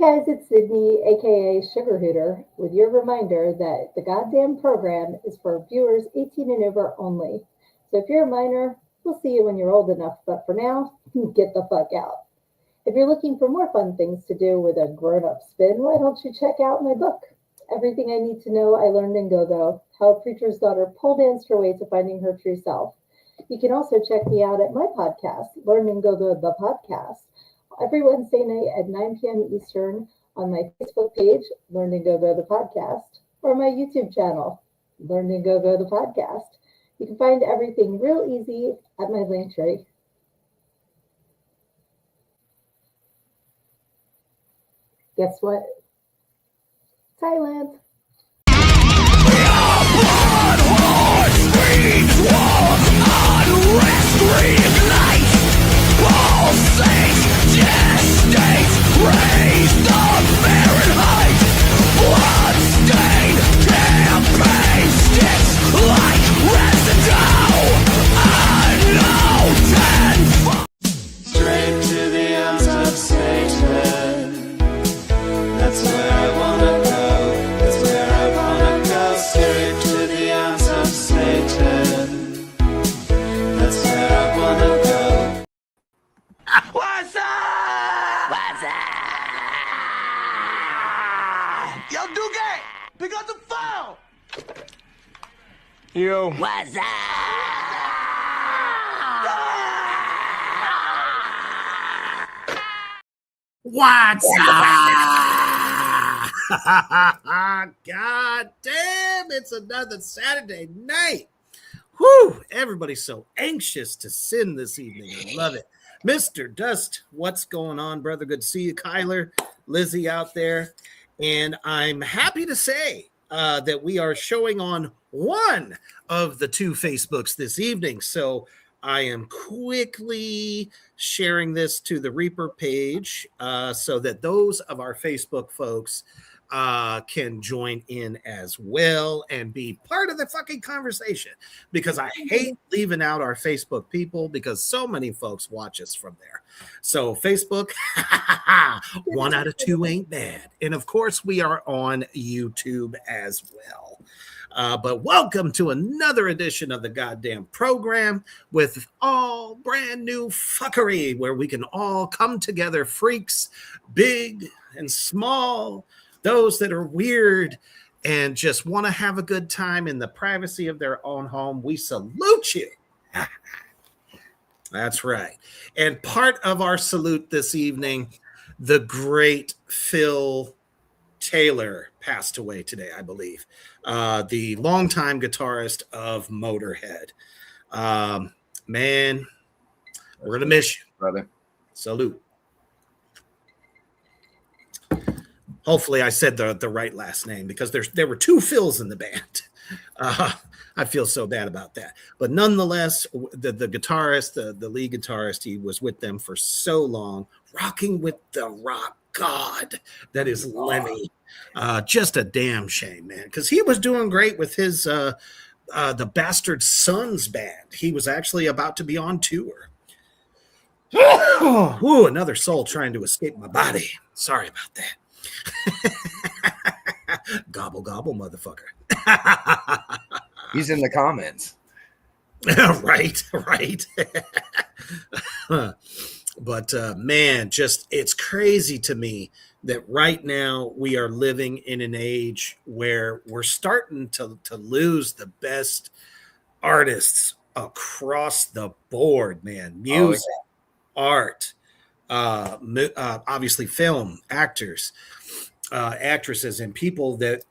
guys, it's Sydney, aka Sugar Hooter, with your reminder that the goddamn program is for viewers 18 and over only. So if you're a minor, we'll see you when you're old enough, but for now, get the fuck out. If you're looking for more fun things to do with a grown up spin, why don't you check out my book? Everything I Need to Know I Learned in Go Go, How a Preacher's Daughter Pole Danced Her Way to Finding Her True Self. You can also check me out at my podcast, Learn and Go Go, the podcast, every Wednesday night at 9 p.m. Eastern on my Facebook page, Learn and Go Go, the podcast, or my YouTube channel, Learn and Go Go, the podcast. You can find everything real easy at my link tree. Guess what? Thailand. Straight to the arms of Satan. That's where I wanna go. That's where I wanna go. Straight to the arms of Satan. That's where I wanna go. What's up? What's up? Yo, Duque, pick up the phone. Yo. What's up? What's up? God damn, it's another Saturday night. Whew, everybody's so anxious to sin this evening. I love it. Mr. Dust, what's going on, brother? Good to see you, Kyler, Lizzie out there. And I'm happy to say that we are showing on one of the two Facebooks this evening. So I am quickly sharing this to the Reaper page so that those of our Facebook folks can join in as well and be part of the fucking conversation, because I hate leaving out our Facebook people because so many folks watch us from there. So Facebook, 1 out of 2 ain't bad. And of course, we are on YouTube as well. But welcome to another edition of the goddamn program with all brand new fuckery where we can all come together, freaks, big and small, those that are weird and just want to have a good time in the privacy of their own home. We salute you. That's right. And part of our salute this evening, the great Phil Taylor passed away today, I believe. The longtime guitarist of Motorhead. Man, we're going to miss you, brother. Salute. Hopefully I said the right last name, because there were 2 Phils in the band. I feel so bad about that. But nonetheless, the guitarist, the lead guitarist, he was with them for so long, rocking with the rock god that is Lemmy. Just a damn shame, man, because he was doing great with his the Bastard Sons band. He was actually about to be on tour. Ooh, another soul trying to escape my body. Sorry about that. Gobble, gobble, motherfucker. He's in the comments. Right. But man, just it's crazy to me that right now we are living in an age where we're starting to lose the best artists across the board, man. Music, art, obviously film, actors, actresses, and people that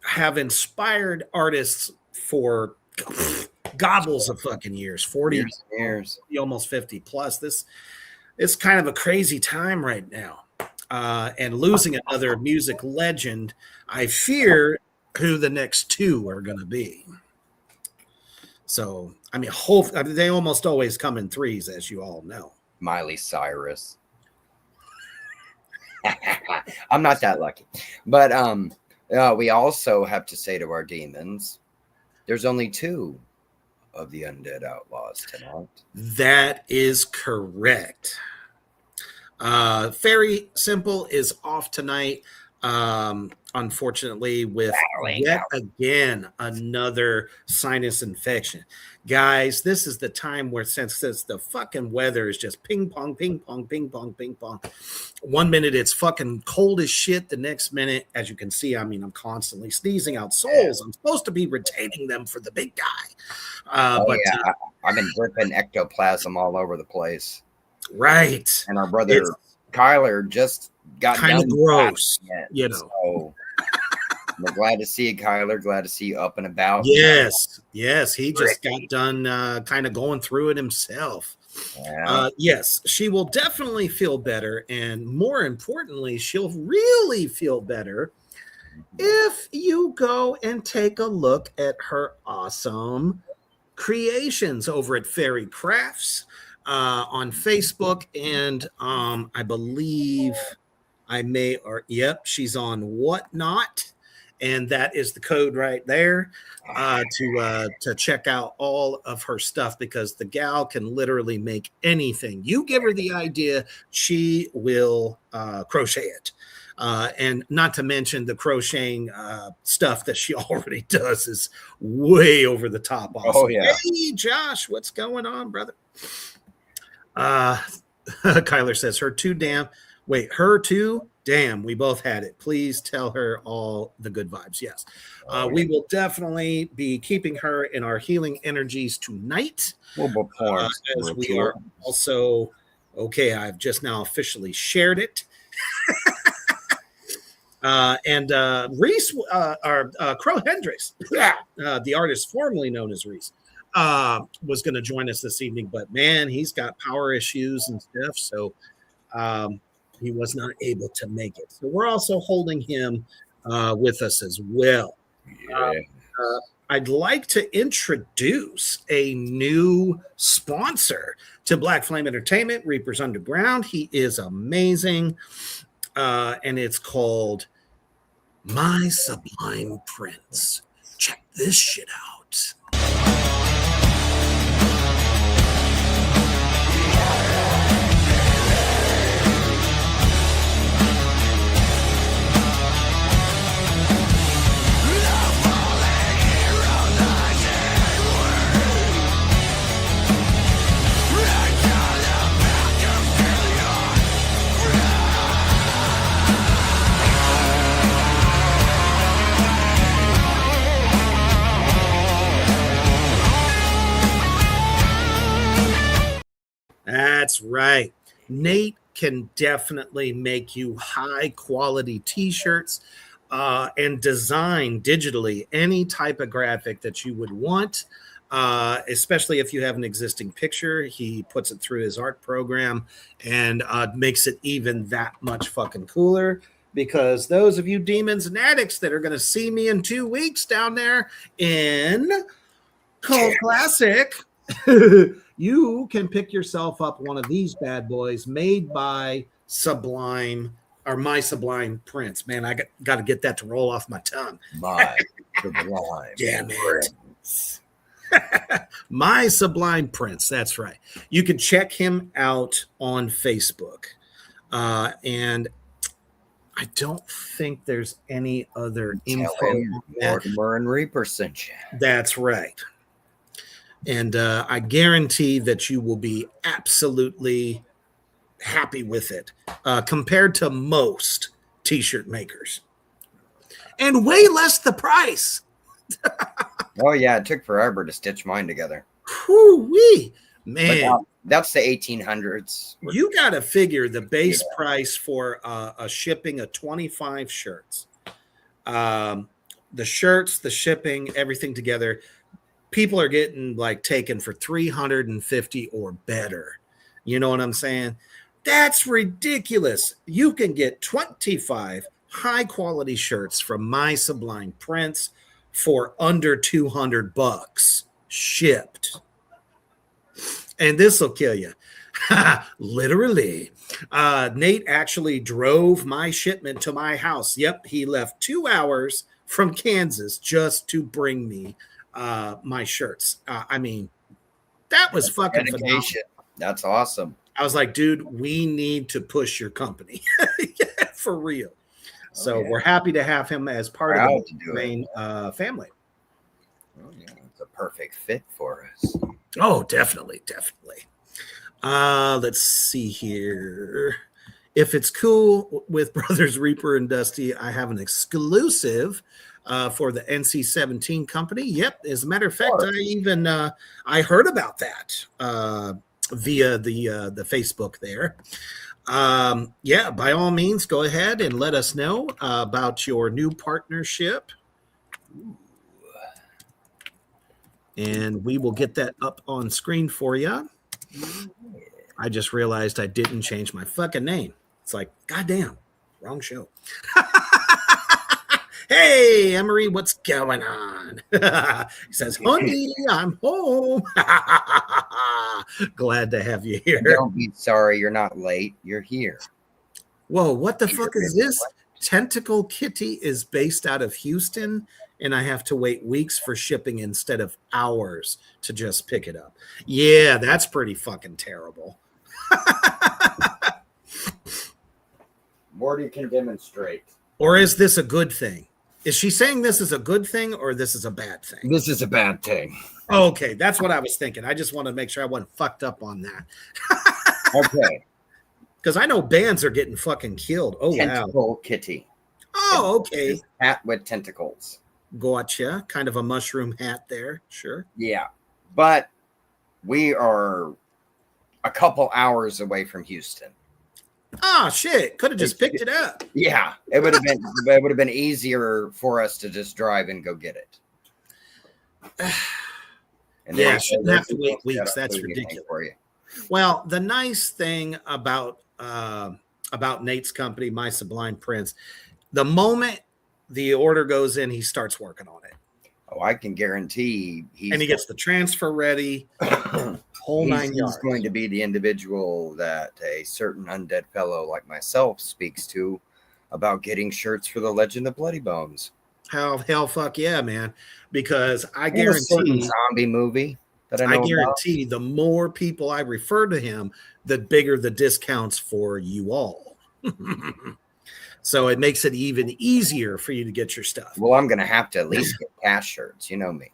have inspired artists for gobbles of fucking years, 40 years, almost 50 plus. This it's kind of a crazy time right now. And losing another music legend, I fear who the next 2 are going to be. So, I mean, they almost always come in 3s, as you all know. Miley Cyrus. I'm not that lucky. But we also have to say to our demons, there's only 2 of the Undead Outlaws tonight. That is correct. Fairy Simple is off tonight. Unfortunately, with yet again another sinus infection. Guys, this is the time where since the fucking weather is just ping pong, ping pong, ping pong, ping pong. 1 minute it's fucking cold as shit. The next minute, as you can see, I mean, I'm constantly sneezing out souls. I'm supposed to be retaining them for the big guy. I've been dripping ectoplasm all over the place. Right. And our brother Kyler just got kind of gross, you know. So we're glad to see you, Kyler. Glad to see you up and about. Yes. He just got done kind of going through it himself. Yeah. Yes, she will definitely feel better. And more importantly, she'll really feel better if you go and take a look at her awesome creations over at Fairy Crafts on Facebook. And I believe she's on Whatnot. And that is the code right there to check out all of her stuff, because the gal can literally make anything. You give her the idea, she will crochet it. And not to mention the crocheting stuff that she already does is way over the top. Awesome. Oh, yeah. Hey, Josh, what's going on, brother? Kyler says her too. Damn, we both had it. Please tell her all the good vibes. Yes. We will definitely be keeping her in our healing energies tonight. As we are also, okay, I've just now officially shared it. And Reese, Crow Hendricks, the artist formerly known as Reese, was going to join us this evening, but man, he's got power issues and stuff. So, he was not able to make it. So we're also holding him with us as well. Yeah. I'd like to introduce a new sponsor to Black Flame Entertainment, Reapers Underground. He is amazing. And it's called My Sublime Prince. Check this shit out. That's right. Nate can definitely make you high quality t-shirts and design digitally any type of graphic that you would want, especially if you have an existing picture. He puts it through his art program and makes it even that much fucking cooler. Because those of you demons and addicts that are going to see me in 2 weeks down there in Cult Classic, you can pick yourself up one of these bad boys made by Sublime or My Sublime Prince. Man, I got to get that to roll off my tongue. My Sublime Damn it. My Sublime Prince. That's right. You can check him out on Facebook. And I don't think there's any other info. Mortimer and Reaper sent you. That's right. And I guarantee that you will be absolutely happy with it compared to most t-shirt makers. And way less the price. Oh, yeah. It took forever to stitch mine together. Whoo-wee. Man. That's the 1800s. You got to figure the base price for a shipping of 25 shirts. The shirts, the shipping, everything together. People are getting like taken for $350 or better. You know what I'm saying? That's ridiculous. You can get 25 high quality shirts from My Sublime Prince for under $200 shipped. And this will kill you. Literally. Nate actually drove my shipment to my house. Yep. He left 2 hours from Kansas just to bring me my shirts. I mean, that was fucking phenomenal. That's awesome. I was like, dude, we need to push your company for real. So yeah. we're happy to have him as part Proud of to the do it. main family. Oh, yeah, it's a perfect fit for us. Oh, definitely. Let's see here. If it's cool with Brothers Reaper and Dusty, I have an exclusive for the NC-17 company. Yep. As a matter of fact, I heard about that via the Facebook there. Yeah, by all means, go ahead and let us know about your new partnership. And we will get that up on screen for you. I just realized I didn't change my fucking name. It's like, goddamn, wrong show. Hey, Emery, what's going on? He says, honey, I'm home. Glad to have you here. Don't be sorry you're not late. You're here. Whoa, what the fuck is this? Tentacle Kitty is based out of Houston, and I have to wait weeks for shipping instead of hours to just pick it up. Yeah, that's pretty fucking terrible. Morty can demonstrate. Or is this a good thing? Is she saying this is a good thing or this is a bad thing? This is a bad thing. Okay, that's what I was thinking. I just want to make sure I wasn't fucked up on that. Okay. Because I know bands are getting fucking killed. Oh, Tentacle wow. Kitty. Oh, okay. Hat with tentacles. Gotcha. Kind of a mushroom hat there. Sure. Yeah. But we are a couple hours away from Houston. Oh, shit. Could have just picked it up. Yeah. It would have been easier for us to just drive and go get it. And yeah, shouldn't have to wait weeks. That's ridiculous. For you. Well, the nice thing about Nate's company, My Sublime Prince, the moment the order goes in, he starts working on it. Oh, I can guarantee he gets the transfer ready, whole 9 yards. He's going to be the individual that a certain undead fellow like myself speaks to about getting shirts for the Legend of Bloody Bones. Hell, fuck yeah, man! Because I guarantee zombie movie that I guarantee the more people I refer to him, the bigger the discounts for you all. So it makes it even easier for you to get your stuff. Well, I'm going to have to at least get cash shirts. You know me.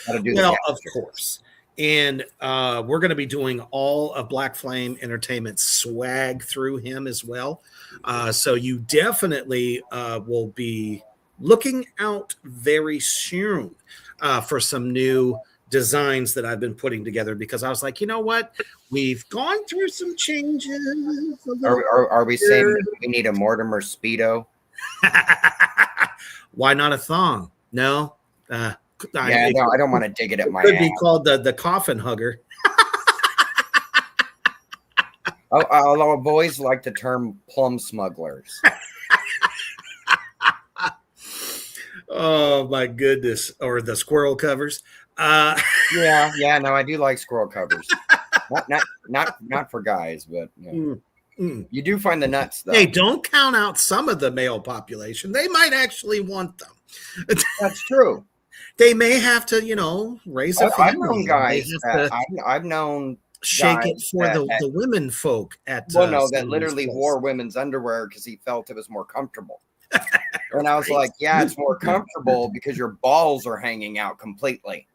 Well, of course. And we're going to be doing all of Black Flame Entertainment swag through him as well. So you definitely will be looking out very soon for some new designs that I've been putting together, because I was like, you know what? We've gone through some changes. Are we saying that we need a Mortimer Speedo? Why not a thong? No. I don't want to dig it at my could ass. Be called the coffin hugger. Although boys like the term plum smugglers. Oh my goodness. Or the squirrel covers. Yeah, no, I do like squirrel covers. Not for guys, but you do find the nuts though. Hey, don't count out some of the male population. They might actually want them. That's true. They may have to, raise a family. I've known guys I've known shake it for the women folk at that literally wore women's underwear because he felt it was more comfortable. And I was like, yeah, it's more comfortable because your balls are hanging out completely.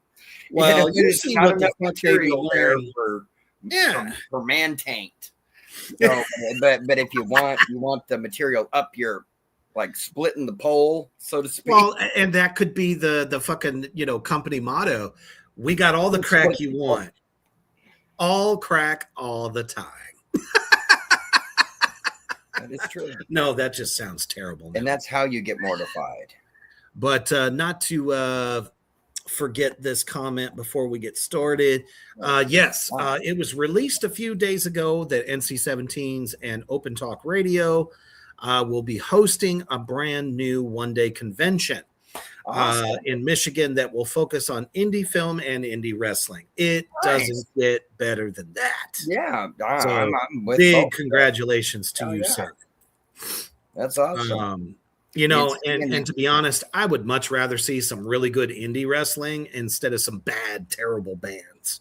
Well, you see what the fuck they be wearing for man taint. So, but if you want the material up your, like, splitting the pole, so to speak. Well, and that could be the fucking company motto. We got all the crack you want, all crack all the time. That is true. No, that just sounds terrible. And that's how you get mortified. But not to forget this comment before we get started. Yes, it was released a few days ago that NC-17s and Open Talk Radio will be hosting a brand new one-day convention in Michigan that will focus on indie film and indie wrestling. It doesn't get better than that. Yeah. So I'm with big congratulations to you, sir. That's awesome. And to be honest, I would much rather see some really good indie wrestling instead of some bad, terrible bands.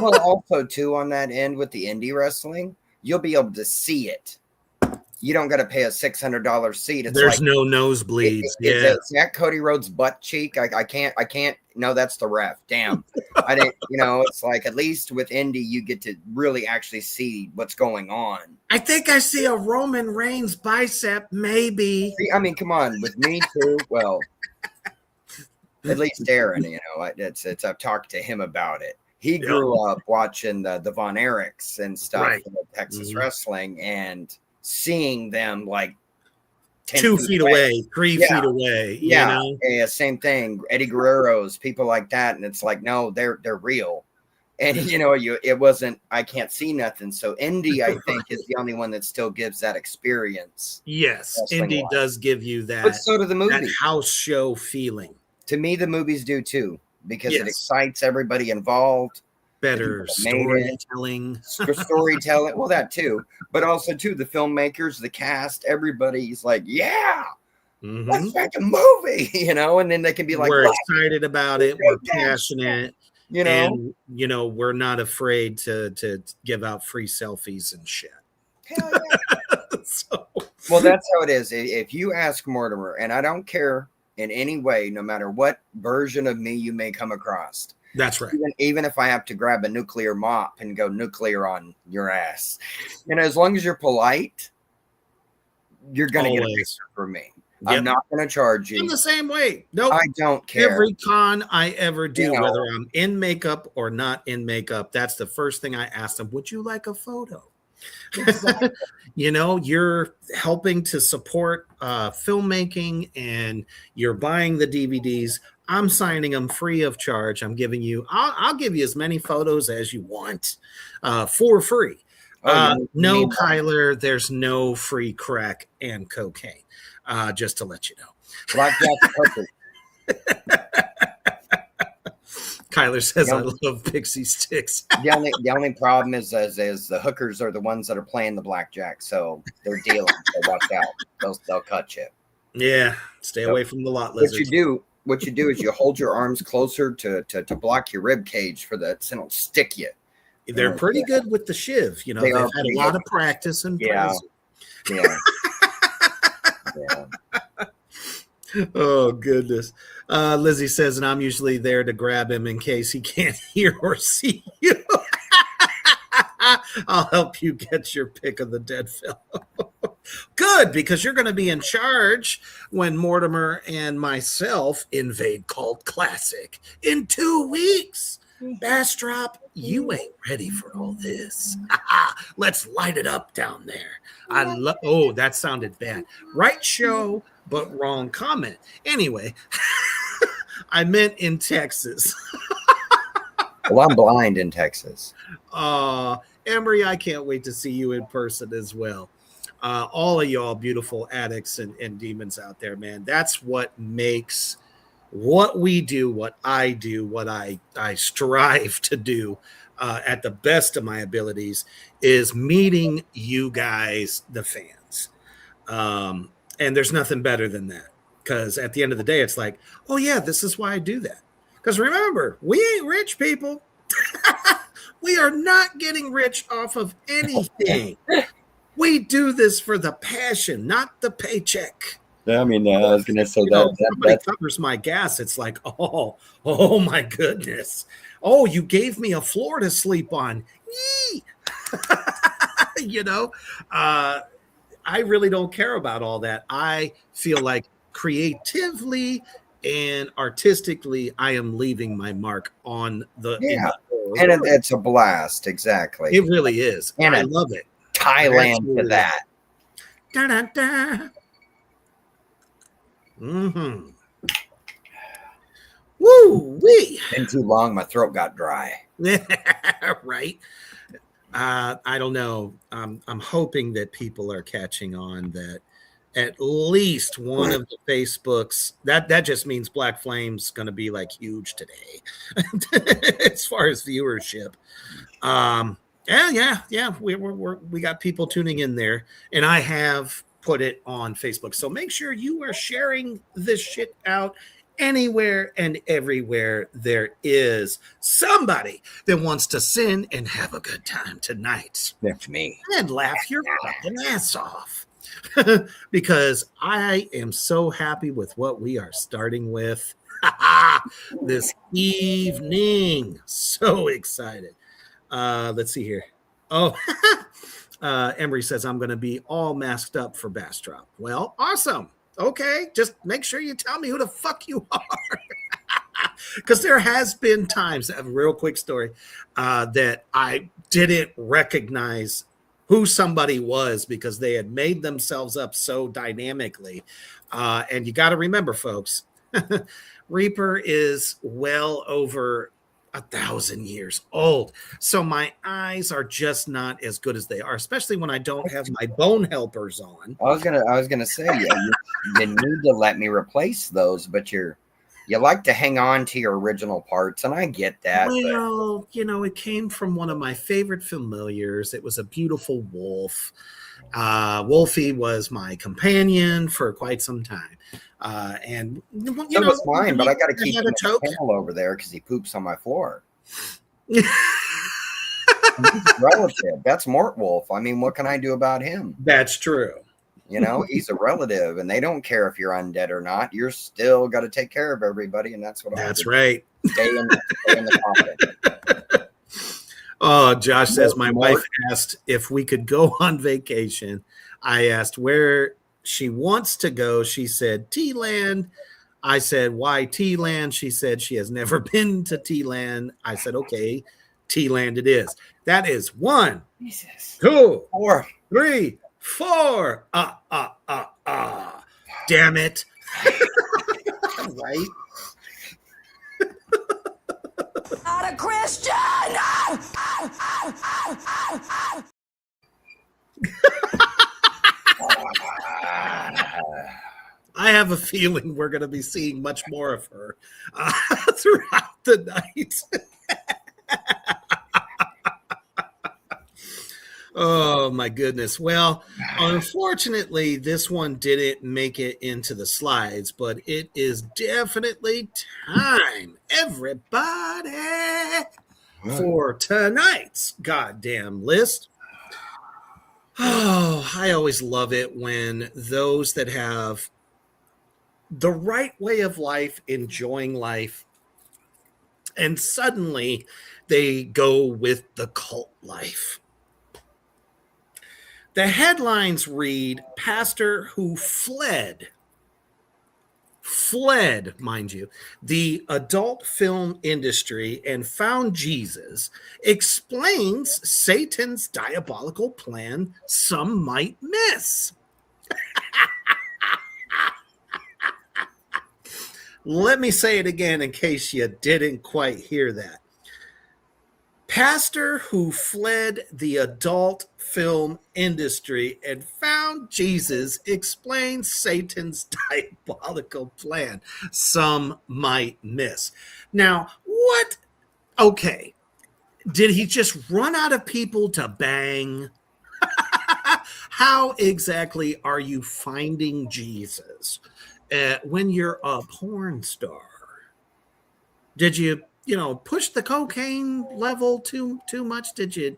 Well, also too on that end with the indie wrestling, you'll be able to see it. You don't got to pay a $600 seat. It's There's like, no nosebleeds. is that Cody Rhodes' butt cheek? I can't. No, that's the ref. Damn, I didn't. It's like at least with indie, you get to really actually see what's going on. I think I see a Roman Reigns bicep, maybe. See, I mean, come on, with me too. Well, at least Darren, it's I've talked to him about it. He grew up watching the Von Erichs and stuff, Right. Texas wrestling, and seeing them like 2 feet away, 3 feet away. Yeah, same thing. Eddie Guerrero's, people like that, and it's like, no, they're real. And it wasn't. I can't see nothing. So indie, I think, is the only one that still gives that experience. Yes, indie does give you that. But so do the that movies. house show feeling. To me, the movies do too, because it excites everybody involved. Better storytelling. Storytelling. Well, that too, but also too the filmmakers, the cast, everybody's like, yeah, let's make a movie, and then they can be like, we're excited about it, we're passionate, and we're not afraid to give out free selfies and shit. Hell yeah. Well, that's how it is. If you ask Mortimer, and I don't care in any way, no matter what version of me you may come across. That's right. Even if I have to grab a nuclear mop and go nuclear on your ass, as long as you're polite, you're going to get a picture from me. Yep. I'm not going to charge you. I'm the same way. Nope. I don't care. Every con I ever do, whether I'm in makeup or not in makeup, that's the first thing I ask them. Would you like a photo? Exactly. You're helping to support filmmaking, and you're buying the DVDs. I'm signing them free of charge. I'll give you as many photos as you want for free. No, Kyler, there's no free crack and cocaine. Just to let you know. Blackjack's perfect. Kyler says, I love pixie sticks. the only problem is the hookers are the ones that are playing the blackjack, so they're dealing. So watch out. They'll cut you. Yeah, stay away from the lot lizards. What you do is you hold your arms closer to block your rib cage for that, so it'll stick you. They're pretty good with the shiv. They've had a lot of practice and practice. Yeah. Oh, goodness. Lizzie says, and I'm usually there to grab him in case he can't hear or see you. I'll help you get your pick of the dead fellow. Good, because you're going to be in charge when Mortimer and myself invade Cult Classic in 2 weeks. Bastrop, you ain't ready for all this. Let's light it up down there. Oh, that sounded bad. Right show, but wrong comment. Anyway, I meant in Texas. Well, I'm blind in Texas. Emery, I can't wait to see you in person as well. All of y'all beautiful addicts and demons out there, man. That's what makes what we do, what I do, what I strive to do at the best of my abilities is meeting you guys, the fans. And there's nothing better than that, because at the end of the day, it's like, oh, yeah, this is why I do that. Because remember, we ain't rich people. We are not getting rich off of anything. We do this for the passion, not the paycheck. I mean, I was going to say somebody covers my gas. It's like, oh my goodness. Oh, you gave me a floor to sleep on. Yee! I really don't care about all that. I feel like creatively and artistically, I am leaving my mark on the. Yeah, and it's a blast. Exactly. It really is. And I love it. Thailand to that. Da, da, da. Mm-hmm. Woo wee. Been too long, my throat got dry. Right. I don't know. I'm hoping that people are catching on that at least one of the Facebooks that just means Black Flame's going to be like huge today as far as viewership. Yeah. We got people tuning in there, and I have put it on Facebook. So make sure you are sharing this shit out Anywhere and everywhere there is somebody that wants to sin and have a good time tonight That's me. and laugh your fucking ass off. Because I am so happy with what we are starting with this evening. So excited. Let's see here. Oh, Emery says I'm going to be all masked up for Bastrop. Well, awesome. Okay, just make sure you tell me who the fuck you are. Because there has been times, a real quick story, that I didn't recognize who somebody was because they had made themselves up so dynamically. And you got to remember, folks, Reaper is well over 1,000 years old. So my eyes are just not as good as they are, especially when I don't have my bone helpers on. I was gonna say, yeah, you need to let me replace those, but you like to hang on to your original parts, and I get that. Well, it came from one of my favorite familiars. It was a beautiful wolf. Wolfie was my companion for quite some time. And so was mine, but I got to keep him over there because he poops on my floor. He's relative. That's Mort Wolf. I mean, what can I do about him? That's true. He's a relative, and they don't care if you're undead or not. You're still got to take care of everybody, and that's what. That's right. Stay in the pocket. Oh, Josh says my wife asked if we could go on vacation. I asked where she wants to go. She said T-Land. I said, why T-Land? She said she has never been to T-Land. I said, okay, T-Land it is. That is 1, 2, 3, 4. Damn it. Right? Not a Christian! I have a feeling we're going to be seeing much more of her throughout the night. Oh, my goodness. Well, unfortunately, this one didn't make it into the slides, but it is definitely time, everybody, for tonight's goddamn list. Oh, I always love it when those that have the right way of life, enjoying life, and suddenly they go with the cult life. The headlines read, pastor who fled, mind you, the adult film industry and found Jesus, explains Satan's diabolical plan some might miss. Let me say it again in case you didn't quite hear that. Pastor who fled the adult film industry and found Jesus explains Satan's diabolical plan some might miss. Now, what? Okay. Did he just run out of people to bang? How exactly are you finding Jesus when you're a porn star? Did you push the cocaine level too much? Did you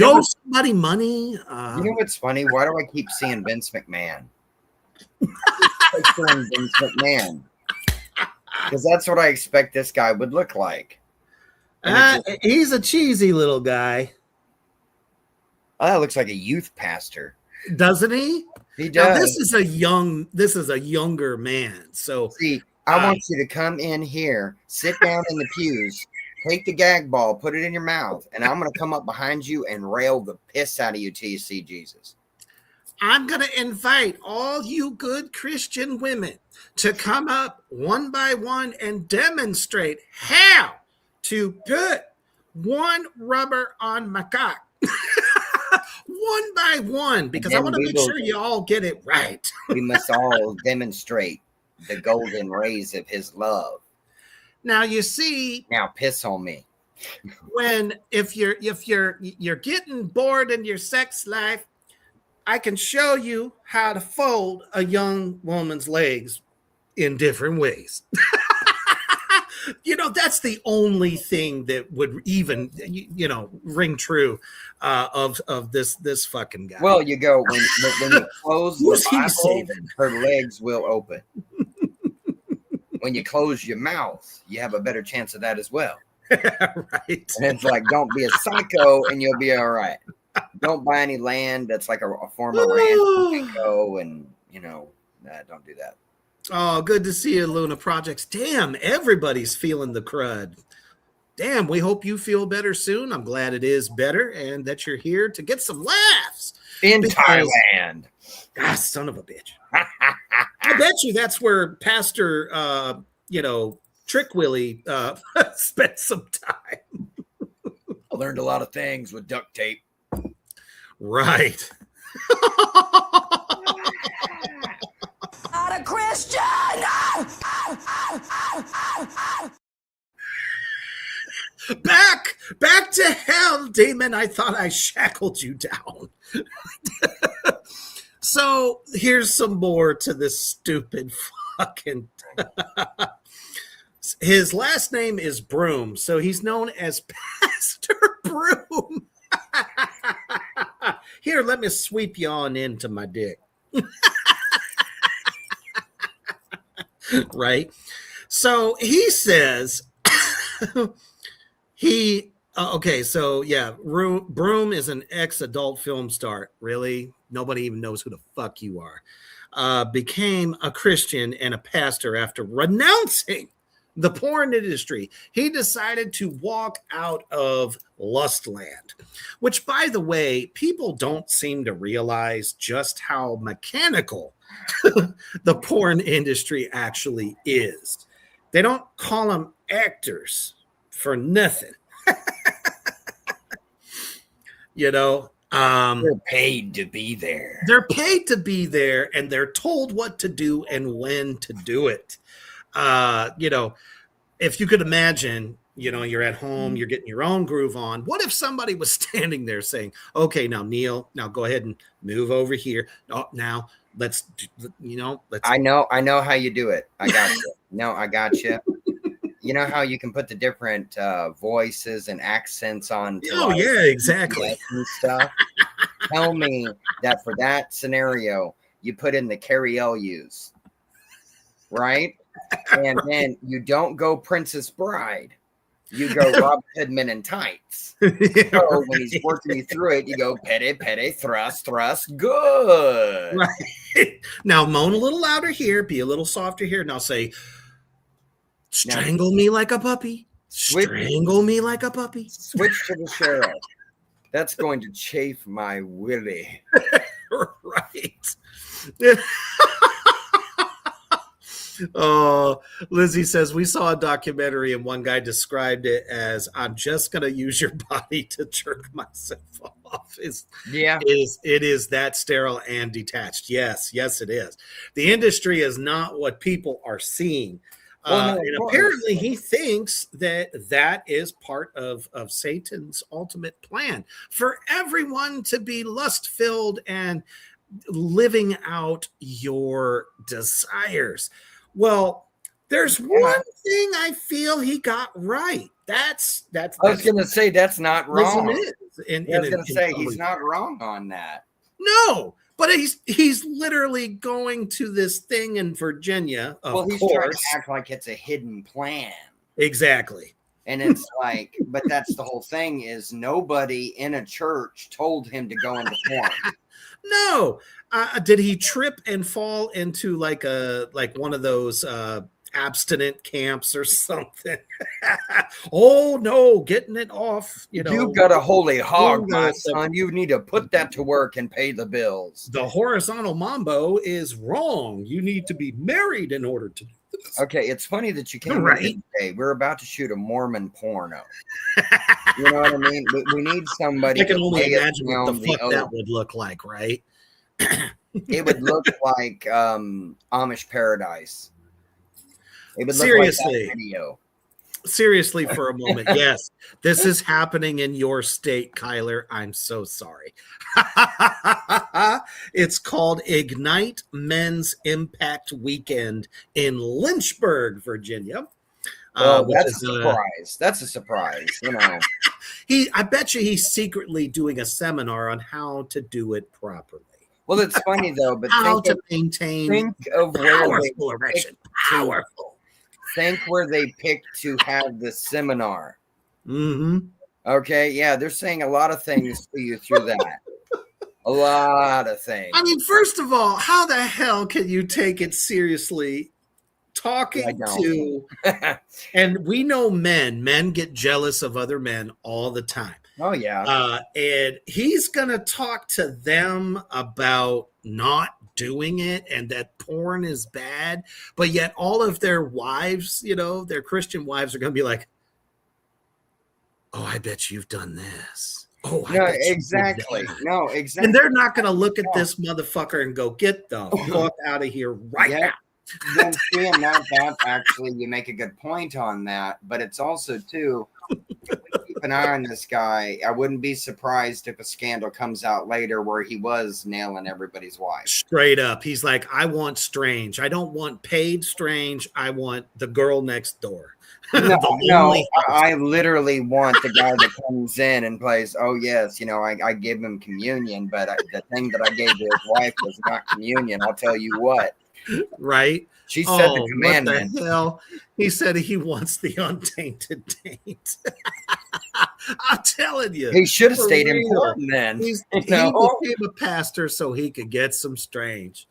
owe somebody money? You know what's funny? Why do I keep seeing Vince McMahon? Vince McMahon. Because that's what I expect this guy would look like. He's a cheesy little guy. Oh, that looks like a youth pastor. Doesn't he? He does. Now, this is a younger man. So see, I want you to come in here, sit down in the pews, take the gag ball, put it in your mouth, and I'm going to come up behind you and rail the piss out of you till you see Jesus. I'm going to invite all you good Christian women to come up one by one and demonstrate how to put one rubber on my cock. One by one, because I want to make sure you all get it right. We must all demonstrate the golden rays of his love. Now you see. Now piss on me. If you're getting bored in your sex life, I can show you how to fold a young woman's legs in different ways. That's the only thing that would even, ring true of this fucking guy. Well, you go when you close Who's the he Bible, saving? her legs will open. When you close your mouth, you have a better chance of that as well. Right. And it's like, don't be a psycho, and you'll be all right. Don't buy any land that's like a former rancho, and don't do that. Oh, good to see you, Luna Projects. Damn, everybody's feeling the crud. Damn, we hope you feel better soon. I'm glad it is better and that you're here to get some laughs. In Thailand. Ah, son of a bitch. I bet you that's where Pastor, Trick Willie spent some time. I learned a lot of things with duct tape. Right. Not a Christian! Back to hell, demon. I thought I shackled you down. So here's some more to this stupid fucking. His last name is Broom, so he's known as Pastor Broom. Here, let me sweep you on into my dick. Right? So he says Broom is an ex-adult film star. Really? Nobody even knows who the fuck you are. Became a Christian and a pastor after renouncing the porn industry. He decided to walk out of Lustland, which, by the way, people don't seem to realize just how mechanical the porn industry actually is. They don't call them actors for nothing. They're paid to be there. They're paid to be there, and they're told what to do and when to do it. If you could imagine, you're at home, you're getting your own groove on. What if somebody was standing there saying, okay, now Neil, now go ahead and move over here. Oh, now let's. I know how you do it. I got you. No, I got you. You know how you can put the different voices and accents on. Yeah, exactly. And stuff. Tell me that for that scenario, you put in the Carrie Elwes, right? And then you don't go Princess Bride. You go Rob Hoodman in tights. So when he's working you through it, you go pette, thrust, good. Right. Now moan a little louder here, be a little softer here. Now say, strangle me like a puppy. Strangle me like a puppy. Switch to the sheriff. That's going to chafe my willy. Right. Oh, Lizzie says we saw a documentary and one guy described it as I'm just gonna use your body to jerk myself off. It is that sterile and detached. Yes, it is. The industry is not what people are seeing. And apparently he thinks that is part of Satan's ultimate plan for everyone to be lust-filled and living out your desires. Well, there's one thing I feel he got right. That's I was going to say that's not wrong. I was going to say he's not wrong on that. No, but he's literally going to this thing in Virginia. He's trying to act like it's a hidden plan. Exactly. And it's like, but that's the whole thing is nobody in a church told him to go into porn. No. Did he trip and fall into like one of those abstinent camps or something? Oh no, getting it off. You've got a holy hog, my son. You need to put that to work and pay the bills. The horizontal mambo is wrong. You need to be married in order to do this. Okay, it's funny that you came right. Today. We're about to shoot a Mormon porno. You know what I mean? We need somebody. I can only imagine what the fuck that would look like, right? It would look like Amish Paradise. It would seriously. look like that video. seriously for a moment. Yes, this is happening in your state, Kyler. I'm so sorry. It's called Ignite Men's Impact Weekend in Lynchburg, Virginia. Well, Which that's is a surprise. That's a surprise, you know. I bet you he's secretly doing a seminar on how to do it properly. Well, it's funny though, but How to maintain think of where they powerful erection. picked to, Powerful. think where they picked to have the seminar. Mm-hmm. Okay, yeah, they're saying a lot of things to you through that. A lot of things. I mean, first of all, how the hell can you take it seriously? Talking to, and we know men get jealous of other men all the time. Oh, yeah. And he's going to talk to them about not doing it and that porn is bad. But yet all of their wives, you know, their Christian wives are going to be like, oh, I bet you've done this. Oh, I bet exactly. No, exactly. And they're not going to look at this motherfucker and go, get the fuck out of here right now. Then seeing that actually, you make a good point on that. But it's also, too, keep an eye on this guy. I wouldn't be surprised if a scandal comes out later where he was nailing everybody's wife. Straight up. He's like, I want Strange. I don't want paid Strange. I want the girl next door. No, I literally want the guy that comes in and plays, oh, yes, you know, I gave him communion, but the thing that I gave to his wife was not communion. I'll tell you what. Right? She said the commandment. What the hell? He said he wants the untainted taint. I'm telling you. He should have stayed in porn then. He became a pastor so he could get some Strange.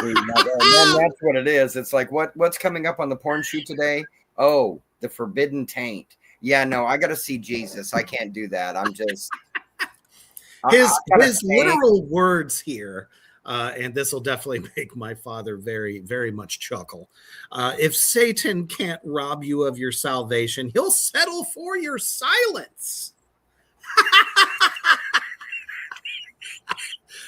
See, then that's what it is. It's like, what's coming up on the porn shoot today? Oh, the forbidden taint. Yeah, no, I got to see Jesus. I can't do that. I'm just... His literal words here, and this will definitely make my father very, very much chuckle. If Satan can't rob you of your salvation, he'll settle for your silence.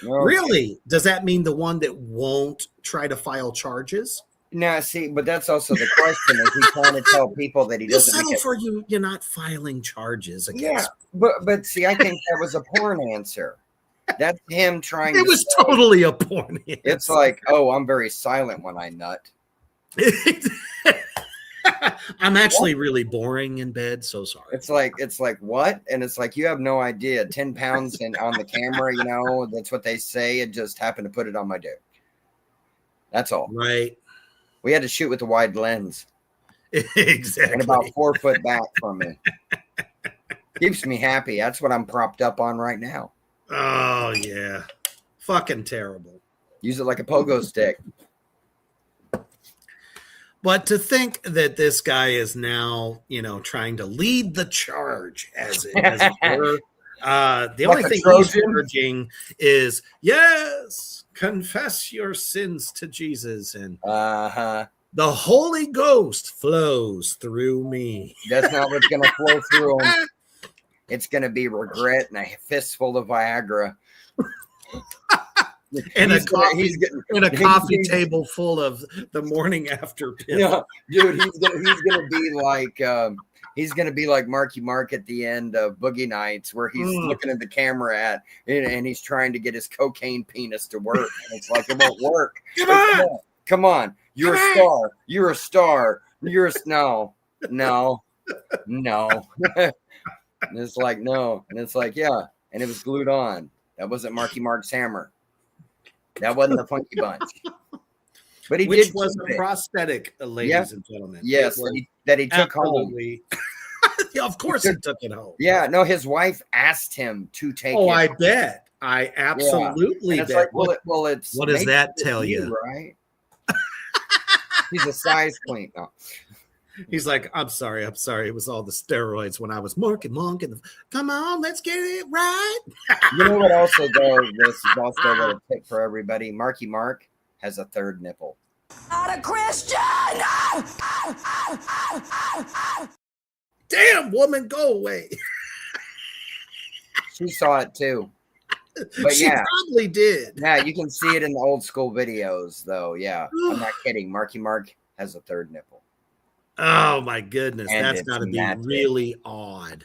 Really? Does that mean the one that won't try to file charges? No, see, but that's also the question. Is he trying to tell people that he doesn't settle for you? You're not filing charges against. Yeah, but see, I think that was a porn answer. That's him trying. It was totally a porn answer. It's like, oh, I'm very silent when I nut. I'm actually really boring in bed. So sorry. It's like what? And it's like you have no idea. 10 pounds and on the camera, you know, that's what they say. It just happened to put it on my dick. That's all. Right. We had to shoot with a wide lens. Exactly. And about 4 foot back from me. Keeps me happy. That's what I'm propped up on right now. Oh, yeah. Fucking terrible. Use it like a pogo stick. But to think that this guy is now, you know, trying to lead the charge, as it were. The only thing he's urging is, yes, confess your sins to Jesus, and the Holy Ghost flows through me. That's not what's going to flow through him. It's going to be regret and a fistful of Viagra. And a coffee table full of the morning after pill. Yeah, dude, he's gonna be like Marky Mark at the end of Boogie Nights, where he's looking at the camera and he's trying to get his cocaine penis to work, and it's like it won't work. Come on, you're a star. You're a star. No. And it's like no, and it's like yeah, and it was glued on. That wasn't Marky Mark's hammer. That wasn't the Funky Bunch. But Which was a prosthetic, ladies and gentlemen. Yes, that he took home. Yeah, of course he took it home. Yeah, no, his wife asked him to take it. Oh, I bet. I absolutely bet. Like, well, it's what does that tell you? Right? He's a size queen. No. He's like, I'm sorry. It was all the steroids when I was Marky Monk. And come on, let's get it right. You know what? Also, though, this is also a little tip for everybody. Marky Mark has a third nipple. Not a Christian. Damn, woman, go away. She saw it too. But she probably did. Yeah, you can see it in the old school videos, though. Yeah, I'm not kidding. Marky Mark has a third nipple. Oh my goodness, And that's it's got to be magic. really odd.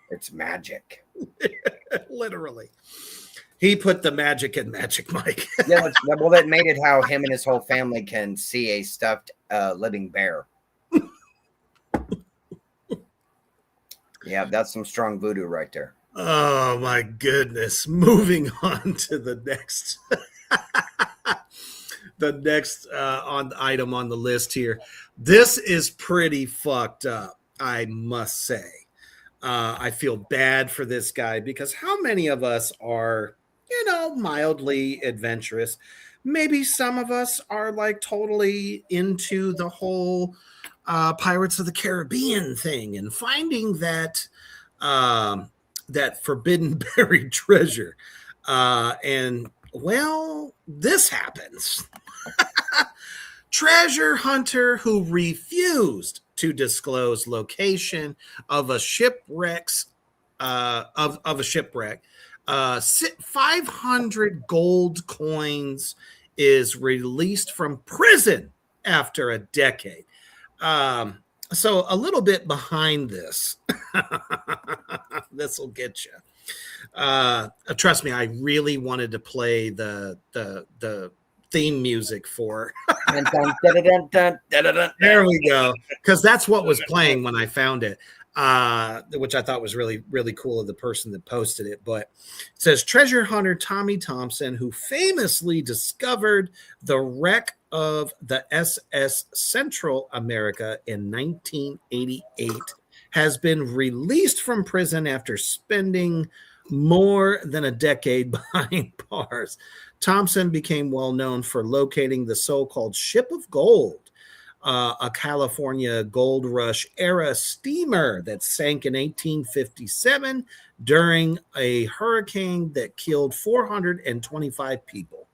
It's magic. Literally. He put the magic in Magic Mike. Yeah, well, that made it how him and his whole family can see a stuffed living bear. Yeah, that's some strong voodoo right there. Oh my goodness. Moving on to the next on item on the list here. This is pretty fucked up, I must say. I feel bad for this guy because how many of us are, mildly adventurous? Maybe some of us are like totally into the whole Pirates of the Caribbean thing and finding that forbidden buried treasure. And well, this happens. Treasure hunter who refused to disclose location of a shipwreck. 500 gold coins is released from prison after a decade. So a little bit behind this. This will get you. Trust me, I really wanted to play the theme music for. There we go, because that's what was playing when I found it, which I thought was really, really cool of the person that posted it. But it says treasure hunter Tommy Thompson, who famously discovered the wreck of the SS Central America in 1988, has been released from prison after spending more than a decade behind bars. Thompson became well known for locating the so-called Ship of Gold, a California gold rush era steamer that sank in 1857 during a hurricane that killed 425 people,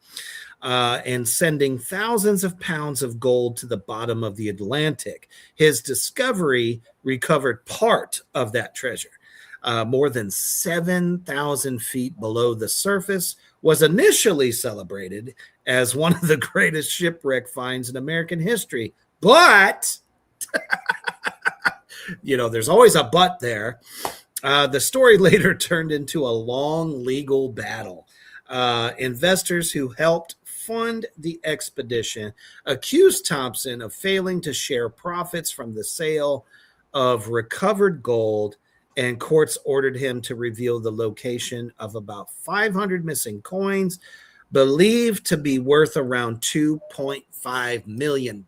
and sending thousands of pounds of gold to the bottom of the Atlantic. His discovery recovered part of that treasure. More than 7,000 feet below the surface, was initially celebrated as one of the greatest shipwreck finds in American history. But, there's always a but there. The story later turned into a long legal battle. Investors who helped fund the expedition accused Thompson of failing to share profits from the sale of recovered gold, and courts ordered him to reveal the location of about 500 missing coins, believed to be worth around $2.5 million.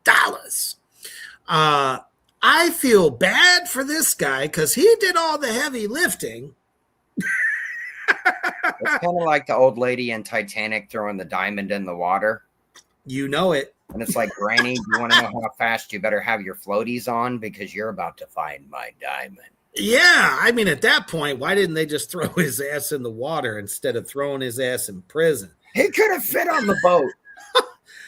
I feel bad for this guy because he did all the heavy lifting. It's kind of like the old lady in Titanic throwing the diamond in the water. You know it. And it's like, Granny, you want to know how fast you better have your floaties on because you're about to find my diamond. Yeah, I mean, at that point, why didn't they just throw his ass in the water instead of throwing his ass in prison? He could have fit on the boat.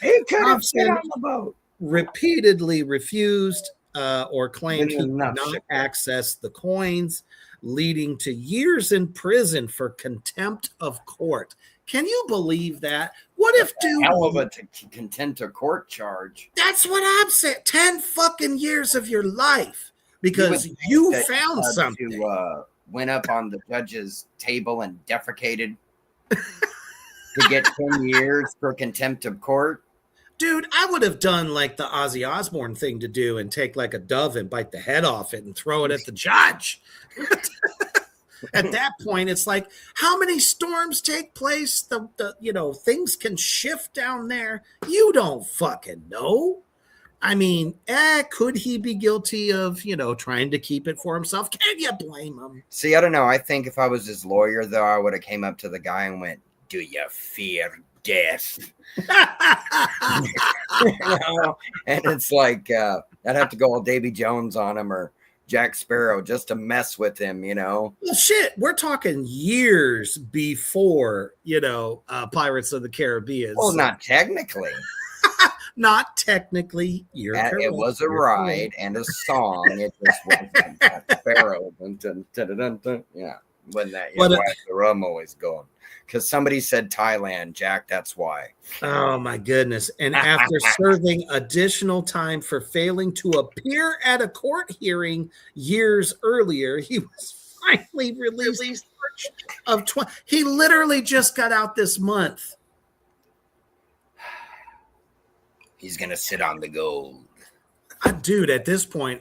He could have fit on the boat. Repeatedly refused or claimed he could not shit. access the coins, leading to years in prison for contempt of court. Can you believe that? What if, dude? Hell of a contempt of court charge. That's what I'm saying. 10 fucking years of your life. Because you found something. Went up on the judge's table and defecated to get 10 years for contempt of court. Dude, I would have done like the Ozzy Osbourne thing to do and take like a dove and bite the head off it and throw it at the judge. At that point, it's like, how many storms take place? The things can shift down there. You don't fucking know. I mean, could he be guilty of, trying to keep it for himself? Can you blame him? See, I don't know. I think if I was his lawyer, though, I would have came up to the guy and went, "Do you fear death?" And it's like, I'd have to go all Davy Jones on him or Jack Sparrow just to mess with him, Well, shit, we're talking years before, Pirates of the Caribbean. Well, not technically. Not technically. It was a ride and a song. It just wasn't Jack Sparrow. Yeah. when that, But, why is the rum always going? Because somebody said Thailand, Jack. That's why. oh my goodness. And after serving additional time for failing to appear at a court hearing years earlier, he was finally released of 20. He literally just got out this month. He's gonna sit on the gold. Dude, at this point,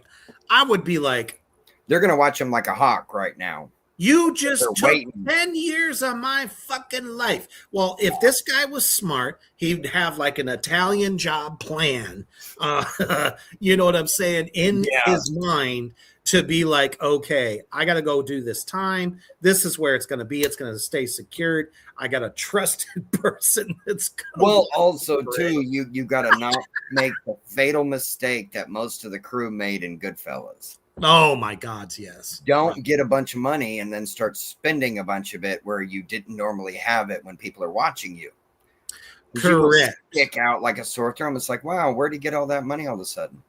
I would be like, they're gonna watch him like a hawk right now. You just They're took waiting. 10 years of my fucking life. Well, if this guy was smart, he'd have like an Italian job plan. You know what I'm saying? In his mind to be like, okay, I got to go do this time. This is where it's going to be. It's going to stay secured. I got a trusted person that's well, also too, you got to not make the fatal mistake that most of the crew made in Goodfellas. Oh my God, yes. Don't get a bunch of money and then start spending a bunch of it where you didn't normally have it when people are watching you. Correct. You stick out like a sore thumb. It's like, wow, where'd he get all that money all of a sudden?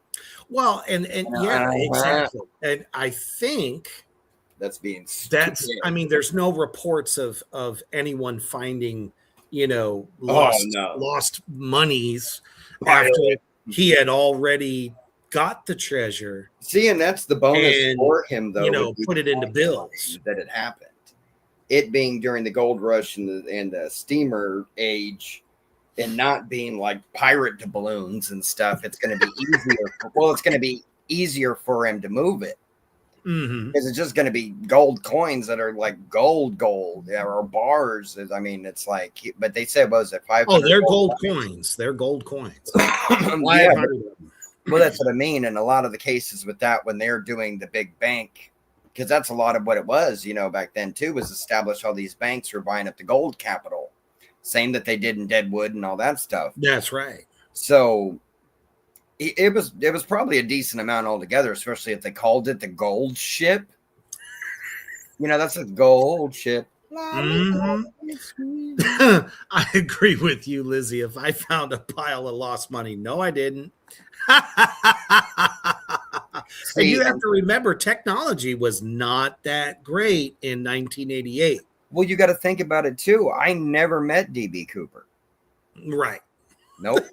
Well, and yeah, exactly. And I think that's being that's stupid. I mean, there's no reports of anyone finding, lost monies after he had already got the treasure. See, and that's the bonus for him, though. Put it into bills that it happened. It being during the gold rush and the steamer age, and not being like pirate doubloons and stuff. It's going to be easier. It's going to be easier for him to move it because it's just going to be gold coins that are like gold, or bars. I mean, it's like, but they said, was it 500? Oh, they're gold coins. They're gold coins. Yeah, well, that's what I mean. And a lot of the cases with that, when they're doing the big bank, because that's a lot of what it was, back then too, was establish all these banks were buying up the gold capital, same that they did in Deadwood and all that stuff. That's right. So it was probably a decent amount altogether, especially if they called it the gold ship. That's a gold ship. I agree with you, Lizzie. If I found a pile of lost money, no, I didn't. And you have to remember, technology was not that great in 1988. Well, you got to think about it too. I never met DB Cooper. Right. Nope.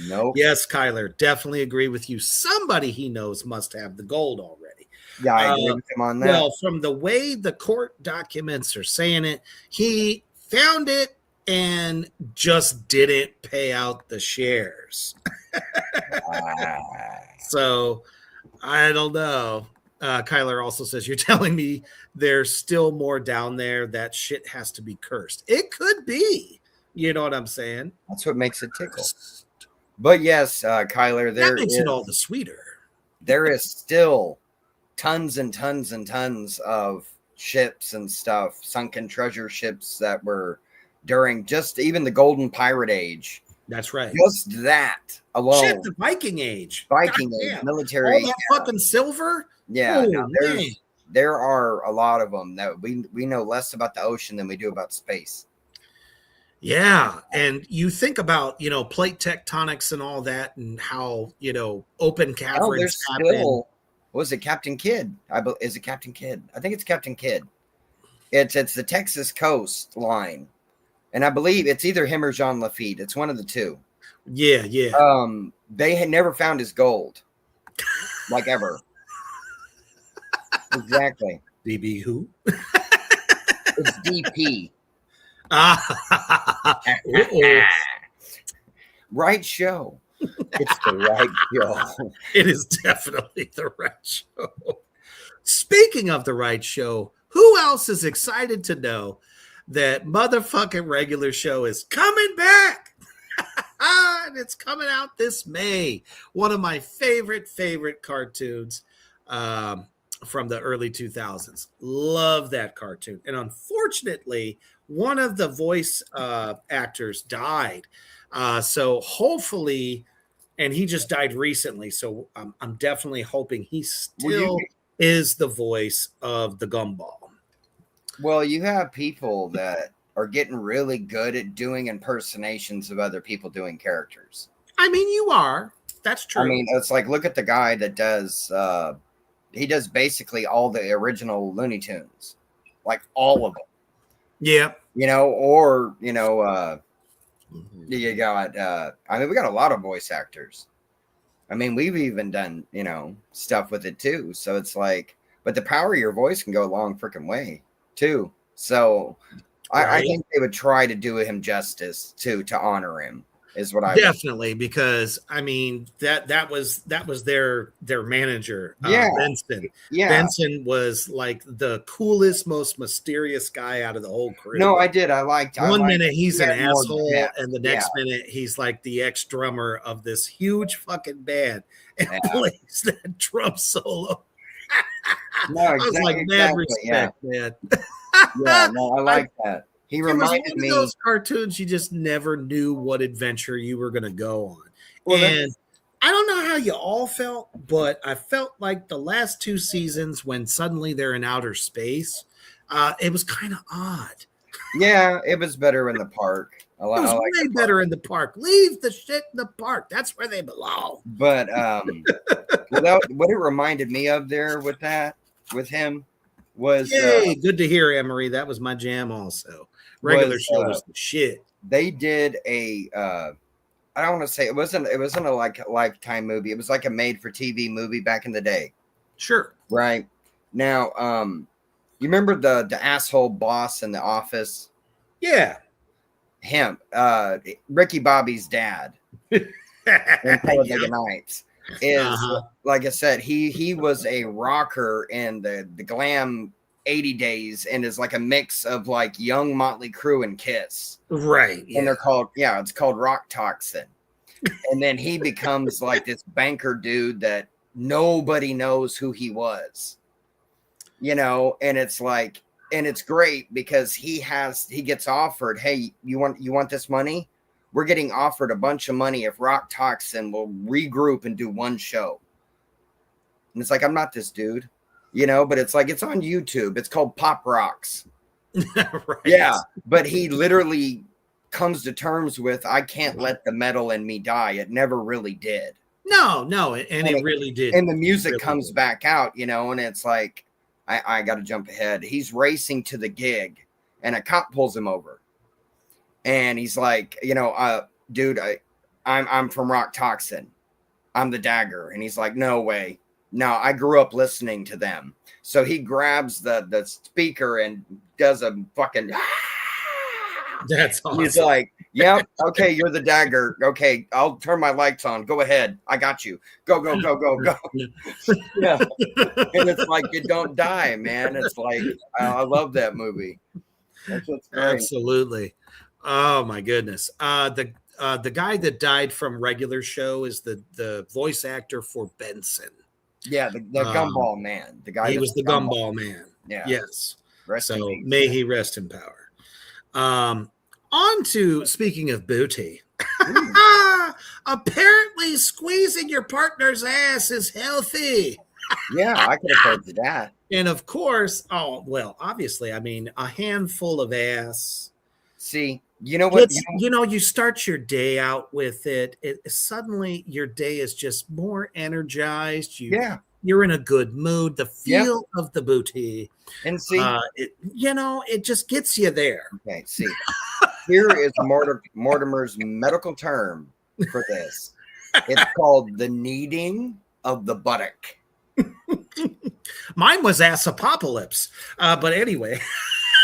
Nope. Yes, Kyler, definitely agree with you. Somebody he knows must have the gold already. Yeah, I agree with him on that. Well, from the way the court documents are saying it, he found it and just didn't pay out the shares. So I don't know. Kyler also says, you're telling me there's still more down there. That shit has to be cursed. It could be. You know what I'm saying? That's what makes it tickle. But yes, Kyler, that makes it all the sweeter. There is still tons and tons and tons of ships and stuff, sunken treasure ships that were during just even the Golden Pirate Age. That's right. Just that alone. Shit, the Viking Age. Viking Age, military. All that fucking silver? Yeah. There are a lot of them that we know less about the ocean than we do about space. Yeah. And you think about, plate tectonics and all that and how, open caverns happen. What was it, Captain Kidd? Is it Captain Kidd? I think it's Captain Kidd. It's the Texas coastline. And I believe it's either him or Jean Lafitte. It's one of the two. Yeah. They had never found his gold. Like ever. Exactly. DB who? It's DP. Right show. It's the right show. It is definitely the right show. Speaking of the right show, who else is excited to know that motherfucking regular show is coming back? And it's coming out this May. One of my favorite cartoons from the early 2000s. Love that cartoon. And unfortunately, one of the voice actors died. So hopefully, and he just died recently. So I'm definitely hoping he still is the voice of the Gumball. Well, you have people that are getting really good at doing impersonations of other people doing characters. I mean, you are. That's true. I mean, it's like, look at the guy that does he does basically all the original Looney Tunes, like all of them. Yeah. You know, or you got. I mean, we got a lot of voice actors. I mean, we've even done stuff with it too. So it's like, but the power of your voice can go a long freaking way too. So I think they would try to do him justice to honor him. Is what I definitely because I mean that was their manager, Benson. Yeah, Benson was like the coolest, most mysterious guy out of the whole crew. No, I did. I liked. One minute he's an more asshole, depth. and the next minute he's like the ex drummer of this huge fucking band and plays that drum solo. No, I was like, mad respect, man. Yeah, no, I like that. He reminded me of those cartoons you just never knew what adventure you were going to go on. Well, and I don't know how you all felt, but I felt like the last 2 seasons when suddenly they're in outer space, it was kind of odd. Yeah, it was better in the park. It was way better in the park. Leave the shit in the park. That's where they belong. But what it reminded me of there with him was good to hear, Emery. That was my jam also. Regular show was the shit. They did a I don't want to say it wasn't a like Lifetime movie. It was like a made for TV movie back in the day. Sure. Right. Now, you remember the asshole boss in The Office? Yeah. Him, Ricky Bobby's dad in Talladega Nights is like I said, he was a rocker in the glam 80 days and is like a mix of like young Motley Crue and Kiss. Right. And they're called, it's called Rock Toxin. And then he becomes like this banker dude that nobody knows who he was. And it's like, and it's great because he gets offered, hey, you want this money? We're getting offered a bunch of money if Rock Toxin will regroup and do one show. And it's like, I'm not this dude. But it's like, it's on YouTube. It's called Pop Rocks. Right. Yeah. But he literally comes to terms with, I can't let the metal in me die. It never really did. No. And it really did. And the music comes back out, and it's like, I got to jump ahead. He's racing to the gig and a cop pulls him over. And he's like, dude, I'm from Rock Toxin. I'm the Dagger. And he's like, no way. No, I grew up listening to them. So he grabs the speaker and does a fucking. That's awesome. He's like, yep, okay, you're the Dagger. Okay, I'll turn my lights on. Go ahead. I got you. Go. Yeah. And it's like, you don't die, man. It's like, I love that movie. That's what's great. Absolutely. Oh, my goodness. The guy that died from regular show is the voice actor for Benson. Yeah, the gumball man. The guy he was the gumball man. Yeah. Yes. So may he rest in power. On to speaking of booty. Apparently squeezing your partner's ass is healthy. Yeah, I could have told you that. And of course, obviously, I mean, a handful of ass. See, you know what? You start your day out with it. Suddenly your day is just more energized. You're in a good mood. The feel of the booty. And see, it just gets you there. Okay, see, here is Mortimer's medical term for this. It's called the kneading of the buttock. Mine was ass apocalypse. But anyway.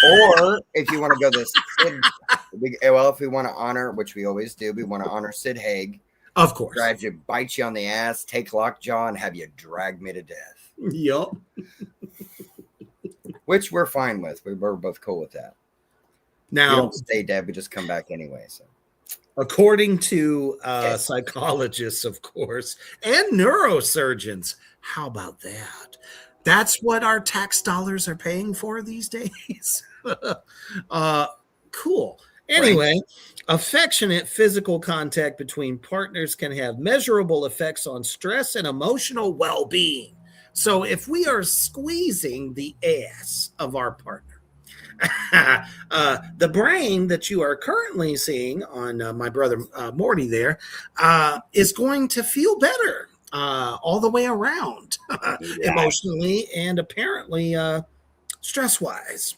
Or if you want to go this, if we want to honor, which we always do, we want to honor Sid Haig. Of course. Grab you, bite you on the ass, take lockjaw, and have you drag me to death. Yup. Which we're fine with. We're both cool with that. Now, we don't stay dead. We just come back anyway. So, according to psychologists, of course, and neurosurgeons, how about that? That's what our tax dollars are paying for these days. Cool. Anyway, affectionate physical contact between partners can have measurable effects on stress and emotional well-being. So if we are squeezing the ass of our partner, the brain that you are currently seeing on my brother Morty there is going to feel better. all the way around, Yeah. emotionally and apparently stress wise.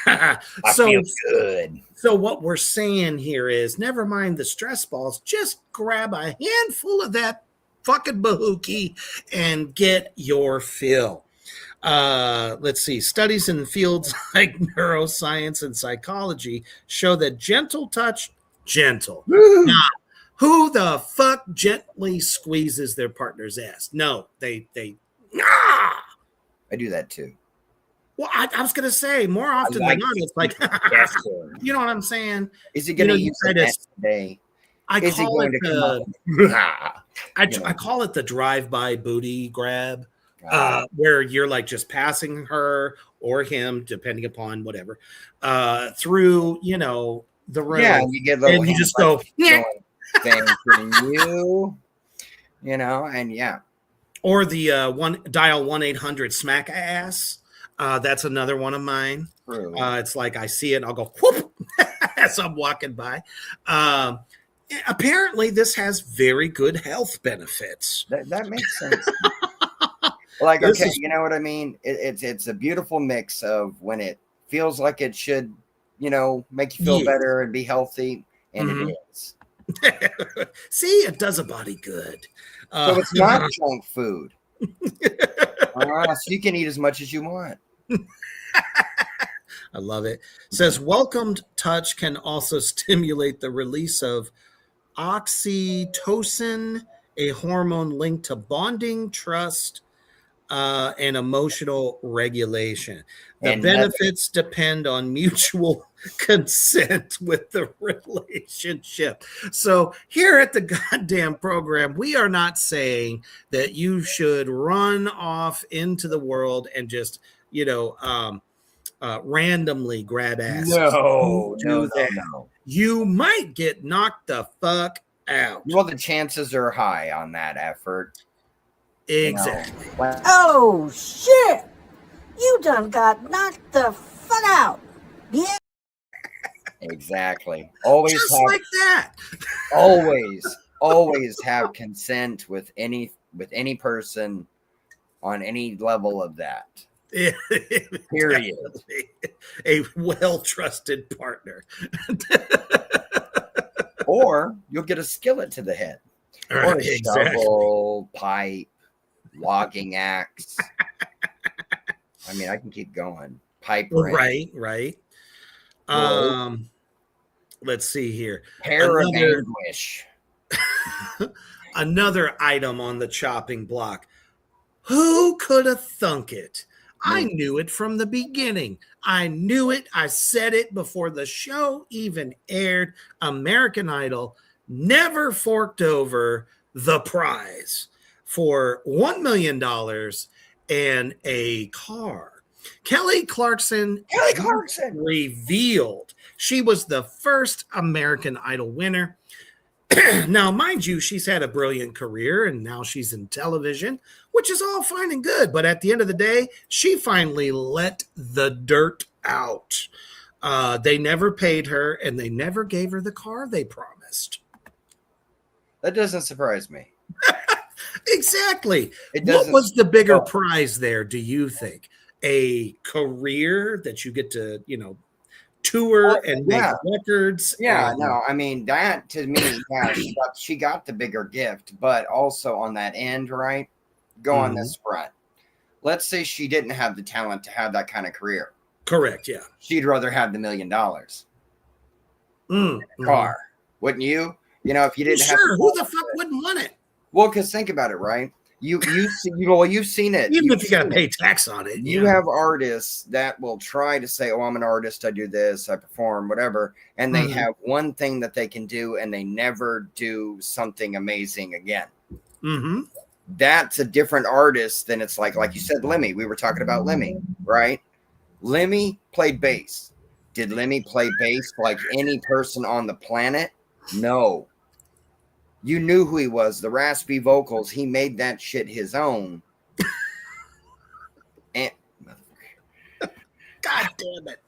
I feel good. So what we're saying here is, never mind the stress balls, just grab a handful of that fucking bahookie and get your fill. Let's see. Studies in fields like neuroscience and psychology show that gentle. Now, who the fuck gently squeezes their partner's ass? No, they. Ah! I do that too. Well, I was gonna say more often like than not, it's like, Yes. you know what I'm saying? Is he going to You use try it to- next day? I Is he call going it to come the up? I call it the drive-by booty grab, Ah. where you're like just passing her or him, depending upon whatever, through the room. Yeah, and you get little and you hands just go, going, thanking you, and yeah. or the dial 1-800 smack ass. That's another one of mine. True. It's like I see it and I'll go whoop as I'm walking by. Apparently, this has very good health benefits. That makes sense. Like, This okay, is- you know what I mean? It's a beautiful mix of when it feels like it should, make you feel Yeah. better and be healthy, and Mhm. it is. See, it does a body good. So it's not junk food. So you can eat as much as you want. I love it. Says welcomed touch can also stimulate the release of oxytocin, a hormone linked to bonding, trust, and emotional regulation. The And benefits depend on mutual consent with the relationship. So here at the goddamn program, we are not saying that you should run off into the world and just, randomly grab ass. No. You might get knocked the fuck out. Well, the chances are high on that effort. Exactly. Oh, shit! You done got knocked the fuck out. Yeah. Exactly. Always Just have, like that. always have consent with any person on any level of that. Period. A well-trusted partner. Or you'll get a skillet to the head. Or a shovel, pipe, logging axe. I mean, I can keep going. Pipe wrench. Right. Rope. Let's see here. Hair of anguish. Another item on the chopping block. Who could have thunk it? I knew it from the beginning. I knew it. I said it before the show even aired. American Idol never forked over the prize for $1 million and a car. Kelly Clarkson revealed she was the first American Idol winner. Now, mind you, she's had a brilliant career and now she's in television, which is all fine and good. But at the end of the day, she finally let the dirt out. They never paid her and they never gave her the car they promised. That doesn't surprise me. Exactly. It What doesn't- was the bigger prize there, do you think? A career that you get to, tour and make records? Yeah, no, I mean, that to me, yeah, she got the bigger gift, but also on that end, right? Go on this front. Let's say she didn't have the talent to have that kind of career. Correct, yeah. She'd rather have the $1 million Mm-hmm. car, wouldn't you? If you didn't have who the fuck wouldn't want it? Well, because think about it, right? You've seen it. Even if you got to pay tax on it. You have artists that will try to say, "Oh, I'm an artist. I do this. I perform, whatever," and they have one thing that they can do, and they never do something amazing again. Mm-hmm. That's a different artist than it's like you said, Lemmy. We were talking about Lemmy, right? Lemmy played bass. Did Lemmy play bass like any person on the planet? No. You knew who he was. The raspy vocals, he made that shit his own. And God damn it.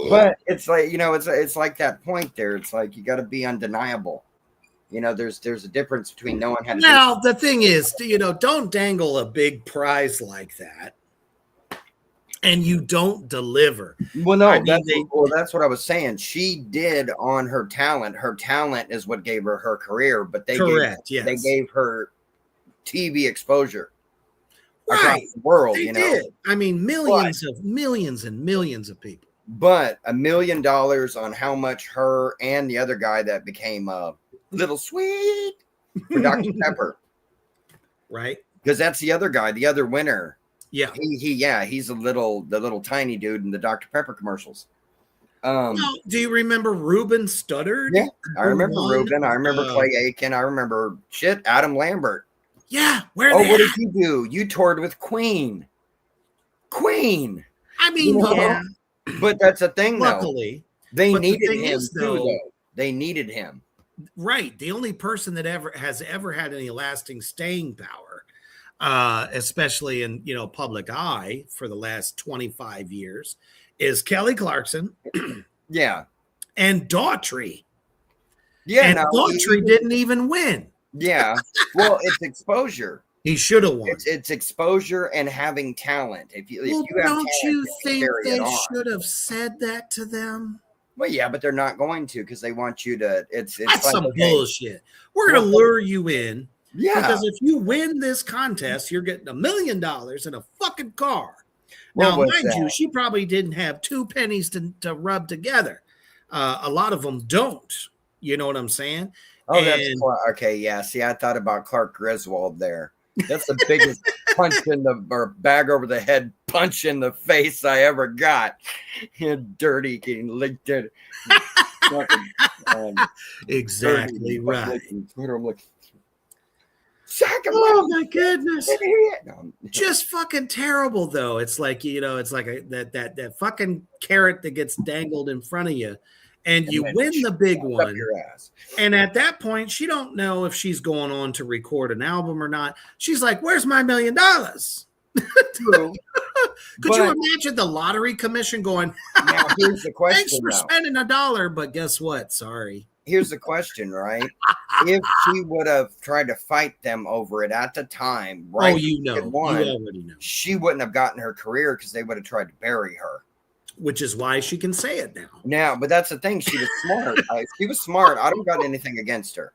but it's like, it's like that point there. It's like you got to be undeniable. There's a difference between knowing how to Now, the thing is, don't dangle a big prize like that and you don't deliver. Well, no, I mean, that's what I was saying. She did on her talent. Her talent is what gave her her career, but they gave her TV exposure across the world. They did. I mean, millions and millions of people. But $1 million on how much her and the other guy that became Little Sweet for Dr. Pepper, right? Because that's the other guy, the other winner. Yeah, he's the little tiny dude in the Dr. Pepper commercials. Well, do you remember Ruben Studdard? Yeah, I remember Ruben. I remember Clay Aiken. I remember Adam Lambert. Yeah, what did you do? You toured with Queen. I mean, yeah, but that's the thing. Luckily, they needed him too. Though they needed him. Right, the only person that has ever had any lasting staying power, especially in public eye for the last 25 years, is Kelly Clarkson. Yeah, and Daughtry. Yeah, and Daughtry didn't even win. Yeah, well, it's exposure. He should have won. It's exposure and having talent. If you have don't talent, you think they should have said that to them? Well, yeah, but they're not going to because they want you to. It's that's like, some bullshit. We're gonna lure you in. Yeah, because if you win this contest, you're getting $1 million and a fucking car. Now, mind you, she probably didn't have 2 pennies to rub together. A lot of them don't. You know what I'm saying? Oh, that's okay. Yeah. See, I thought about Clark Griswold there. That's the biggest punch bag over the head punch in the face I ever got. Dirty getting licked in. Exactly right. Oh my goodness! Just fucking terrible, though. It's like it's like that fucking carrot that gets dangled in front of you, and you win the big one. Your ass. And at that point, she don't know if she's going on to record an album or not. She's like, "Where's my $1 million?" True. Could you imagine the lottery commission going? Now here's the question. Thanks for spending $1, but guess what? Sorry. Here's the question, right? If she would have tried to fight them over it at the time, right? Oh, you already know. She wouldn't have gotten her career because they would have tried to bury her. Which is why she can say it now. Now, but that's the thing. She was smart. She was smart. I don't got anything against her.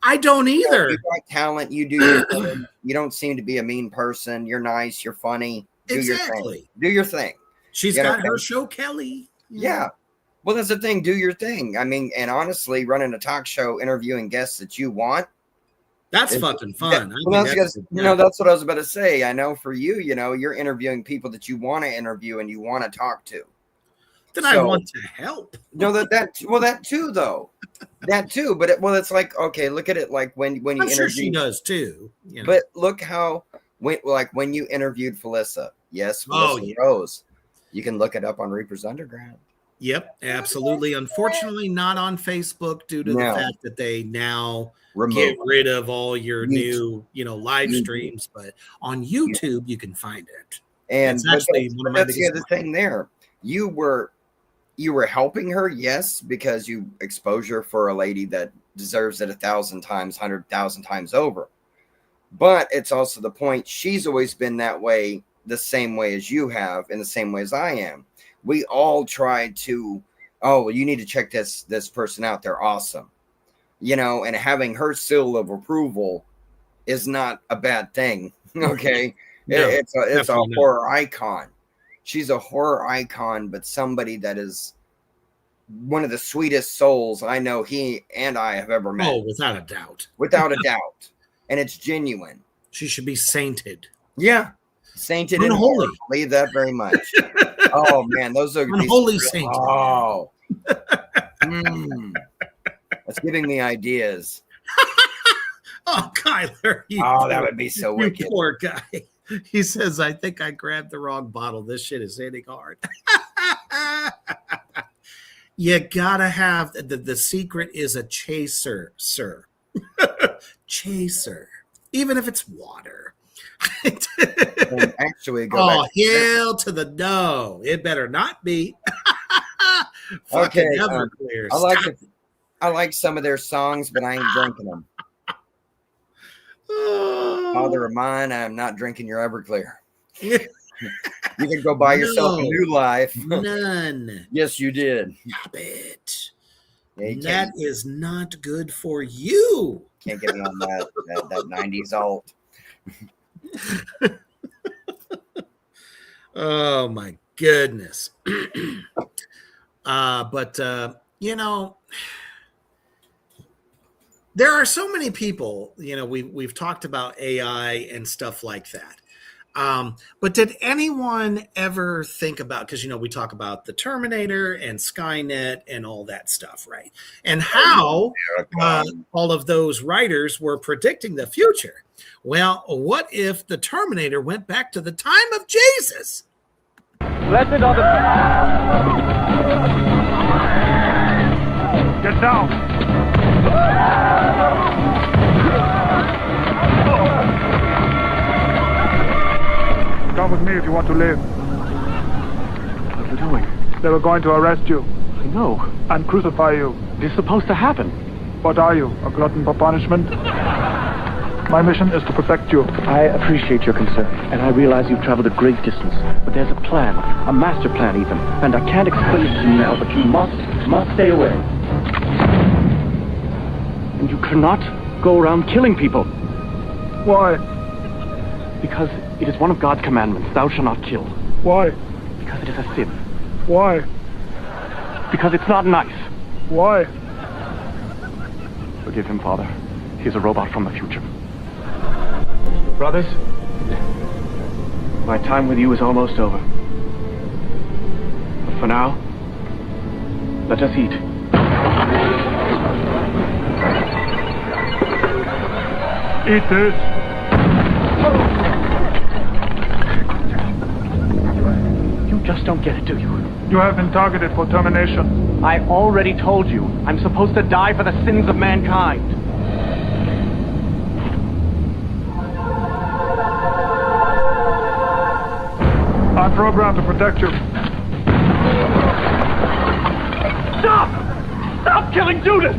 I don't either. You got talent. You do your thing. You don't seem to be a mean person. You're nice. You're funny. Do your thing. Do your thing. She's got her show, Kelly. Yeah. Well, that's the thing. Do your thing. I mean, and honestly, running a talk show, interviewing guests that you want. That's fucking fun. That's what I was about to say. I know for you, you're interviewing people that you want to interview and you want to talk to. Then I want to help. No, that too, though. That too. But it's like, okay, look at it like when you I'm sure she does too. But look how when you interviewed Felissa. Yes, Felissa Rose. You can look it up on Reaper's Underground. Yep, absolutely. Unfortunately, not on Facebook due to the fact that they now get rid of all your new, live streams. But on YouTube, you can find it. And it's actually one of my biggest. That's the other thing there. You were helping her, yes, because you exposure for a lady that deserves it 1,000 times, 100,000 times over. But it's also the point. She's always been that way, the same way as you have, and the same way as I am. We all try to, you need to check this person out. They're awesome. And having her seal of approval is not a bad thing. Okay. No, it's a horror icon. She's a horror icon, but somebody that is one of the sweetest souls I know he and I have ever met. Oh, without a doubt. Without a doubt. And it's genuine. She should be sainted. Yeah. Sainted and holy. Believe that very much. Oh man, those are unholy saints. Oh, that's giving me ideas. Oh, Kyler. That would be so wicked. You poor guy. He says, I think I grabbed the wrong bottle. This shit is hitting hard. You gotta have the secret is a chaser, sir. Chaser. Even if it's water. Actually, hell to the no! It better not be. Okay, I like some of their songs, but I ain't drinking them. Father of mine, I'm not drinking your Everclear. You can go buy yourself a new life. None. Yes, you did. Stop it. Yeah, you That is not good for you. can't get me on that 90s alt. Oh my goodness. But you know, there are so many people, you know, we've talked about AI and stuff like that. But did anyone ever think about, because, you know, we talk about the Terminator and Skynet and all that stuff, right? And how all of those writers were predicting the future. Well, what if the Terminator went back to the time of Jesus? Blessed are the... Get down! Come with me if you want to live. What are they doing? They were going to arrest you I know. and crucify you. It's supposed to happen. What are you, a glutton for punishment? My mission is to protect you. I appreciate your concern, and I realize you've traveled a great distance. But there's a plan, a master plan even, and I can't explain it to you now, but you must stay away. And you cannot go around killing people. Why? Because it is one of God's commandments, thou shalt not kill. Why? Because it is a sin. Why? Because it's not nice. Why? Forgive him, Father. He's a robot from the future. Brothers, my time with you is almost over. But for now, let us eat. Eat this. You just don't get it, do you? You have been targeted for termination. I already told you. I'm supposed to die for the sins of mankind. I'm programmed to protect you. Stop! Stop killing Judas!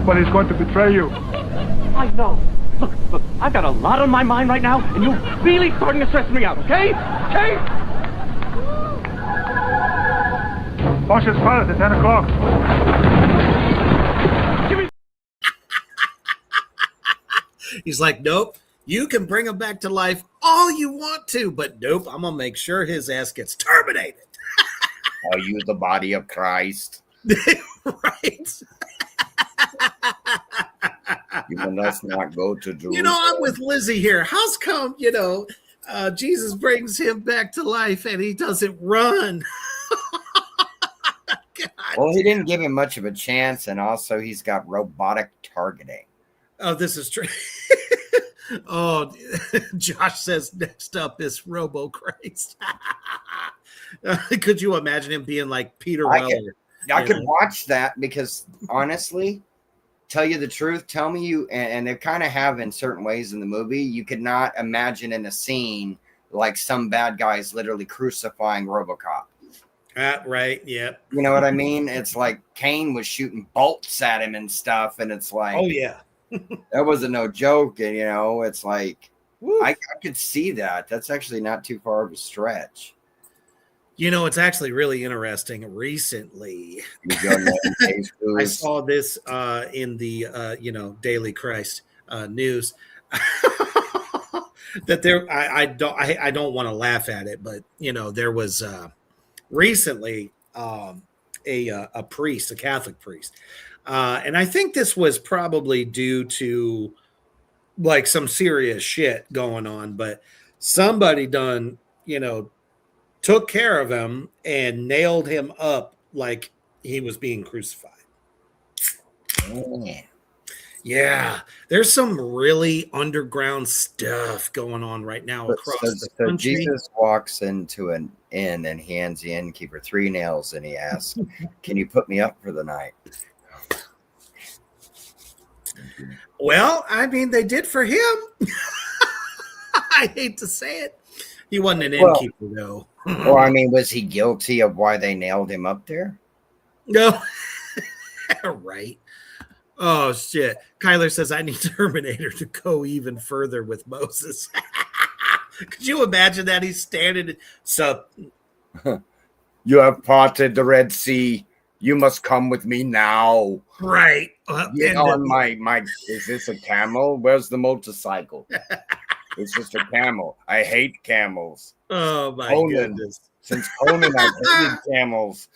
But he's going to betray you. I know. Look, I've got a lot on my mind right now, and you're really starting to stress me out, okay? Okay? Wash his pallet at 10 o'clock. He's like, nope, you can bring him back to life all you want to, but nope, I'm going to make sure his ass gets terminated. Are you the body of Christ? Right. You must not go to Jerusalem. You know, I'm with Lizzie here. How's come, you know, Jesus brings him back to life and he doesn't run? God. Well, he didn't give him much of a chance, and also he's got robotic targeting. Oh, this is true. Oh, Josh says next up is Robo Christ. Could you imagine him being like Peter Weller? I could watch that because honestly, tell you the truth, tell me you, and they kind of have in certain ways in the movie, you could not imagine in a scene like some bad guys literally crucifying RoboCop. Right, yeah. You know what I mean? It's like Kane was shooting bolts at him and stuff, and it's like, oh yeah, that wasn't no joke. And you know, it's like I could see that. That's actually not too far of a stretch. You know, it's actually really interesting. Recently, I I saw this in the Daily Christ news that there. I don't want to laugh at it, but you know, there was recently a priest, a Catholic priest, and I think this was probably due to like some serious shit going on, but somebody done, you know, took care of him and nailed him up like he was being crucified. Yeah, there's some really underground stuff going on right now across the country. Jesus walks into an inn and hands the innkeeper 3 nails, and he asks, "Can you put me up for the night?" Well, I mean, they did for him. I hate to say it. He wasn't an innkeeper, though. Well, I mean, was he guilty of why they nailed him up there? No. Right. Oh shit. Kyler says I need Terminator to go even further with Moses. Could you imagine that he's standing so You have parted the Red Sea. You must come with me now. right? Get on my. Is this a camel? Where's the motorcycle? It's just a camel. I hate camels. Oh my Conan. goodness. Since Conan, I've hated camels.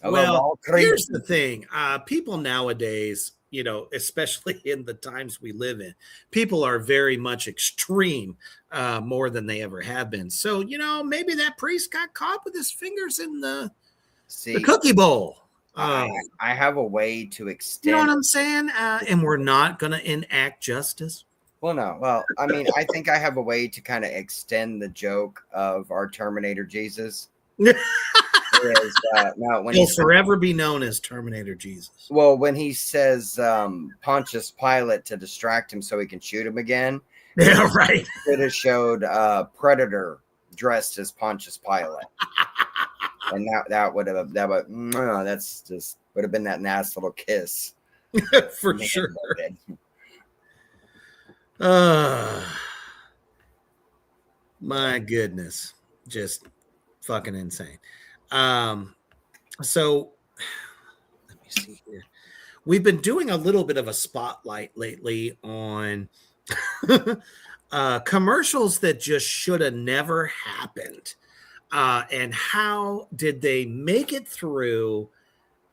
I love all Well, three. here's the thing. People nowadays, especially in the times we live in, people are very much extreme, more than they ever have been. So, maybe that priest got caught with his fingers in the cookie bowl. I have a way to extend. You know what I'm saying? And we're not going to enact justice. Well, no. Well, I mean, I think I have a way to kind of extend the joke of our Terminator Jesus. Now, when He'll forever be known as Terminator Jesus. Well, when he says Pontius Pilate to distract him so he can shoot him again. Yeah, right. Could have showed Predator dressed as Pontius Pilate. And that would have been that nice little kiss. For sure. My goodness. Just fucking insane. So let me see here. We've been doing a little bit of a spotlight lately on commercials that just should have never happened. And how did they make it through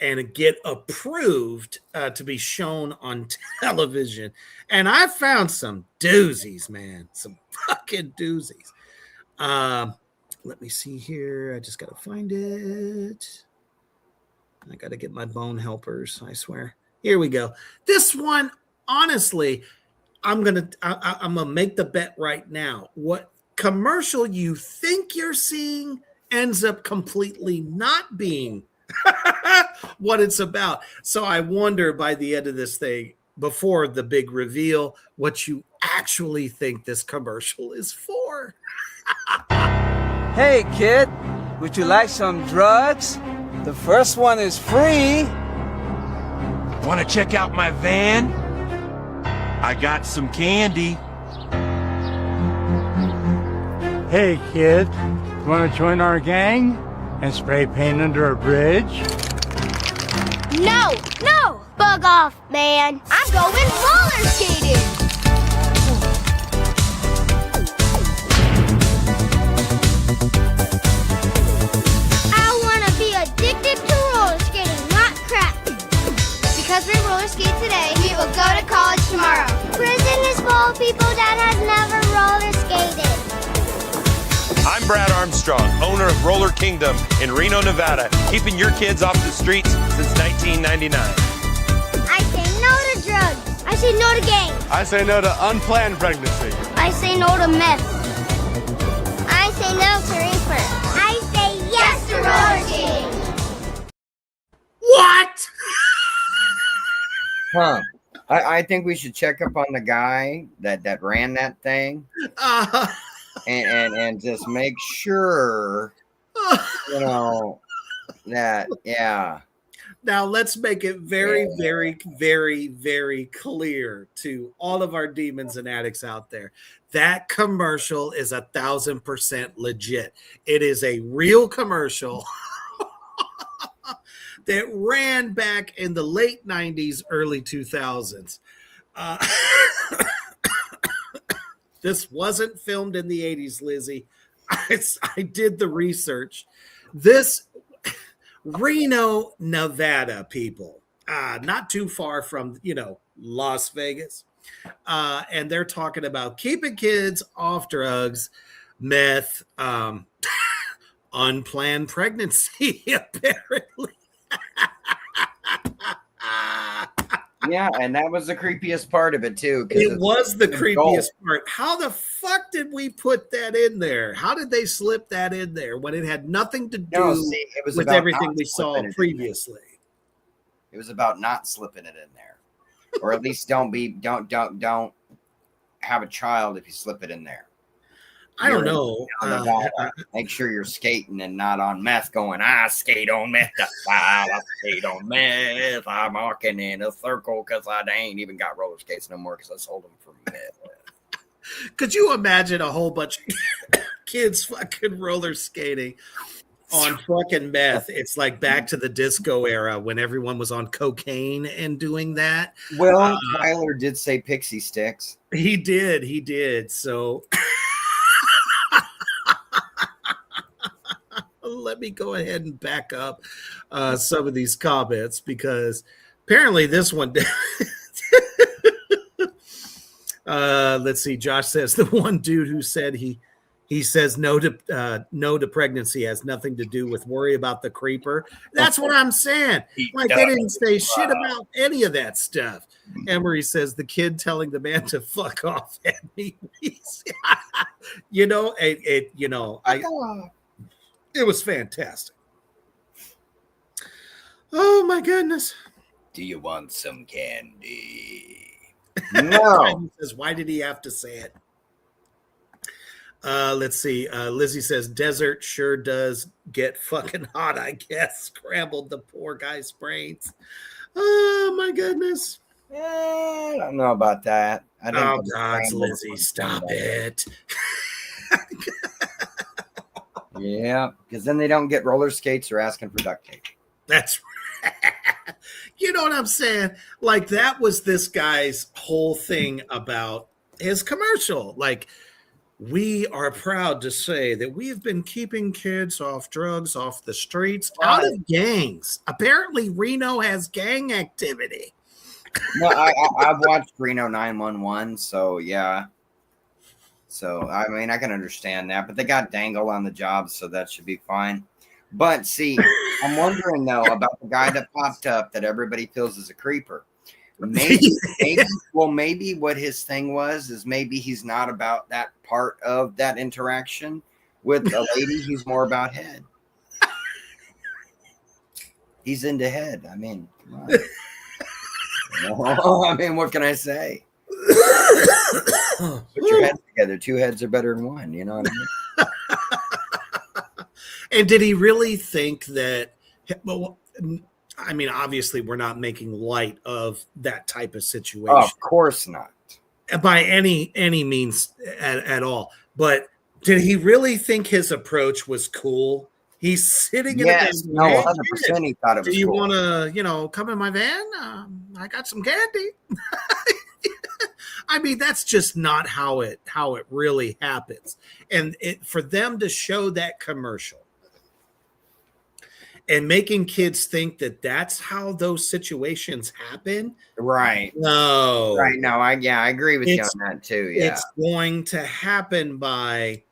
and get approved to be shown on television? And I found some doozies, man. Some fucking doozies. Let me see here. I just got to find it. I got to get my bone helpers, I swear. Here we go. This one, honestly, I'm going to make the bet right now. What commercial you think you're seeing ends up completely not being what it's about. So I wonder by the end of this thing, before the big reveal, what you actually think this commercial is for. Hey, kid, would you like some drugs? The first one is free. Want to check out my van? I got some candy. Hey, kid, want to join our gang and spray paint under a bridge? No! Bug off, man. I'm going roller skating. I want to be addicted to roller skating, not crack. Because we roller skate today, we will go to college tomorrow. Prison is full of people that have never roller skated. I'm Brad Armstrong, owner of Roller Kingdom in Reno, Nevada, keeping your kids off the streets since 1999. I say no to drugs. I say no to gangs. I say no to unplanned pregnancy. I say no to meth. I say no to reefer. I say yes to roller skating. What? Huh. I think we should check up on the guy that ran that thing. And just make sure, that, yeah. Now, let's make it very, very, very, very clear to all of our demons and addicts out there. That commercial is 1,000% legit. It is a real commercial that ran back in the late 90s, early 2000s. This wasn't filmed in the 80s, Lizzie. I did the research. This Reno, Nevada people, not too far from, Las Vegas. And they're talking about keeping kids off drugs, meth, unplanned pregnancy, apparently. Yeah, and that was the creepiest part of it, too. It was the creepiest part. How the fuck did we put that in there? How did they slip that in there when it had nothing to do with everything we saw previously? It was about not slipping it in there. Or at least don't have a child if you slip it in there. I don't know. On Nevada. Make sure you're skating and not on meth going, I skate on meth. I skate on meth. I'm walking in a circle because I ain't even got roller skates no more because I sold them for meth. Could you imagine a whole bunch of kids fucking roller skating on fucking meth? It's like back to the disco era when everyone was on cocaine and doing that. Well, Tyler did say pixie sticks. He did. So let me go ahead and back up some of these comments because apparently this one. Let's see. Josh says the one dude who said he says no to pregnancy has nothing to do with worry about the creeper. That's what I'm saying. Like they didn't say shit about any of that stuff. Emery says the kid telling the man to fuck off at me. It was fantastic. Oh my goodness. Do you want some candy? No. He says, why did he have to say it? Let's see. Lizzie says desert sure does get fucking hot, I guess. Scrambled the poor guy's brains. Oh my goodness. I don't know about that. Oh God, Lizzie, stop it. Yeah, because then they don't get roller skates or asking for duct tape. That's right. You know what I'm saying? Like that was this guy's whole thing about his commercial. Like, we are proud to say that we've been keeping kids off drugs, off the streets, out of gangs. Apparently, Reno has gang activity. No, I've watched Reno 911, so yeah. So, I mean, I can understand that, but they got Dangle on the job, so that should be fine. But see, I'm wondering, though, about the guy that popped up that everybody feels is a creeper. Maybe what his thing was is maybe he's not about that part of that interaction with a lady. He's more about head. He's into head. I mean, come on. I mean, what can I say? Put your heads together. Two heads are better than one. You know what I mean? And did he really think that? Well, I mean, obviously, we're not making light of that type of situation. Oh, of course not. By any means at all. But did he really think his approach was cool? He's sitting in a van. No, 100% he thought it was Do you cool. want to, come in my van? I got some candy. I mean, that's just not how it really happens. And for them to show that commercial and making kids think that that's how those situations happen. Right. No. Right. No, I agree with you on that too. Yeah. It's going to happen by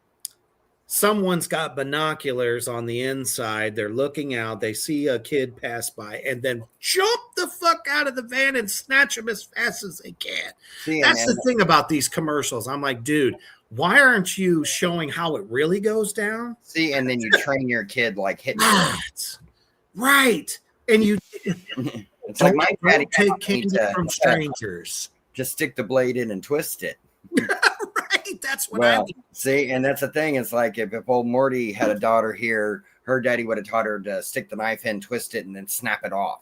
someone's got binoculars on the inside. They're looking out. They see a kid pass by and then jump the fuck out of the van and snatch him as fast as they can. That's the thing about these commercials. I'm like, dude, why aren't you showing how it really goes down? See, and then you train your kid like hitting right. And you it's like my daddy take candy from strangers. Just stick the blade in and twist it. Right. That's what I do. See, and that's the thing. It's like if old Morty had a daughter here, her daddy would have taught her to stick the knife in, twist it, and then snap it off.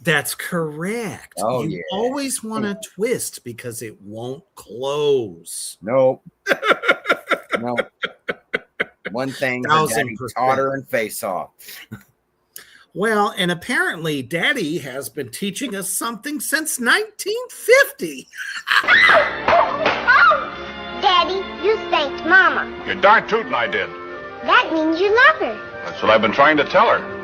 That's correct. Oh, you always want to twist because it won't close. Nope. Nope. One thing, her daddy taught her and Face Off. Well, and apparently Daddy has been teaching us something since 1950. Daddy, you thanked Mama. You're darn tootin' I did. That means you love her. That's what I've been trying to tell her.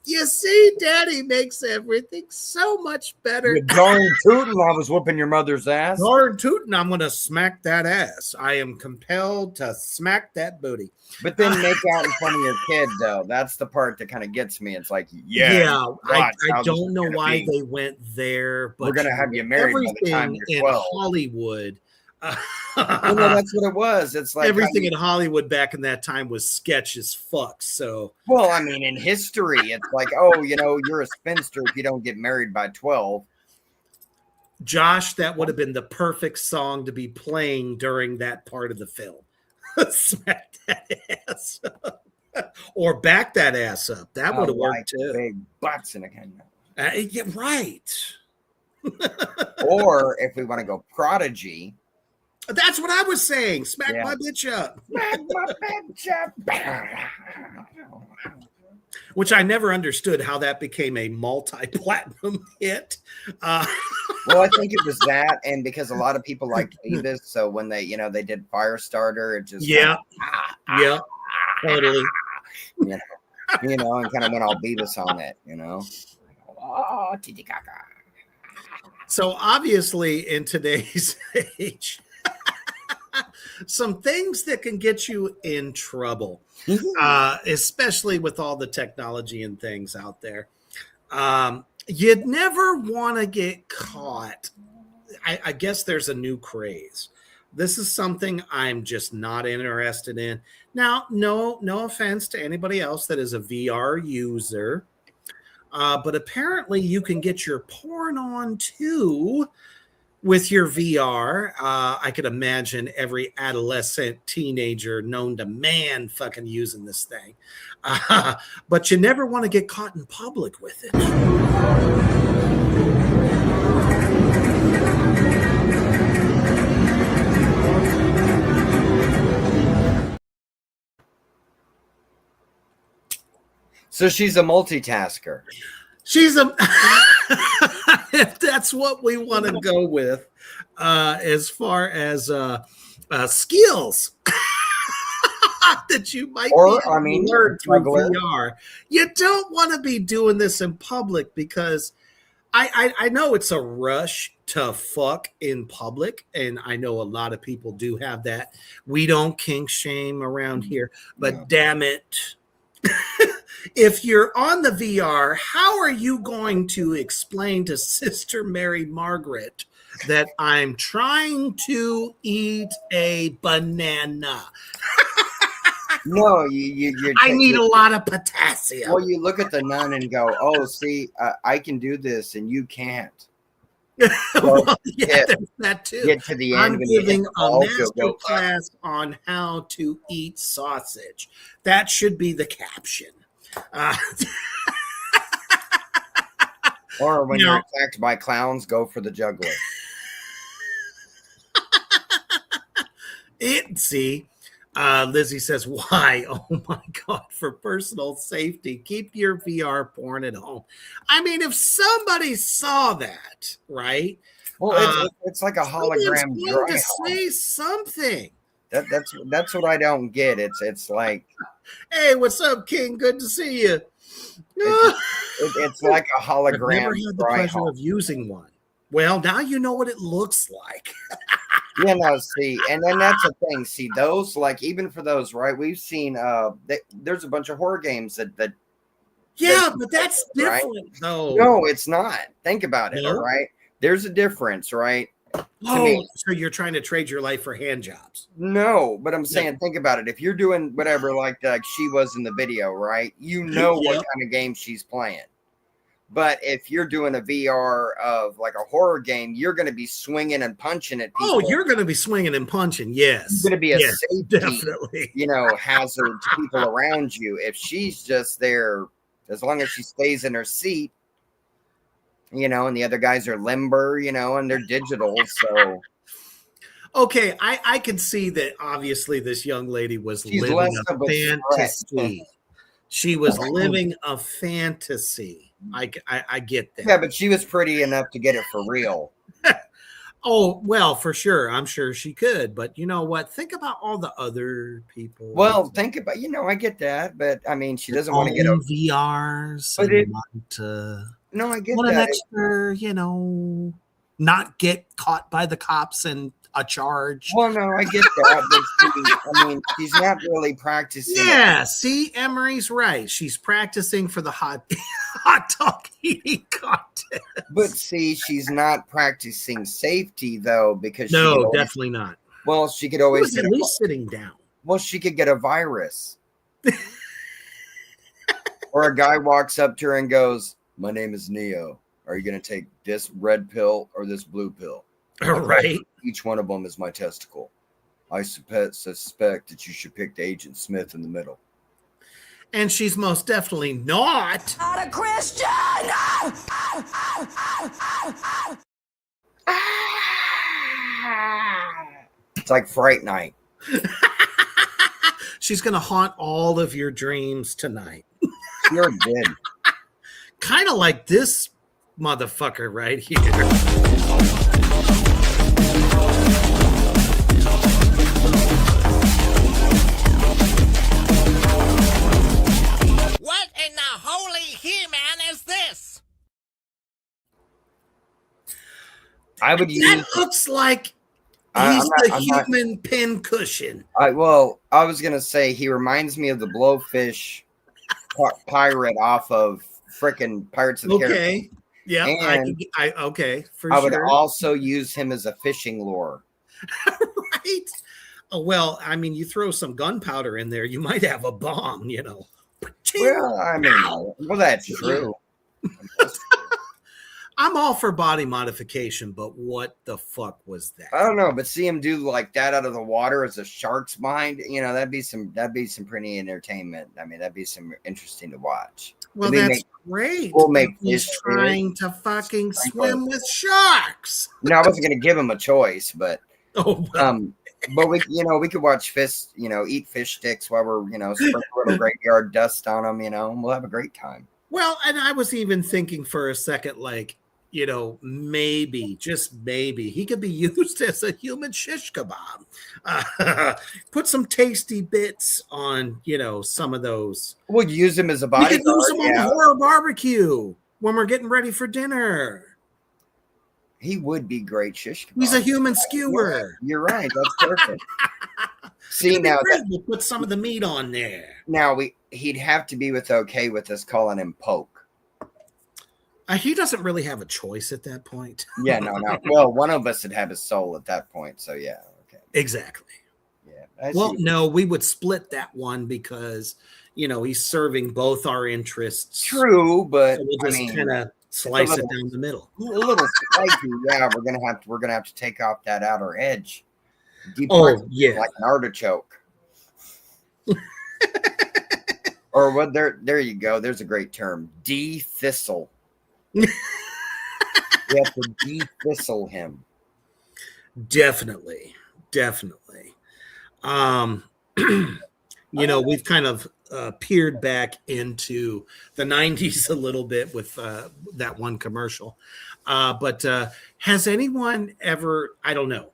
You see, Daddy makes everything so much better. You're darn tootin', I was whooping your mother's ass. Darn tootin', I'm going to smack that ass. I am compelled to smack that booty. But then make out in front of your kid, though. That's the part that kind of gets me. It's like, I don't know why they went there. But we're going to have you married by the time everything you're in 12. Hollywood Well, no, that's what it was. It's like everything in Hollywood back in that time was sketch as fuck. So, well, I mean, in history, it's like, oh, you're a spinster if you don't get married by 12. Josh, that would have been the perfect song to be playing during that part of the film. Smack that ass up. Or back that ass up. That would have worked too. Big butts in a kind of. Yeah, right. Or if we want to go Prodigy. That's what I was saying. Smack my bitch up. Smack my bitch up. Which I never understood how that became a multi-platinum hit. Well, I think it was that, and because a lot of people liked Beavis, so when they did Firestarter, it just totally. And kind of went all Beavis on it, Oh, so obviously, in today's age, some things that can get you in trouble, especially with all the technology and things out there. You'd never want to get caught. I guess there's a new craze. This is something I'm just not interested in. Now, no offense to anybody else that is a VR user, but apparently you can get your porn on too with your VR. I could imagine every adolescent teenager known to man fucking using this thing. But you never want to get caught in public with it. So she's a multitasker. She's a if that's what we want to go with as far as skills that you might learn through VR. You don't want to be doing this in public because I know it's a rush to fuck in public, and I know a lot of people do have that. We don't kink shame around here, but damn it. If you're on the VR, how are you going to explain to Sister Mary Margaret that I'm trying to eat a banana? No, I need a lot of potassium. Well, you look at the nun and go, "Oh, see, I can do this, and you can't." Well, there's that too. Get to the end. I'm giving a master class on how to eat sausage. That should be the caption. Or when you're attacked by clowns, go for the juggler. Lizzie says, why? Oh my God, for personal safety, keep your VR porn at home. I mean, if somebody saw that, right? Well, it's like a hologram dry to say something. That's what I don't get. It's like, hey, what's up, King? Good to see you. It's like a hologram. I've never had the pleasure of using one. Well, now you know what it looks like. See, and then that's the thing. See, those, like, even for those, right? We've seen there's a bunch of horror games that but that's different, right? though. No, it's not. Think about it, all right? There's a difference, right? So you're trying to trade your life for hand jobs? No, but I'm saying, think about it. If you're doing whatever, like she was in the video, right? You know what kind of game she's playing. But if you're doing a VR of like a horror game, you're going to be swinging and punching at people. Oh, you're going to be swinging and punching. Yes. It's going to be a safety, definitely. Hazard to people around you. If she's just there, as long as she stays in her seat, and the other guys are limber, and they're digital. So. Okay. I can see that obviously this young lady was living a fantasy. She was living a fantasy. I get that. Yeah, but she was pretty enough to get it for real. Oh, well, for sure. I'm sure she could. But you know what? Think about all the other people. Well, think about, I get that. But I mean, she doesn't want to get a VRs. No, I get that. An extra, not get caught by the cops and a charge. Well, no, I get that. But she's not really practicing. Yeah, see, Emery's right. She's practicing for the hot dog eating contest. But see, she's not practicing safety though, because she could No, always, definitely not. well, she could She always was get at a, least sitting down. well, she could get a virus. Or a guy walks up to her and goes, "My name is Neo. Are you going to take this red pill or this blue pill?" All right. Each one of them is my testicle. I suspect that you should pick the Agent Smith in the middle. And she's most definitely not. Not a Christian! It's like Fright Night. She's going to haunt all of your dreams tonight. You're dead. Kind of like this motherfucker right here. What in the holy He-Man is this? I would use. That looks like he's the human pin cushion. I was gonna say he reminds me of the blowfish pirate off of frickin' Pirates of the Caribbean. Okay. Yeah. Okay. For I sure. would also use him as a fishing lure. Right. Oh, well, I mean, you throw some gunpowder in there, you might have a bomb, you know. Well, I mean, well, that's true. I'm all for body modification, but what the fuck was that? I don't know, but see him do like that out of the water as a shark's mind, you know, that'd be some pretty entertainment. I mean, that'd be some interesting to watch. Well, that's great. We'll make He's fish trying to fucking swim with sharks. No, I wasn't gonna give him a choice, but but we could watch fish, eat fish sticks while we're, sprinkle a little graveyard dust on them, and we'll have a great time. Well, and I was even thinking for a second, like, maybe, just maybe, he could be used as a human shish kebab. Put some tasty bits on, some of those. We'll use him as a bodyguard. We could use him on the horror barbecue when we're getting ready for dinner. He would be great shish kebab. He's a human skewer. You're right. That's perfect. See, now we'll put some of the meat on there. Now he'd have to be with us calling him Poke. He doesn't really have a choice at that point. Yeah, no. Well, one of us would have his soul at that point. So yeah, okay. Exactly. Yeah. Well, no, we would split that one because he's serving both our interests. True, but so we'll just kind of slice it down the middle. A little spicy. Yeah, we're gonna have to take off that outer edge. Yeah, like an artichoke. Or what? There you go. There's a great term. De-thistle. You have to de-thistle him. Definitely. We've kind of peered back into the 90s a little bit with that one commercial. But has anyone ever, I don't know,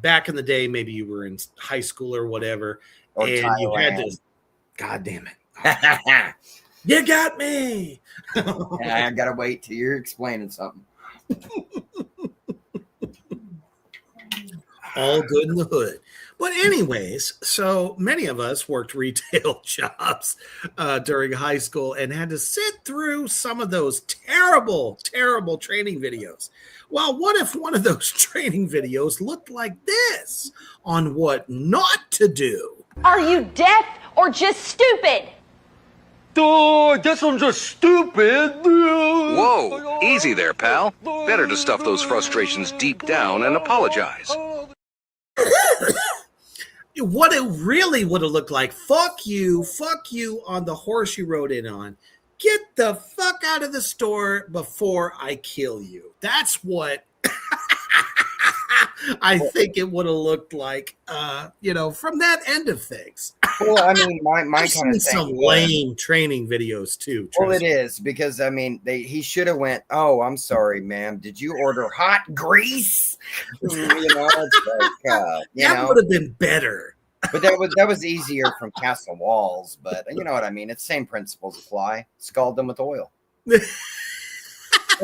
back in the day, maybe you were in high school or whatever, or and Thailand. You had this, God damn it. You got me. I gotta wait till you're explaining something. All good in the hood. But anyways, so many of us worked retail jobs during high school and had to sit through some of those terrible training videos. Well, what if one of those training videos looked like this on what not to do? Are you deaf or just stupid? I guess I'm just stupid. Whoa, easy there, pal. Better to stuff those frustrations deep down and apologize. What it really would have looked like, fuck you on the horse you rode in on. Get the fuck out of the store before I kill you. That's what I think it would have looked like, from that end of things. Well, I mean, my I've kind of seen some lame training videos too. Well, it is because I mean, he should have went. Oh, I'm sorry, ma'am. Did you order hot grease? It's like, that would have been better. But that was easier from Castle Walls. But you know what I mean. It's same principles apply. Scald them with oil. In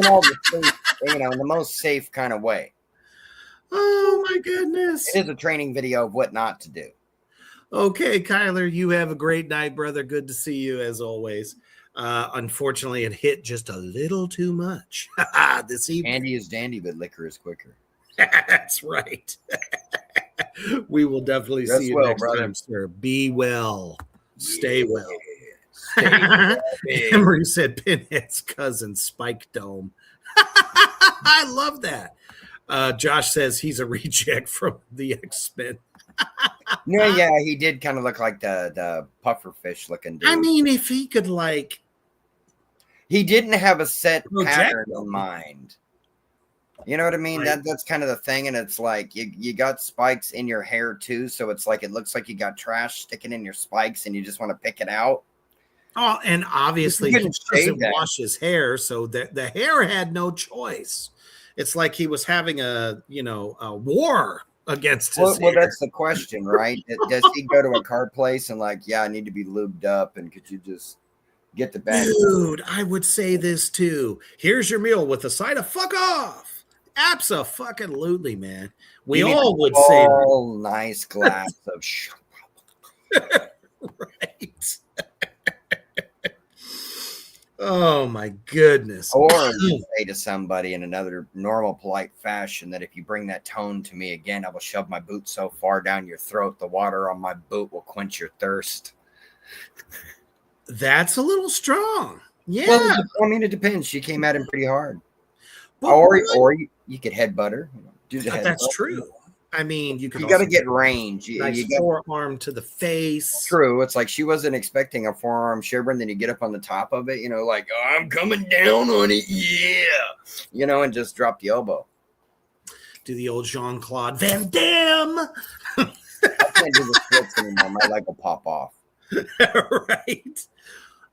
all the safe, in the most safe kind of way. Oh my goodness! It is a training video of what not to do. Okay, Kyler, you have a great night, brother. Good to see you as always. Unfortunately, it hit just a little too much this evening. Andy is dandy, but liquor is quicker. That's right. We will definitely Rest see you well, next brother. time, sir. Be well. Stay well. Stay well, big. Emery said Pinhead's cousin, Spike Dome. I love that. Josh says he's a reject from the X-Men. No, yeah, he did kind of look like the puffer fish looking dude. I mean, if he could he didn't have a set project pattern in mind. You know what I mean? Right. That's kind of the thing, and it's like you got spikes in your hair too, so it's like it looks like you got trash sticking in your spikes, and you just want to pick it out. Oh, and obviously he couldn't shave doesn't that. wash his hair, so the hair had no choice. It's like he was having a war against his Well, hair. that's the question, right? Does he go to a car place and like, yeah, I need to be lubed up, and could you just get the bag? Dude, I would say this too. Here's your meal with a side of fuck off. Abso-fucking-lutely, man. We all would say all nice glass of right. Oh my goodness. Or you say to somebody in another normal, polite fashion that if you bring that tone to me again, I will shove my boot so far down your throat, the water on my boot will quench your thirst. That's a little strong. Yeah. Well, I mean, it depends. She came at him pretty hard. But Or you could headbutt her. Do the that's headbutt. true. I mean, you You can got to also get range. nice You got forearm to the face. true. It's like she wasn't expecting a forearm shiver, and then you get up on the top of it, like, oh, I'm coming down on it, yeah, and just drop the elbow. Do the old Jean-Claude Van Damme. I can't do the splits anymore. My leg will pop off. Right.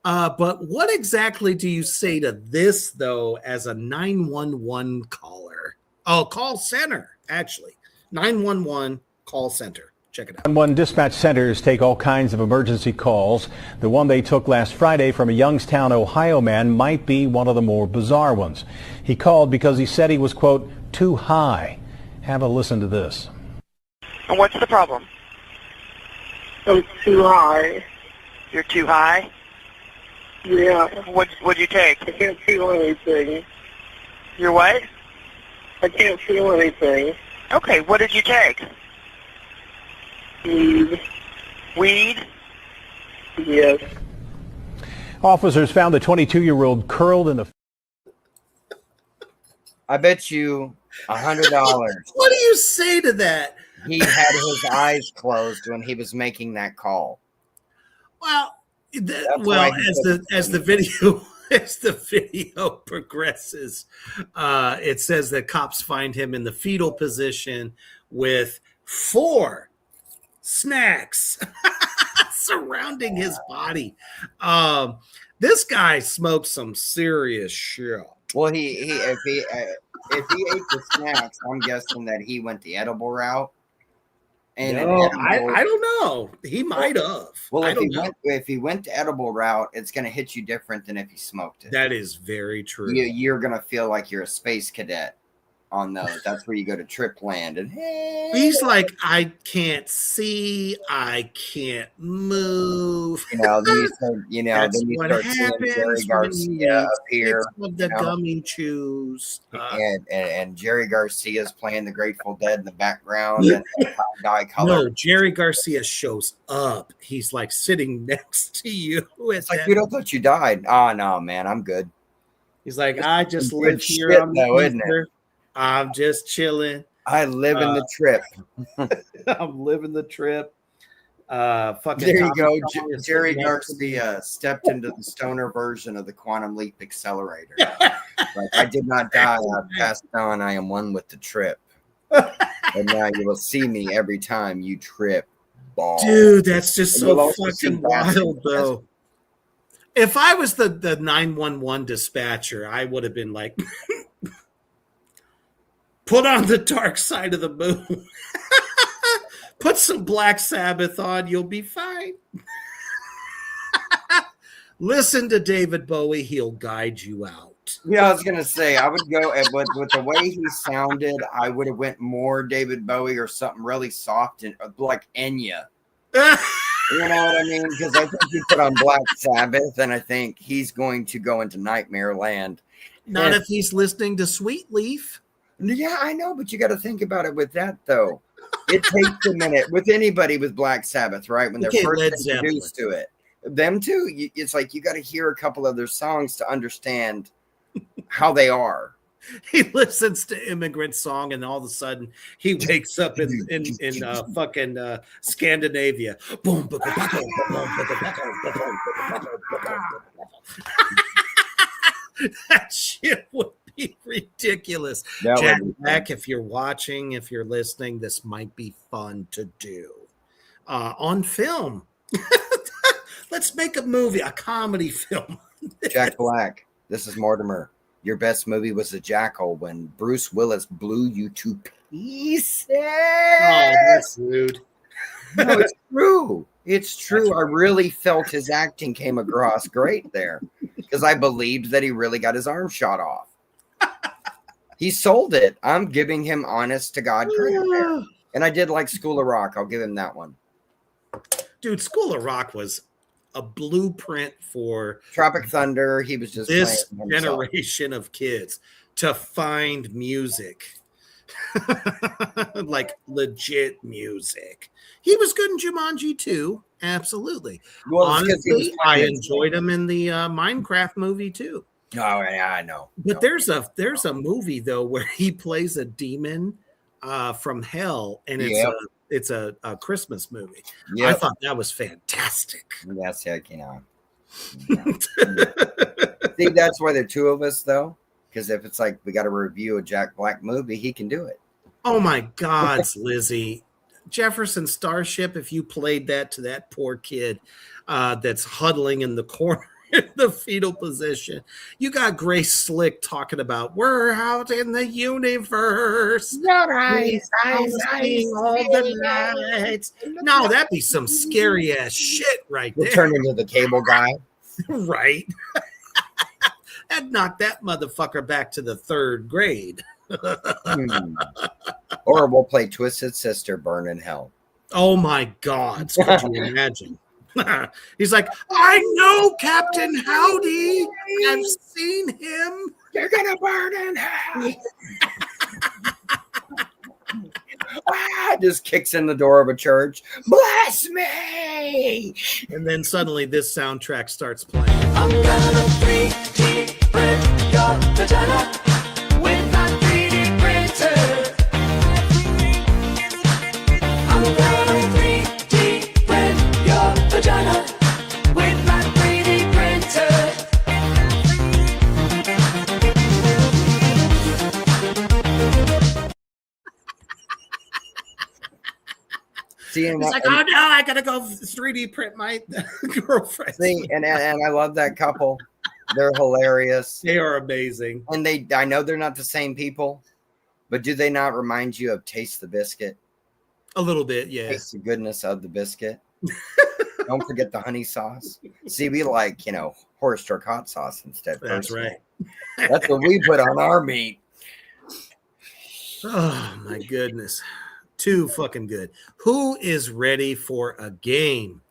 But what exactly do you say to this, though, as a 911 caller? Oh, call center, actually. 911 call center. Check it out. 911 dispatch centers take all kinds of emergency calls. The one they took last Friday from a Youngstown, Ohio man might be one of the more bizarre ones. He called because he said he was, quote, too high. Have a listen to this. And what's the problem? I'm too high. You're too high? Yeah. What'd you take? I can't feel anything. You're what? I can't feel anything. Okay, what did you take? Weed. Weed? Yes. Officers found the 22-year-old curled in the... I bet you $100. What do you say to that? He had his eyes closed when he was making that call. Well, why he as the video as the video progresses, it says that cops find him in the fetal position with 4 snacks surrounding his body. This guy smoked some serious shit. Well, if he ate the snacks, I'm guessing that he went the edible route. And I don't know. He might have. Well, I don't know. if he went the edible route, it's going to hit you different than if he smoked it. That is very true. You're going to feel like you're a space cadet on those. That's where you go to trip land. And he's like, I can't see, I can't move. Then you start, That's then you what start seeing happens Jerry when Garcia up here. Of the gummy chews. And Jerry Garcia's playing the Grateful Dead in the background and dye color. No, Jerry Garcia shows up. He's like sitting next to you. It's like, dude, I thought you died. Oh, no, man, I'm good. He's like, I just Good live here shit, on though, the isn't it? ether. I'm just chilling. I live in the trip. I'm living the trip. Fucking There you Tommy go. Thomas Jerry is next to me. Garcia stepped into the stoner version of the Quantum Leap Accelerator. Like, I did not die. I passed on. I am one with the trip. And now you will see me every time you trip. Ball. Dude, that's just And so you'll also see fucking Boston wild, though. If I was the 911 dispatcher, I would have been like, put on the dark side of the moon. Put some Black Sabbath on, you'll be fine. Listen to David Bowie, he'll guide you out. Yeah, I was gonna say I would go with the way he sounded. I would have went more David Bowie or something really soft and like Enya. You know what I mean? Because I think you put on Black Sabbath, and I think he's going to go into nightmare land. Not if he's listening to Sweet Leaf. Yeah, I know, but you got to think about it with that, though. It takes a minute with anybody with Black Sabbath, right? When they're first introduced to it. Them too. It's like you got to hear a couple of their songs to understand how they are. He listens to Immigrant Song, and all of a sudden he wakes up in fucking Scandinavia. Boom, boom, boom, boom, that shit would be ridiculous. Jack Black, if you're watching, if you're listening, this might be fun to do on film. Let's make a movie, a comedy film. Jack Black, this is Mortimer. Your best movie was The Jackal when Bruce Willis blew you to pieces. Oh, that's rude. No, it's true. It's true. I really felt his acting came across great there because I believed that he really got his arm shot off. He sold it. I'm giving him honest to God credit there. And I did like School of Rock. I'll give him that one. Dude, School of Rock was a blueprint for Tropic Thunder. He was just this generation of kids to find music. Like legit music. He was good in Jumanji too. Absolutely. Well, honestly, I enjoyed him in the Minecraft movie too. Oh yeah, I know. But there's a movie though where he plays a demon from hell, and it's a Christmas movie. I thought that was fantastic. Yes, heck, you know. Yeah. See, that's why there are two of us though. Because if it's like we got to review a Jack Black movie, he can do it. Oh my God, Lizzie. Jefferson Starship, if you played that to that poor kid that's huddling in the corner in the fetal position. You got Grace Slick talking about we're out in the universe. Seeing all the lights. No, that'd be some scary ass shit right there. We'll turn into the cable guy. Right. I'd knock that motherfucker back to the third grade. Or we'll play Twisted Sister Burn in Hell. Oh my God. Could you imagine? He's like, I know Captain Howdy. I've seen him. You're gonna burn in hell. Just kicks in the door of a church. Bless me. And then suddenly this soundtrack starts playing. I'm gonna 3D print your vagina with my 3D printer. I'm gonna 3D print your vagina with my 3D printer. See, He's like, oh no, I gotta go 3D print my girlfriend. See, and I love that couple. They're hilarious. They are amazing. And I know they're not the same people, but do they not remind you of Taste the Biscuit? A little bit, yeah. Taste the goodness of the biscuit. Don't forget the honey sauce. See, we like, horse struck hot sauce instead. That's personally. right. That's what we put on our meat. Oh my goodness. Too fucking good. Who is ready for a game?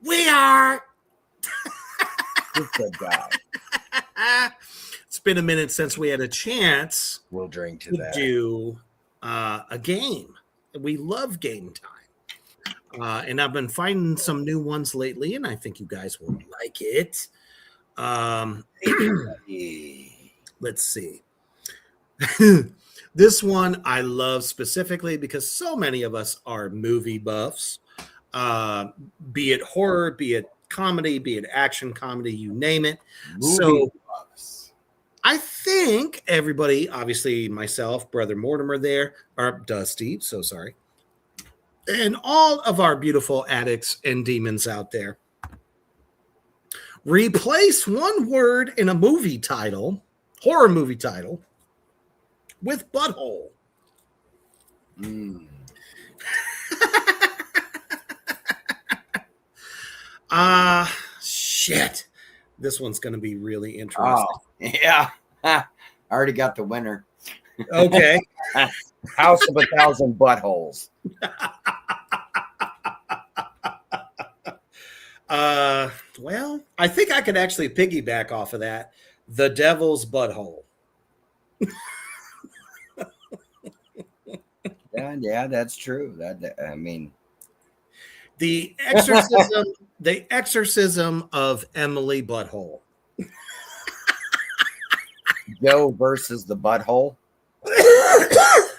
We are. Good guy. It's been a minute since we had a chance. We'll drink to that. Do a game. We love game time. And I've been finding some new ones lately, and I think you guys will like it. Let's see. This one I love specifically because so many of us are movie buffs, be it horror, be it comedy, be it action comedy, you name it. So I think everybody, obviously myself, Brother Mortimer there, or Dusty, so sorry, and all of our beautiful addicts and demons out there, replace one word in a movie title, horror movie title, with butthole. Shit. This one's going to be really interesting. Oh, yeah. I already got the winner. Okay. House of 1,000 buttholes. Well, I think I could actually piggyback off of that. The devil's butthole. Yeah, that's true. I mean, The exorcism of Emily Butthole. Joe versus the butthole.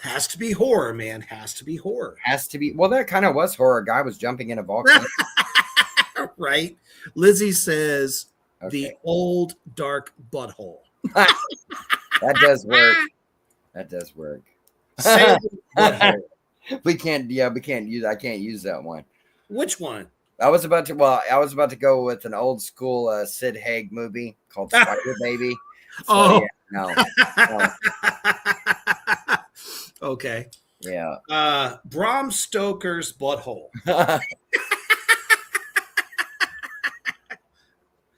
Has to be horror, man. Has to be horror. Has to be. Well, that kind of was horror. Guy was jumping in a volcano. Right. Lizzie says the old dark butthole. That does work. That does work. We can't use. I can't use that one. Which one? I was about to go with an old school Sid Haig movie called Spider Baby. So, no. Okay. Yeah. Bram Stoker's butthole.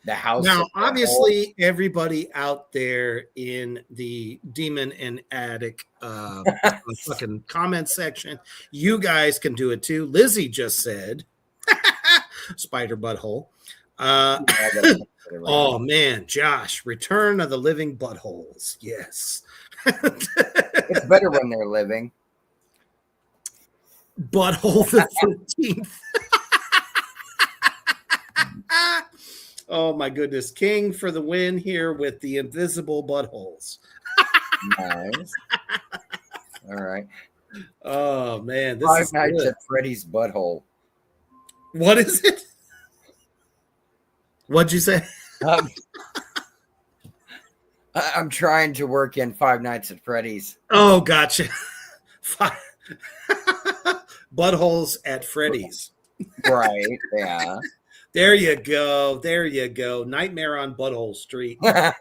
The house. Now, obviously, everybody out there in the demon and attic fucking comment section, you guys can do it too. Lizzie just said spider butthole. Oh man, Josh, Return of the Living Buttholes. Yes. It's better when they're living. Butthole the 13th. Oh my goodness. King for the win here with the invisible buttholes. Nice. All right. Oh man. This Five is Nights good. at Freddy's butthole. What is it? What'd you say? I'm trying to work in Five Nights at Freddy's. Oh, gotcha. Buttholes at Freddy's. Right. Yeah. There you go. There you go. Nightmare on Butthole Street. There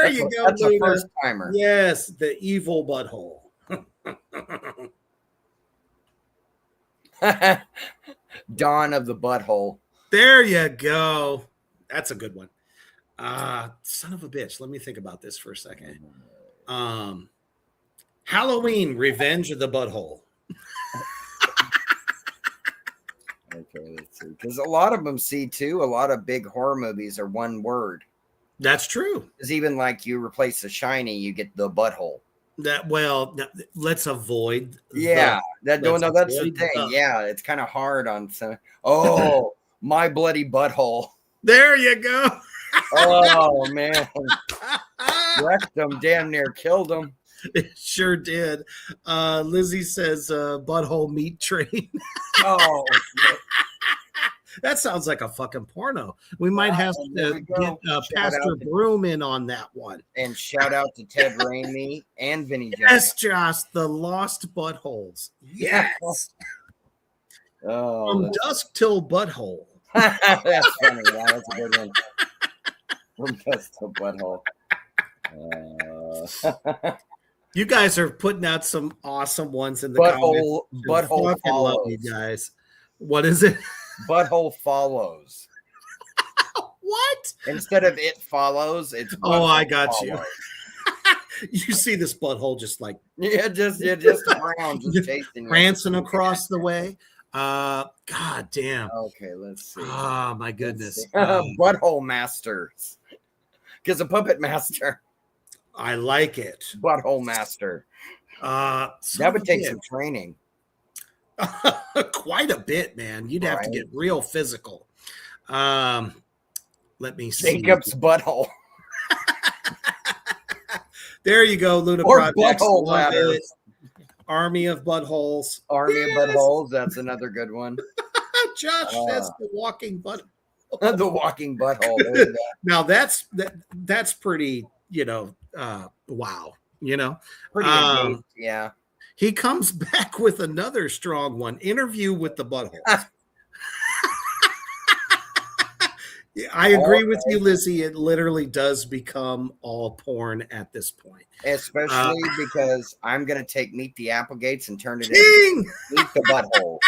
you go. That's a Luna. first timer. Yes, the evil butthole. Dawn of the Butthole. There you go. That's a good one. Son of a bitch. Let me think about this for a second. Halloween, Revenge of the Butthole. Okay, let's see. Because a lot of them see too. A lot of big horror movies are one word. That's true. Because even like you replace the shiny, you get the butthole. Let's avoid. Yeah, that's the avoid thing. Yeah, it's kind of hard on some. Oh, my bloody butthole. There you go. Oh man, wrecked them, damn near killed them. It sure did. Lizzie says butthole meat train. Oh, that sounds like a fucking porno. We might have to get Pastor Broom in on that one. And shout out to Ted Raimi and Vinny Jones. Yes, Josh, the lost buttholes. Yes. From dusk till butthole. That's funny. Yeah, that's a good one. From dusk till butthole. You guys are putting out some awesome ones in the butthole. comments. Butthole follows. Love you guys. What is it? Butthole follows. What? Instead of it follows, it's I got follows. you. You see this butthole just like just around, just chasing, prancing across the way. God damn. Okay, let's see. Oh my goodness. Butthole masters. Because a puppet master. I like it. Butthole master. That would take some training. Quite a bit, man. You'd have to get real physical. Let me see. Jacob's butthole. There you go, Luna Or Projects. butthole Love ladder. it. Army of buttholes. Army of buttholes. That's another good one. Josh says the walking butthole. The walking butthole. There you go. Now that's pretty, wow. Pretty engaged, yeah. He comes back with another strong one. Interview with the buttholes. I agree with you, Lizzie. It literally does become all porn at this point. Especially because I'm going to take Meet the Applegates and turn it King! into Meet the Butthole.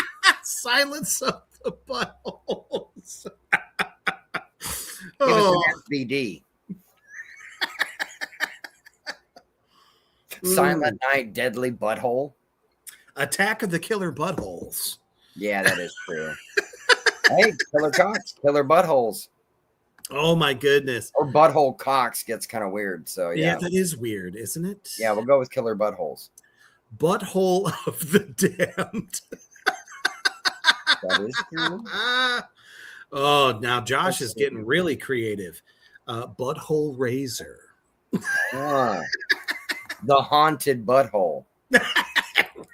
Silence of the buttholes. It was an SVD. Silent Night, Deadly Butthole. Attack of the Killer Buttholes. Yeah, that is true. Hey, killer cocks, killer buttholes. Oh my goodness. Or butthole cocks gets kind of weird. So Yeah, yeah. that is weird, isn't it? Yeah, we'll go with killer buttholes. Butthole of the damned. That is true. Oh, now Josh is getting really creative. Butthole razor. Ah, the haunted butthole.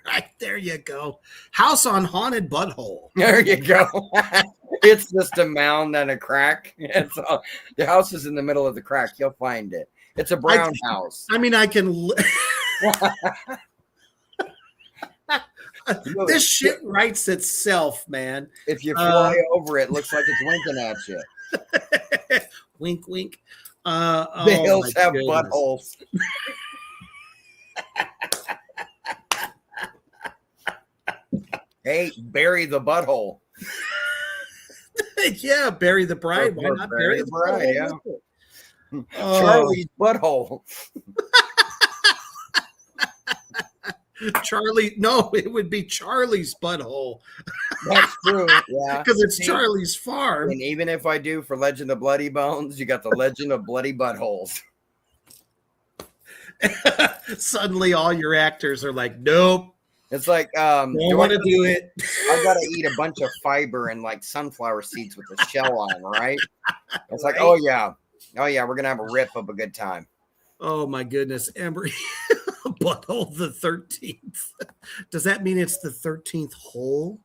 Right, there you go. House on haunted butthole. There you go. It's just a mound and a crack. It's the house is in the middle of the crack. You'll find it. It's a brown house. I mean, I can. This shit writes itself, man. If you fly over it, looks like it's winking at you. Wink, wink. The hills have buttholes. Hey, bury the butthole. Yeah, bury the bride. Why not bury the bride? Yeah. Charlie's butthole. Charlie, no, it would be Charlie's butthole. That's true. Yeah, because it's Charlie's farm. And even if I do for Legend of Bloody Bones, you got the Legend of Bloody Buttholes. Suddenly, all your actors are like, "Nope." It's like, don't want to do it. I got to eat a bunch of fiber and like sunflower seeds with the shell on, right? It's like, oh yeah, we're gonna have a rip of a good time. Oh my goodness, Embry. Butthole the 13th. Does that mean it's the 13th hole?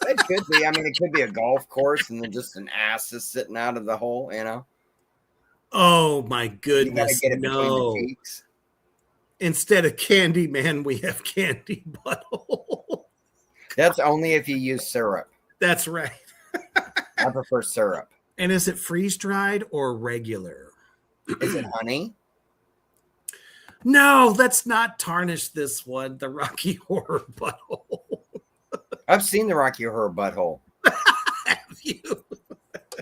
It could be. I mean, it could be a golf course and then just an ass is sitting out of the hole, you know? Oh my goodness. You gotta get it between the cheeks. Instead of Candy Man, we have Candy Butthole. That's only if you use syrup. That's right. I prefer syrup. And is it freeze dried or regular? Is it honey? No, let's not tarnish this one. The Rocky Horror Butthole. I've seen the Rocky Horror Butthole. Have you?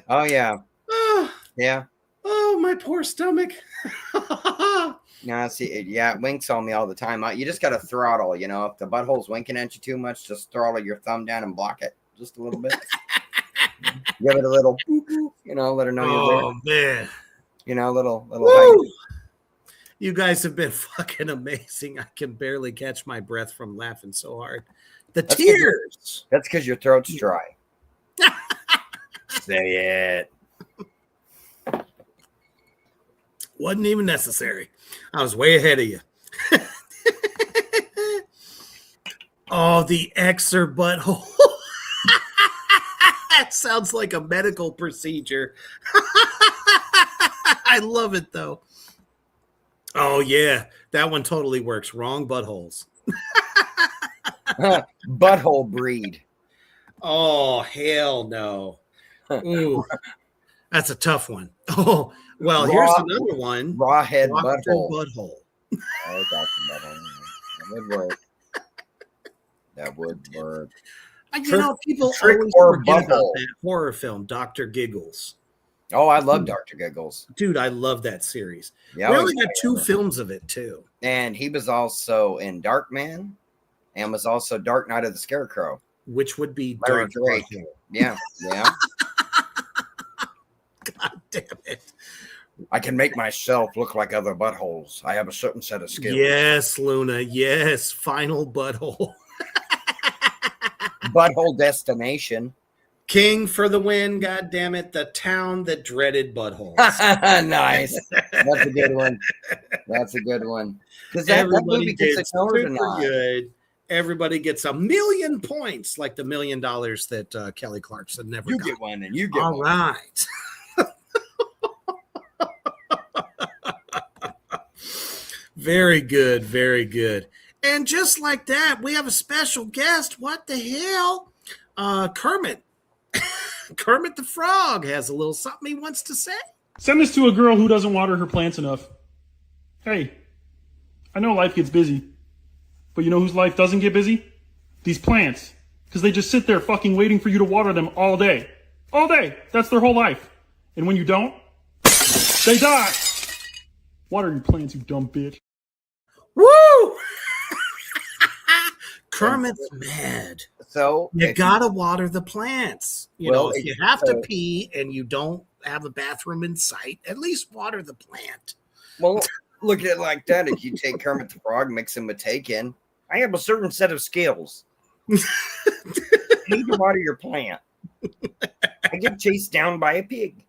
Oh yeah. Yeah. Oh, my poor stomach. No, see, it winks on me all the time. You just got to throttle, you know. If the butthole's winking at you too much, just throttle your thumb down and block it just a little bit. Give it a little, you know, let her know you're there. Oh, man. You know, little. Woo! You guys have been fucking amazing. I can barely catch my breath from laughing so hard. That's tears. That's because your throat's dry. Say it. Wasn't even necessary. I was way ahead of you. Oh, the Xer butthole. That sounds like a medical procedure. I love it, though. Oh, yeah. That one totally works. Wrong buttholes. Butthole breed. Oh, hell no. Ooh, that's a tough one. Oh, well, here's another one. Rawhead butthole. Oh, Dr. Butthole. That would work. That would work. You know, people Trick always or forget about butthole. that horror film, Dr. Giggles. Oh, I love Dr. Giggles. Dude, I love that series. Yeah, we only got 2 films of it, too. And he was also in Darkman and was also Dark Knight of the Scarecrow. Which would be Larry Dark Drake. Butthole. Yeah, yeah. God damn it. I can make myself look like other buttholes. I have a certain set of skills. Yes, Luna. Yes, final butthole. Butthole destination. King for the win, god damn it. The town that dreaded buttholes. Nice. That's a good one. That's a good one. Because that movie gets ignored super tonight. good. Everybody gets 1,000,000 points, like the $1 million that Kelly Clarkson never You got. get one and you get All one. right. Very good, very good. And just like that, we have a special guest. What the hell? Kermit. Kermit the Frog has a little something he wants to say. Send this to a girl who doesn't water her plants enough. Hey, I know life gets busy, but you know whose life doesn't get busy? These plants. Because they just sit there fucking waiting for you to water them all day. All day. That's their whole life. And when you don't, they die. Water your plants, you dumb bitch. Woo! Kermit's mad. So you gotta water the plants. If you have to so- pee and you don't have a bathroom in sight, at least water the plant. Well, look at it like that. If you take Kermit the Frog, mix him with Taken, I have a certain set of skills. You need to water your plant. I get chased down by a pig.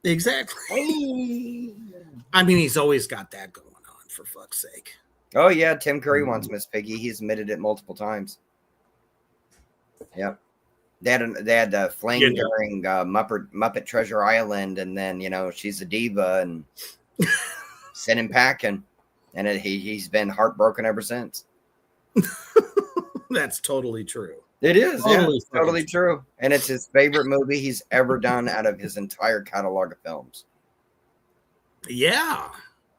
Exactly. I mean, he's always got that going on, for fuck's sake. Oh, yeah. Tim Curry wants Miss Piggy. He's admitted it multiple times. Yep. They had a fling during Muppet Treasure Island, and then, she's a diva and sent him packing. And he's been heartbroken ever since. That's totally true. It is. Totally true. And it's his favorite movie he's ever done out of his entire catalog of films. Yeah.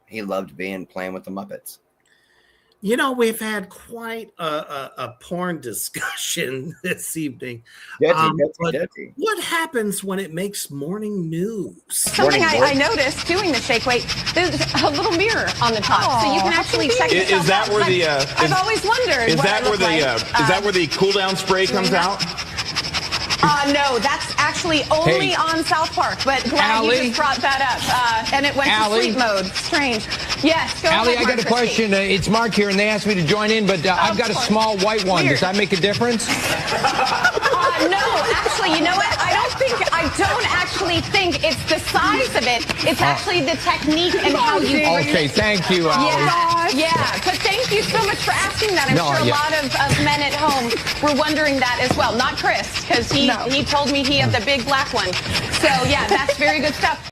He loved playing with the Muppets. We've had quite a porn discussion this evening. What happens when it makes morning news? Something I noticed doing the shake weight, there's a little mirror on the top, so you can actually check yourself Is that out. where the? I've always wondered. Is what that I where look the? like. Is that where the cool down spray comes out? No, that's actually only on South Park, but glad you just brought that up. And it went to sleep mode. Strange. Yes, go Allie, ahead, I got a Mark question. It's Mark here, and they asked me to join in, but I've got a small white one. Weird. Does that make a difference? No, actually, you know what? I don't actually think it's the size of it. It's actually the technique and how you bring Okay, it. thank you, Allie. Yeah. But thank you so much for asking that. I'm sure a lot of men at home were wondering that as well. Not Chris, because he told me he had the big black one. So yeah, that's very good stuff.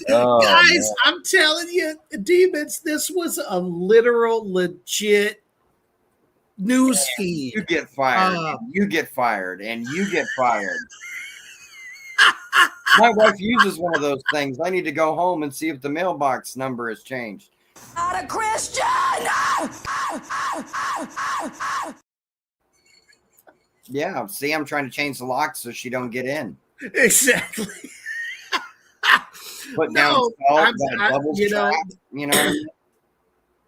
Guys, man. I'm telling you, demons, this was a literal, legit news feed. You get fired. You get fired. And you get fired. My wife uses one of those things. I need to go home and see if the mailbox number has changed. Not a Christian! Yeah, see, I'm trying to change the lock so she don't get in. Exactly. Put down salt, that double you know, strap, you know what I mean?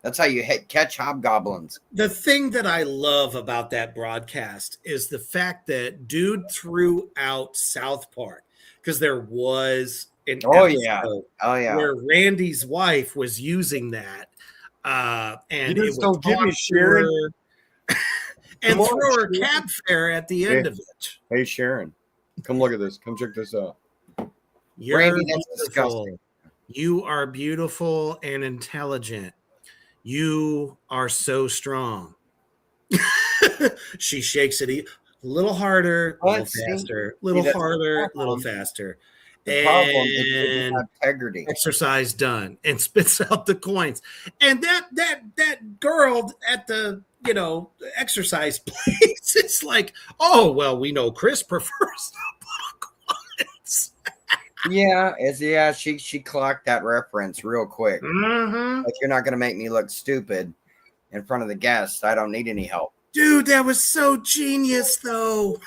That's how you catch hobgoblins. The thing that I love about that broadcast is the fact that dude threw out South Park, because there was an episode where Randy's wife was using that, and You it just don't give me talk to Sharon. her and Come on, throw her Sharon. cab fare at the end of it. Hey, Sharon, come look at this. Come check this out. You're Randy, that's beautiful. disgusting. You are beautiful and intelligent. You are so strong. She shakes it a little harder, a little faster, little that's the harder, problem. little faster. The problem is it doesn't And have integrity. exercise done, and spits out the coins. And that girl at the exercise place, it's like, oh well, we know Chris prefers the coins. She clocked that reference real quick. Mm-hmm. Like, you're not gonna make me look stupid in front of the guests. I don't need any help. Dude, that was so genius, though.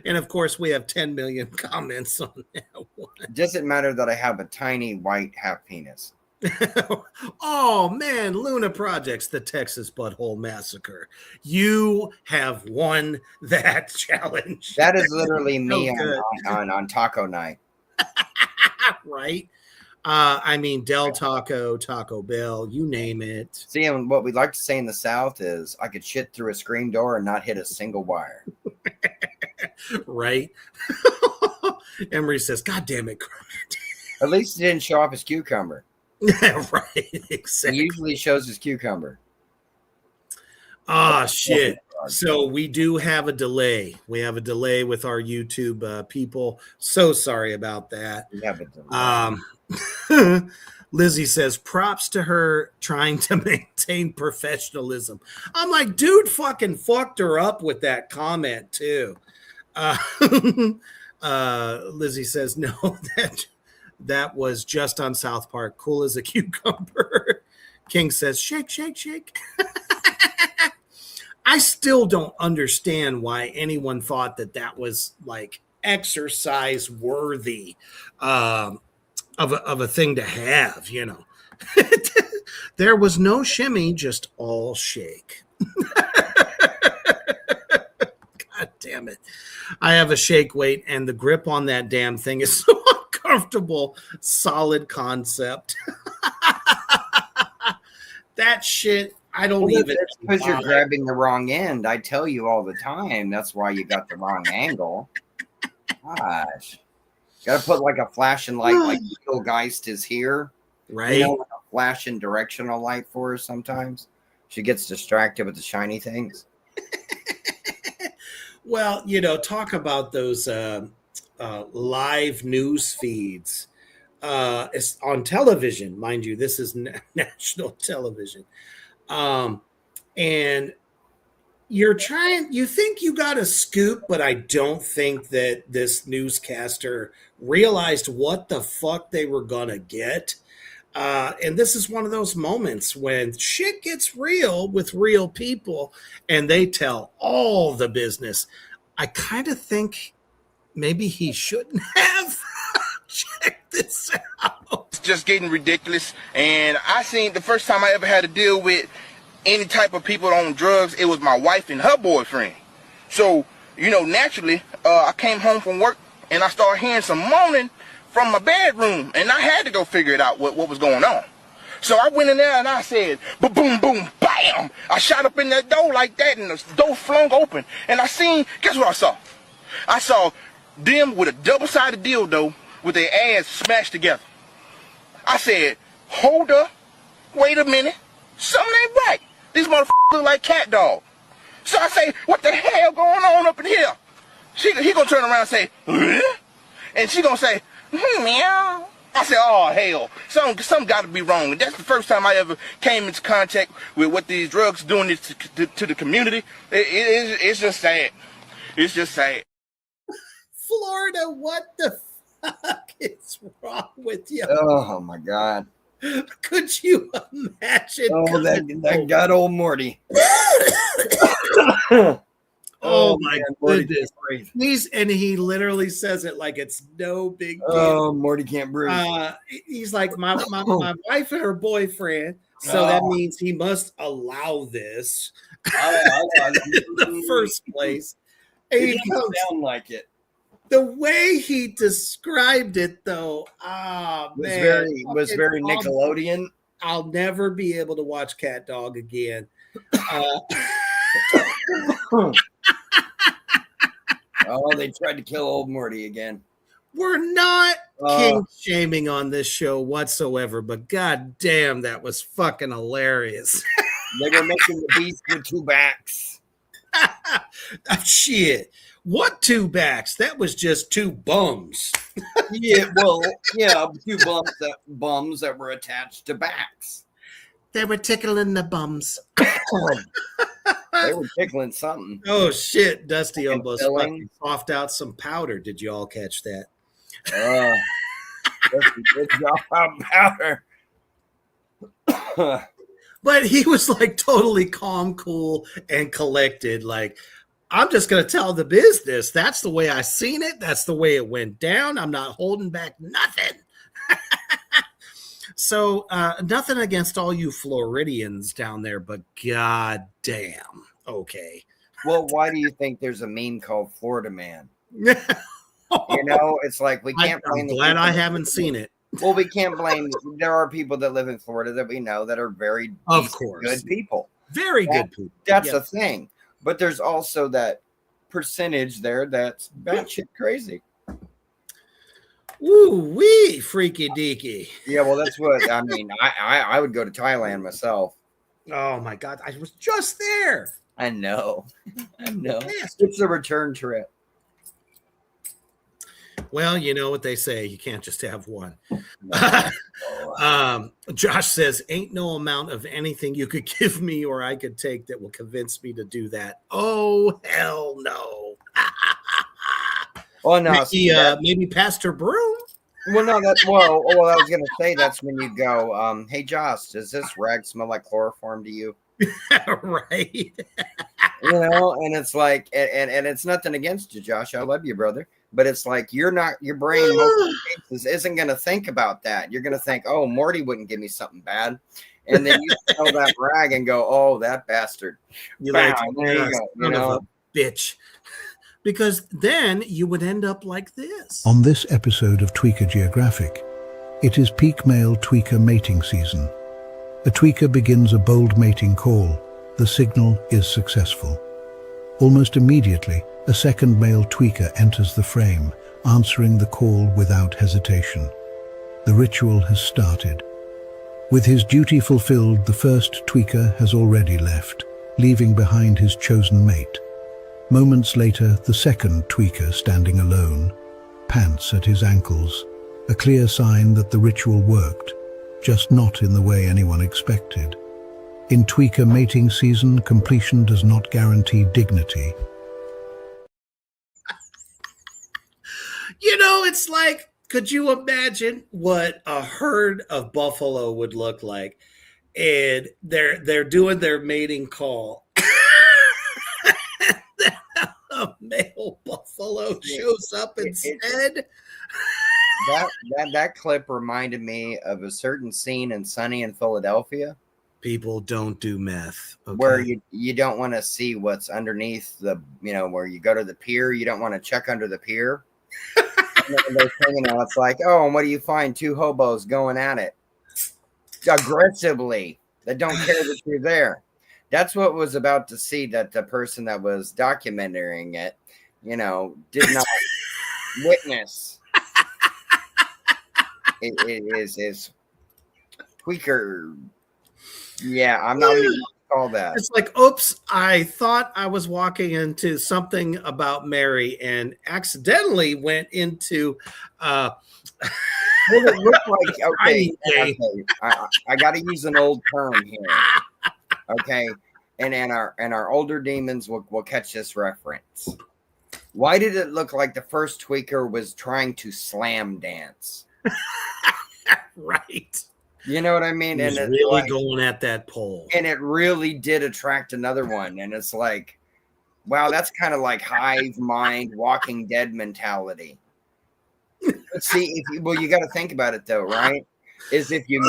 And of course, we have 10 million comments on that one. It doesn't matter that I have a tiny white half penis. Oh man, Luna Projects, the Texas Butthole Massacre. You have won that challenge. That is literally me So good. on taco night. Right? I mean, Del Taco, Taco Bell, you name it. See, and what we like to say in the South is I could shit through a screen door and not hit a single wire. Right? Emery says, God damn it, Kermit. At least he didn't show off his cucumber. Right, exactly. He usually shows his cucumber. Ah, shit. So we do have a delay. We have a delay with our YouTube people. So sorry about that. We have a delay. Lizzie says, props to her trying to maintain professionalism. I'm like, dude fucking fucked her up with that comment too. Lizzie says, no, that was just on South Park. Cool as a cucumber. King says, shake, shake, shake. I still don't understand why anyone thought that was like exercise worthy of a thing to have, There was no shimmy, just all shake. God damn it. I have a shake weight, and the grip on that damn thing is so uncomfortable. Solid concept. That shit, I don't even. It's because you're grabbing the wrong end. I tell you all the time. That's why you got the wrong angle. Gosh. Got to put like a flashing light, like Eagle Geist is here. Right. You know, like a flashing directional light for her sometimes. She gets distracted with the shiny things. Well, you know, talk about those live news feeds. It's on television, mind you. This is national television. And you think you got a scoop, but I don't think that this newscaster realized what the fuck they were gonna get. And this is one of those moments when shit gets real with real people and they tell all the business. I kind of think maybe he shouldn't have. Check this out. It's just getting ridiculous. And I seen the first time I ever had to deal with any type of people on drugs, it was my wife and her boyfriend. So, you know, naturally, I came home from work and I started hearing some moaning from my bedroom, and I had to go figure it out what was going on. So I went in there and I said, boom, boom, bam. I shot up in that door like that, and the door flung open. And I seen, guess what I saw? I saw them with a double-sided dildo with their ass smashed together. I said, hold up, wait a minute, something ain't right. These motherfuckers look like cat dog. So I say, what the hell going on up in here? He gonna turn around and say, huh? And she gonna say, meow. I said, oh, hell, something got to be wrong. And that's the first time I ever came into contact with what these drugs doing to the community. It's just sad. It's just sad. Florida, what the fuck is wrong with you? Oh, my God. Could you imagine? Oh, that got old Morty. Oh my goodness. He literally says it like it's no big deal. Oh, Morty can't breathe. He's like, my wife and her boyfriend. So that means he must allow this in the first place. It doesn't sound like it. The way he described it, though, was very Nickelodeon. I'll never be able to watch Cat Dog again. Oh, they tried to kill old Morty again. We're not kink shaming on this show whatsoever, but god damn, that was fucking hilarious. They were making the beast with two backs. Shit. What two backs? That was just two bums. Yeah, well, yeah, two bums that were attached to backs. They were tickling the bums. They were tickling something. Oh shit! Dusty almost coughed out some powder. Did you all catch that? Good job, powder. But he was like totally calm, cool, and collected. Like, I'm just gonna tell the business. That's the way I seen it. That's the way it went down. I'm not holding back nothing. So nothing against all you Floridians down there, but god damn. Okay. Well, why do you think there's a meme called Florida Man? You know, it's like we can't blame. I'm glad I haven't seen it. Well, we can't blame. There are people that live in Florida that we know that are very good people. Very good people. That's the thing. But there's also that percentage there that's batshit crazy. Ooh wee, freaky deaky. Yeah, well, that's what I mean. I would go to Thailand myself. Oh my god, I was just there. I know. It's a return trip. Well, you know what they say. You can't just have one. Josh says, ain't no amount of anything you could give me or I could take that will convince me to do that. Oh, hell no. Oh, no. Maybe Pastor Broom? Well, no, that's, well, I was going to say that's when you go, hey, Josh, does this rag smell like chloroform to you? Right. You know, and it's like, and it's nothing against you, Josh. I love you, brother. But it's like your brain isn't going to think about that. You're going to think, oh, Morty wouldn't give me something bad. And then you smell that rag and go, "Oh, that bastard!" You're Bam, like, there you go. You son of know, a bitch. Because then you would end up like this. On this episode of Tweaker Geographic, it is peak male tweaker mating season. A tweaker begins a bold mating call. The signal is successful. Almost immediately, a second male tweaker enters the frame, answering the call without hesitation. The ritual has started. With his duty fulfilled, the first tweaker has already left, leaving behind his chosen mate. Moments later, the second tweaker, standing alone, pants at his ankles, a clear sign that the ritual worked, just not in the way anyone expected. In tweaker mating season, completion does not guarantee dignity. You know, it's like, could you imagine what a herd of buffalo would look like? And they're doing their mating call. A male buffalo shows up instead. That clip reminded me of a certain scene in Sunny in Philadelphia. People don't do meth. Okay? Where you don't want to see what's underneath the, where you go to the pier, you don't want to check under the pier. And they're saying, it's like, oh, and what do you find? Two hobos going at it aggressively that don't care that you're there. That's what was about to see, that the person that was documenting it, did not witness. It is tweaker. Yeah, I'm not even call that. It's like, oops, I thought I was walking into something about Mary and accidentally went into well, it looked like okay. I got to use an old term here. Okay. And our older demons will catch this reference. Why did it look like the first tweaker was trying to slam dance? Right. You know what I mean? And it's really going at that pole. And it really did attract another one. And it's like, wow, that's kind of like hive mind, Walking Dead mentality. But see, you got to think about it though, right? Is if you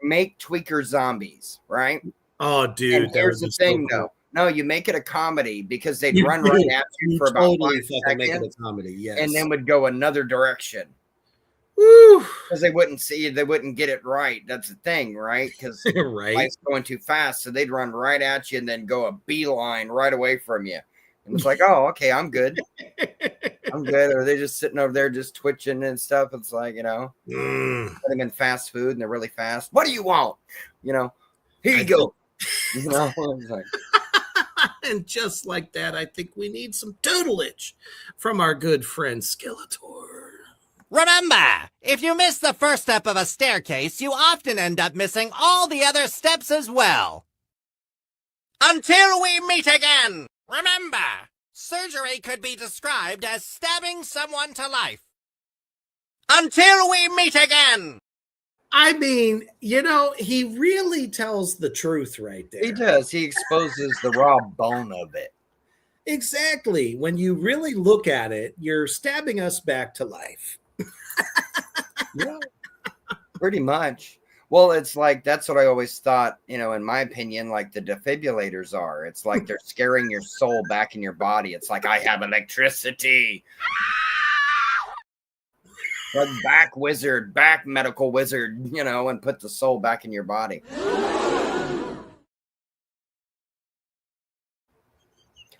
make tweaker zombies, right? Oh, dude. And here's the thing, though. No, you make it a comedy because they'd run right at you for about 5 seconds, make it a comedy, yes. And then would go another direction. Because they wouldn't see you, they wouldn't get it right. That's the thing, right? Because right. life's going too fast, so they'd run right at you and then go a beeline right away from you. And it's like, oh, okay, I'm good. I'm good. Or they're just sitting over there just twitching and stuff. It's like, put them in fast food and they're really fast. What do you want? Here you go. It's like, and just like that, I think we need some tutelage from our good friend Skeletor. Remember, if you miss the first step of a staircase, you often end up missing all the other steps as well. Until we meet again, remember, surgery could be described as stabbing someone to life. Until we meet again. I mean, he really tells the truth right there. He does. He exposes the raw bone of it. Exactly. When you really look at it, you're stabbing us back to life. Yeah, pretty much. Well, it's like, that's what I always thought, in my opinion, like the defibrillators are. It's like they're scaring your soul back in your body. It's like, I have electricity. But back medical wizard, and put the soul back in your body.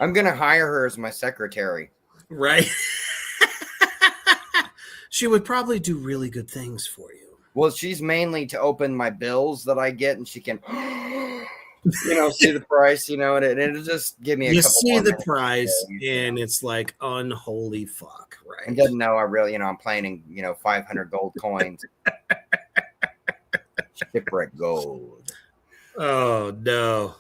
I'm going to hire her as my secretary. Right. She would probably do really good things for you. Well, she's mainly to open my bills that I get, and she can, see the price, and it'll just give me a couple. You see the price, and it's like unholy fuck, right? And doesn't know I really, I'm playing in, 500 gold coins. Shipwreck gold. Oh no.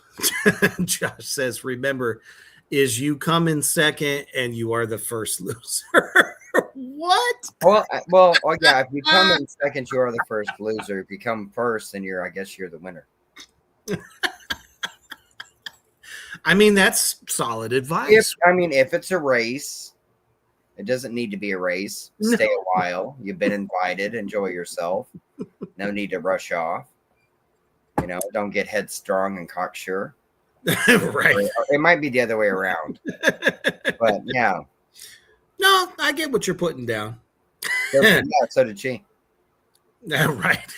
Josh says, remember, is you come in second and you are the first loser. What? Well, yeah. If you come in second, you are the first loser. If you come first, then I guess you're the winner. I mean, that's solid advice. If it's a race, it doesn't need to be a race. Stay a while. You've been invited. Enjoy yourself. No need to rush off. You know, don't get headstrong and cocksure. Right. Or it might be the other way around. But yeah. No, I get what you're putting down. Yeah, so did she. Right.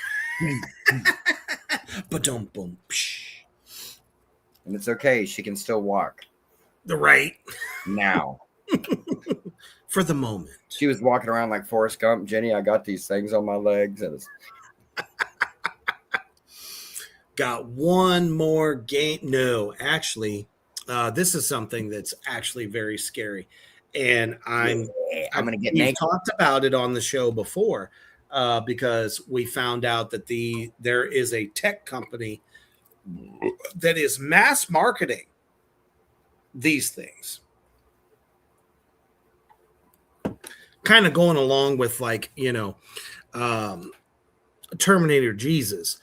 But don't boom. And it's okay. She can still walk. Right. Now. For the moment. She was walking around like Forrest Gump. Jenny, I got these things on my legs. And it's... Got one more game. No, actually, this is something that's actually very scary. And I'm going to get we've naked. talked about it on the show before because we found out that there is a tech company that is mass marketing these things. Kind of going along with like, you know, Terminator Jesus.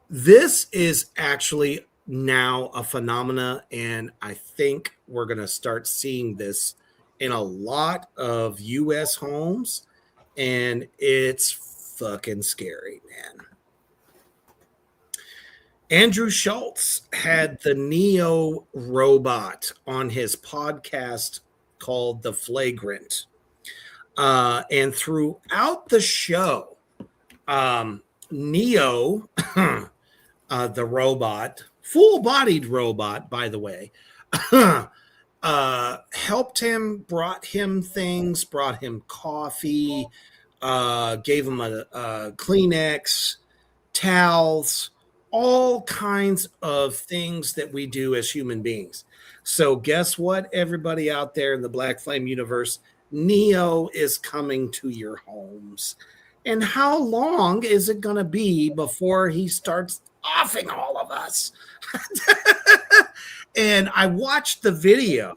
This is actually now a phenomena, and I think we're going to start seeing this in a lot of U.S. homes, and it's fucking scary, man. Andrew Schultz had the Neo robot on his podcast called The Flagrant. And throughout the show, Neo, the robot, full-bodied robot, by the way, helped him, brought him things, brought him coffee, gave him a Kleenex, towels, all kinds of things that we do as human beings. So guess what, everybody out there in the Black Flame universe? Neo is coming to your homes. And how long is it going to be before he starts offing all of us? And I watched the video,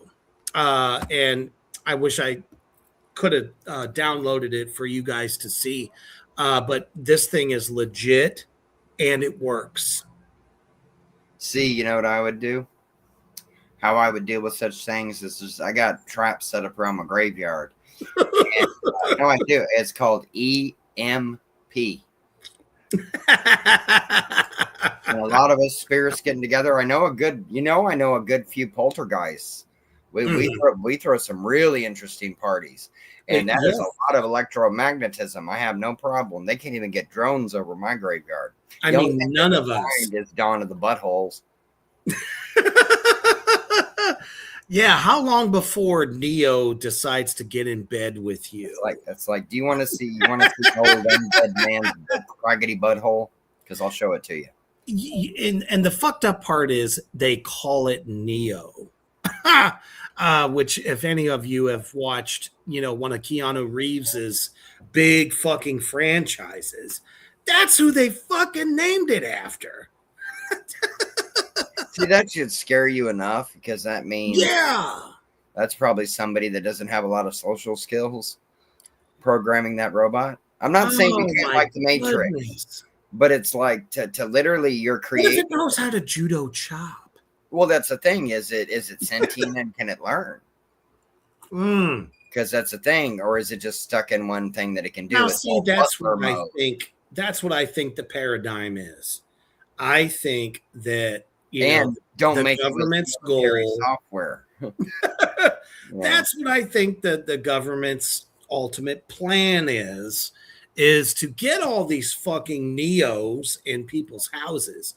and I wish I could have downloaded it for you guys to see. But this thing is legit, and it works. See, you know what I would do? How I would deal with such things is just I got traps set up around my graveyard. And, no, I do. It's called EMP. And a lot of us spirits getting together. I know a good few poltergeists. We throw some really interesting parties. And that is a lot of electromagnetism. I have no problem. They can't even get drones over my graveyard. I mean, none of us. Is Dawn of the Buttholes. Yeah, how long before Neo decides to get in bed with you? It's like, do you want to see old undead man's raggedy butthole? Because I'll show it to you. And the fucked up part is they call it Neo, which if any of you have watched, you know, one of Keanu Reeves's big fucking franchises, that's who they fucking named it after. See, that should scare you enough because that means that's probably somebody that doesn't have a lot of social skills programming that robot. I'm not saying you can't like the Matrix, but it's like to literally you're creating. What if it knows how to judo chop? Well, that's the thing. Is it sentient and can it learn? Because that's the thing, or is it just stuck in one thing that it can do? Now, see, that's what I think. That's what I think the paradigm is. I think that. Don't make government's goal software. That's what I think that the government's ultimate plan is to get all these fucking Neos in people's houses,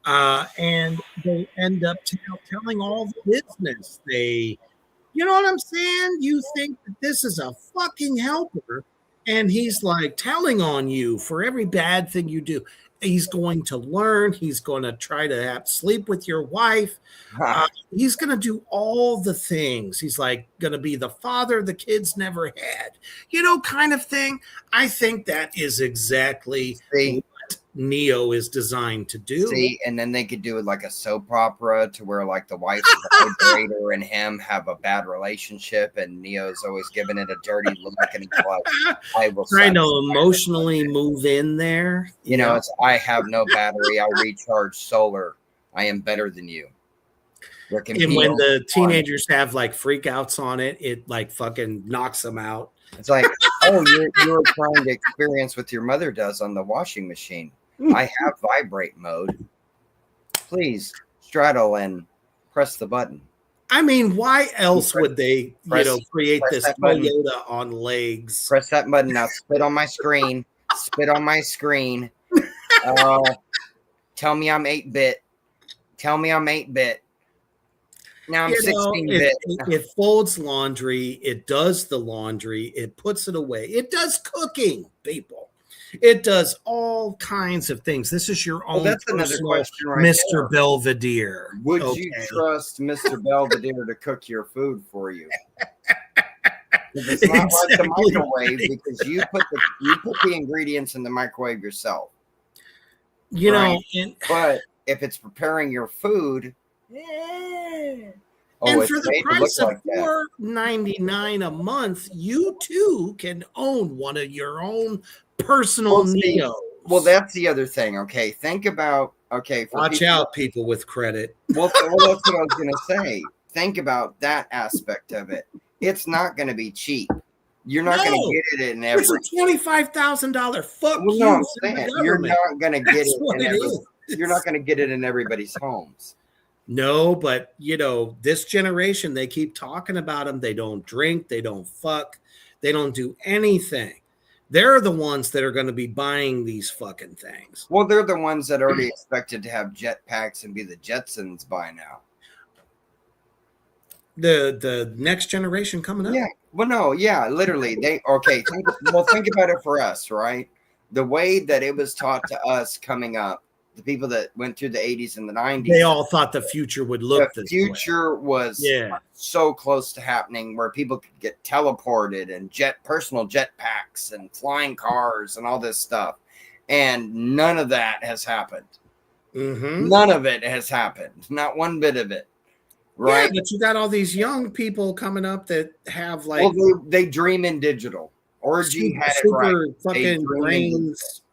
and they end up telling all the business. You know what I'm saying? You think that this is a fucking helper, and he's like telling on you for every bad thing you do. He's going to learn. He's going to try to sleep with your wife. He's going to do all the things. He's like going to be the father the kids never had, you know, kind of thing. I think that is exactly what Neo is designed to do. See, and then they could do it like a soap opera to where like the wife of the operator and him have a bad relationship, and Neo's always giving it a dirty look, and he's like, "I will." Trying to emotionally move in there. You know, it's I have no battery. I'll recharge solar. I am better than you. And when the teenagers have like freakouts on it, it like fucking knocks them out. It's like, oh, you're trying to experience what your mother does on the washing machine. I have vibrate mode. Please straddle and press the button. I mean, why else would they, press- create press this that button. Toyota on legs? Press that button now. Spit on my screen. Spit on my screen. Tell me I'm 8-bit. Tell me I'm 8-bit. Now I'm 16-bit. It folds laundry. It does the laundry. It puts it away. It does cooking, people. It does all kinds of things. This is your own that's another personal question right Mr. there. Belvedere. Would you trust Mr. Belvedere to cook your food for you? It's not like the microwave because you put the ingredients in the microwave yourself. But if it's preparing your food, and it's for the made to price look of like that. $4.99 a month, you too can own one of your own personal Neos. Well, that's the other thing. Okay, think about Watch out, people with credit. Well, that's what I was going to say. Think about that aspect of it. It's not going to be cheap. You're not going to get it in every. It's a $25,000 fuck Well, you. no, I'm from the saying you're government. not going to get That's it. what In it every, is. You're not going to get it in everybody's homes. No, but this generation, they keep talking about them. They don't drink. They don't fuck. They don't do anything. They're the ones that are going to be buying these fucking things. Well, they're the ones that already expected to have jetpacks and be the Jetsons by now. The next generation coming up. Yeah. Well, no. Yeah. Literally. Think about it for us, right? The way that it was taught to us coming up, the people that went through the 80s and the 90s. They all thought the future would look this way. The future was so close to happening where people could get teleported and personal jetpacks and flying cars and all this stuff. And none of that has happened. Mm-hmm. None of it has happened. Not one bit of it. Right. Yeah, but you got all these young people coming up that have like. Well, they dream in digital. Orgy had it right. Fucking brains.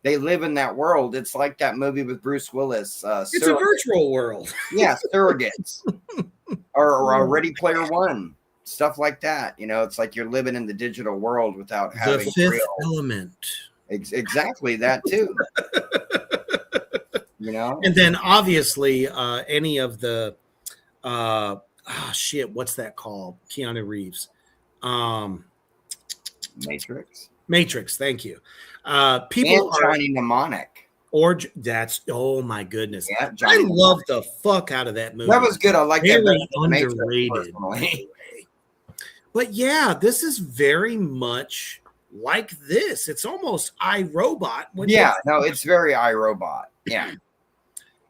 They live in that world. It's like that movie with Bruce Willis. It's a virtual world. Yeah, Surrogates. or Ready Player One. Stuff like that. It's like you're living in the digital world without having the fifth element. Exactly that too. And then obviously any of the what's that called? Keanu Reeves. Matrix, thank you. People and Johnny Mnemonic. That's oh my goodness. Yeah, I love the fuck out of that movie. That was good. I like that. Very underrated. But yeah, this is very much like this. It's almost iRobot. It's very iRobot. Yeah.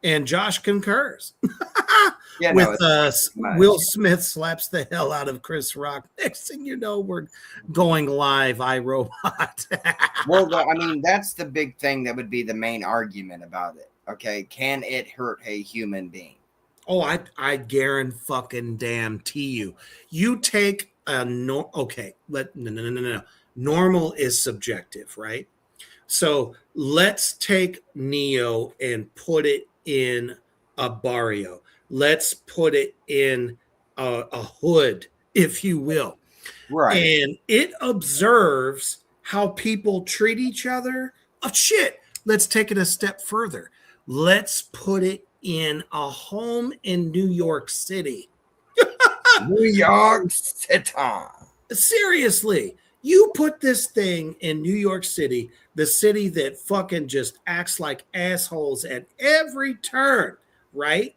And Josh concurs. With Will Smith slaps the hell out of Chris Rock. Next thing you know, we're going live, iRobot. Well, that's the big thing that would be the main argument about it. Okay, can it hurt a human being? Oh, I guarantee you. You take a no. Okay, no. Normal is subjective, right? So let's take Neo and put it in a barrio. Let's put it in a hood, if you will. Right. And it observes how people treat each other. Oh, shit. Let's take it a step further. Let's put it in a home in New York City. New York City. Seriously. You put this thing in New York City, the city that fucking just acts like assholes at every turn, right?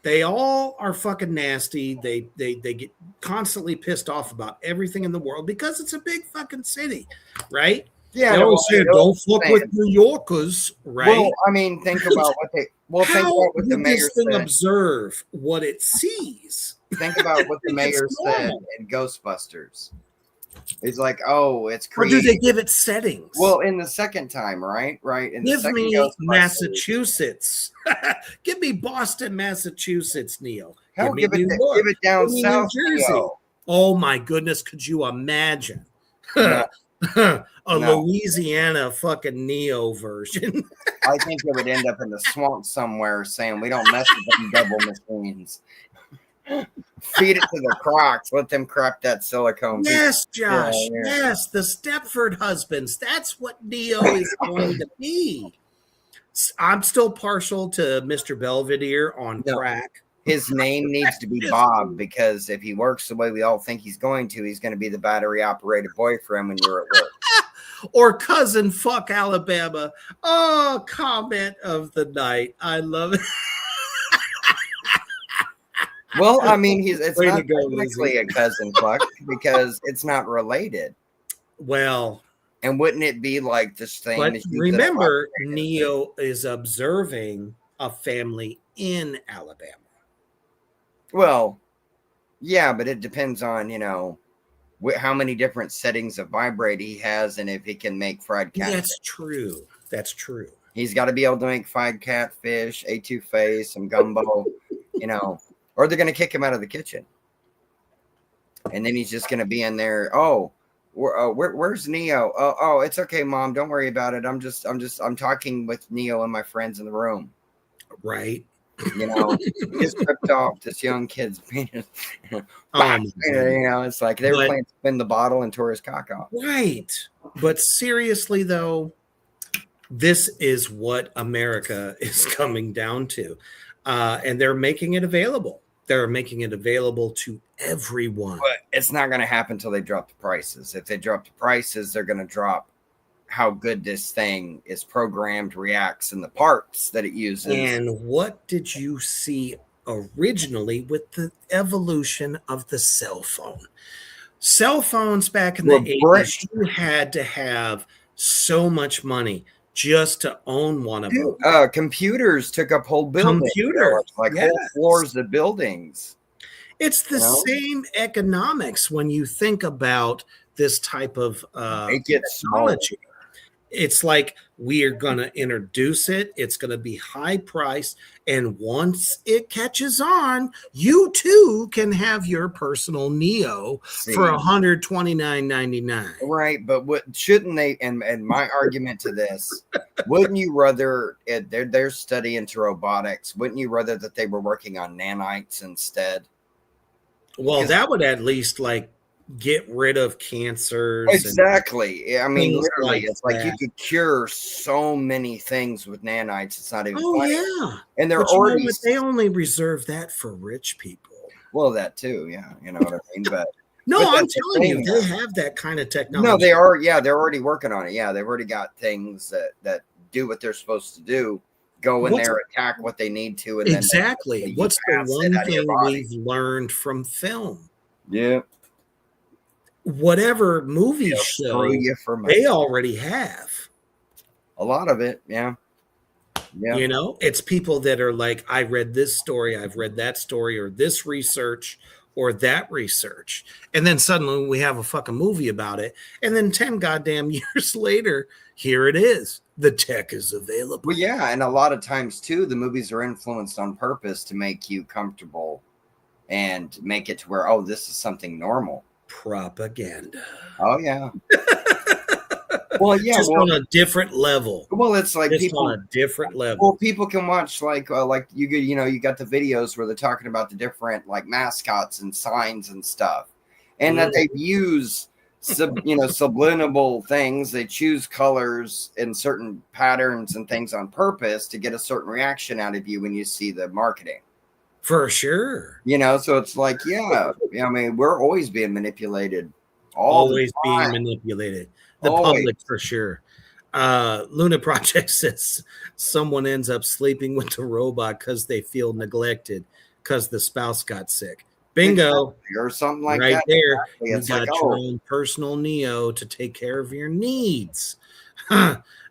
They all are fucking nasty. They get constantly pissed off about everything in the world because it's a big fucking city, right? Yeah. They always say, don't fuck with New Yorkers, right? Well, think about what they. Well, think about what the mayor this thing said. Observe what it sees. Think about what the mayor said in Ghostbusters. It's like, oh, it's crazy. Or do they give it settings? Well, in the second time, right? In the Give second me Massachusetts. Give me Boston, Massachusetts, Neil. Hell, give it down south, New Jersey. Neo. Oh my goodness, could you imagine? No. Louisiana fucking Neo version. I think it would end up in the swamp somewhere saying we don't mess with them double machines. Feed it to the Crocs. Let them crap that silicone. Yes, Josh. Yeah. Yes, the Stepford husbands. That's what Neo is going to be. I'm still partial to Mr. Belvedere on crack. His name needs to be Bob, because if he works the way we all think he's going to be the battery operated boyfriend when you're at work. Or cousin fuck Alabama. Oh, comment of the night. I love it. Well, I mean, it's Way not to go, technically Lizzie. a cousin fuck because it's not related. Well, and wouldn't it be like this thing? but that you could remember, have- Neo is observing a family in Alabama. Well, yeah, but it depends on how many different settings of vibrate he has, and if he can make fried catfish. That's true. That's true. He's got to be able to make fried catfish, A2 some gumbo, or they're going to kick him out of the kitchen, and then he's just going to be in there. Oh, where's Neo? Oh, it's okay, Mom. Don't worry about it. I'm talking with Neo and my friends in the room. Right. Just ripped off this young kid's penis. It's like they were playing spin the bottle and tore his cock off. Right. But seriously, though, this is what America is coming down to. And they're making it available. They're making it available to everyone. But it's not going to happen until they drop the prices. If they drop the prices, they're going to drop how good this thing is programmed, reacts, and the parts that it uses. And what did you see originally with the evolution of the cell phone? Cell phones back in the 80s, you had to have so much money just to own one of them. Computers took up whole buildings. Whole floors of buildings. It's the same economics when you think about this type of technology. It's like we are going to introduce it. It's going to be high priced. And once it catches on, you too can have your personal Neo for $129.99. Right. But shouldn't they? And my argument to this, wouldn't you rather their study into robotics? Wouldn't you rather that they were working on nanites instead? Well, that would at least get rid of cancers. Exactly. I mean, literally, it's like you that. could cure so many things with nanites. It's not even Oh, funny. yeah. And they're But you know already. what? They only reserve that for rich people. Well, that too. Yeah. You know what I mean? But No, but I'm that's the telling you, thing, they though. have that kind of technology. No, they are. Yeah, they're already working on it. Yeah, they've already got things that do what they're supposed to do. Go in there, attack what they need to, and Exactly. then What's the pass it one out of your thing body. we've learned from film? Yeah. Whatever movie show you for they already have. A lot of it, yeah. Yeah. It's people that are like, I read this story, I've read that story, or this research, or that research. And then suddenly we have a fucking movie about it. And then 10 goddamn years later, here it is. The tech is available. Well, yeah, and a lot of times too, the movies are influenced on purpose to make you comfortable and make it to where, oh, this is something normal. Propaganda. Oh yeah. Well, yeah, just on a different level. Well, it's like just people on a different level. Well, people can watch you got the videos where they're talking about the different mascots and signs and stuff, and that they use subliminal things. They choose colors and certain patterns and things on purpose to get a certain reaction out of you when you see the marketing. For sure. So it's like, I mean, we're always being manipulated. Always being manipulated. The public, for sure. Luna Project says someone ends up sleeping with the robot because they feel neglected because the spouse got sick. Bingo. Or something like right that. There. Exactly. You It's got like, your own personal Neo to take care of your needs.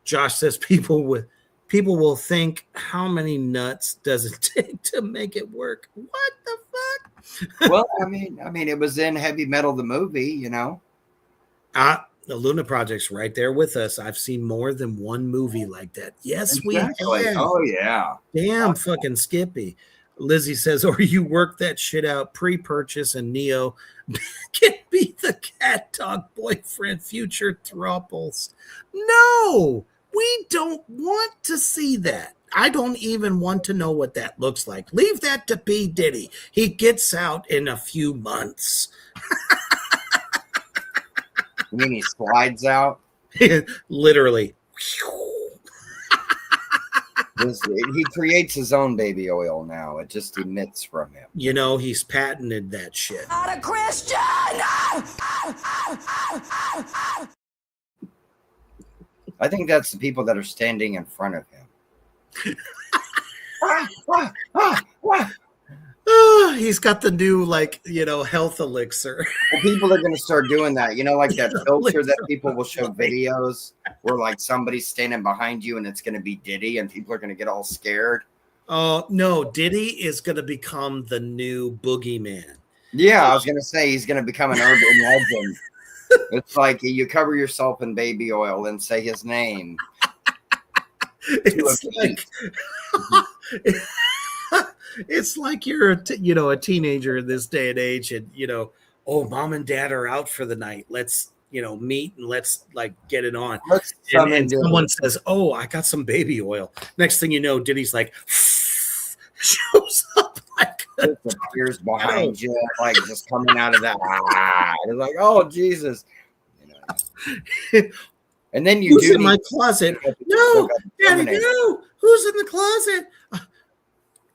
Josh says people will think, how many nuts does it take to make it work? What the fuck? Well, I mean, it was in Heavy Metal, the movie, The Luna Project's right there with us. I've seen more than one movie like that. Yes, Exactly. we have. Oh, yeah. Damn fucking Skippy. Lizzie says, or you work that shit out pre-purchase and Neo can be the cat dog boyfriend future throuples. No, we don't want to see that. I don't even want to know what that looks like. Leave that to P. Diddy. He gets out in a few months. You mean he slides out? Literally. He creates his own baby oil now. It just emits from him. You know, he's patented that shit. Not a Christian! I think that's the people that are standing in front of him. He's got the new, like, you know, health elixir. Well, people are going to start doing that. You know, like that filter that people will show videos where like somebody's standing behind you and it's going to be Diddy and people are going to get all scared. Oh, no. Diddy is going to become the new boogeyman. Yeah, I was going to say he's going to become an urban legend. It's like you cover yourself in baby oil and say his name. It's like... It's like you're a teenager in this day and age, and oh, mom and dad are out for the night. Let's meet and let's like get it on. And someone says, "Oh, I got some baby oil." Next thing you know, Diddy's like shows up like appears behind you, like just coming out of that. It's like, oh Jesus. And then who's in my closet? No, Daddy, no. Who's in the closet?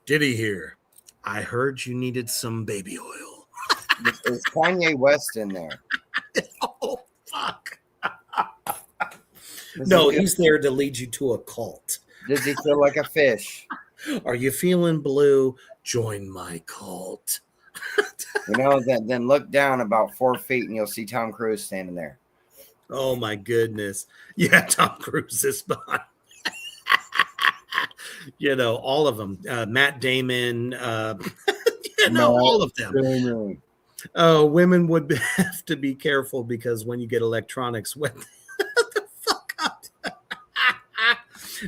Diddy here. I heard you needed some baby oil. Is Kanye West in there? Oh, fuck. No, he's there to lead you to a cult. Does he feel like a fish? Are you feeling blue? Join my cult. Then look down about 4 feet and you'll see Tom Cruise standing there. Oh, my goodness. Yeah, Tom Cruise is behind. All of them. Matt Damon, all of them. Women would have to be careful because when you get electronics wet, the fuck up.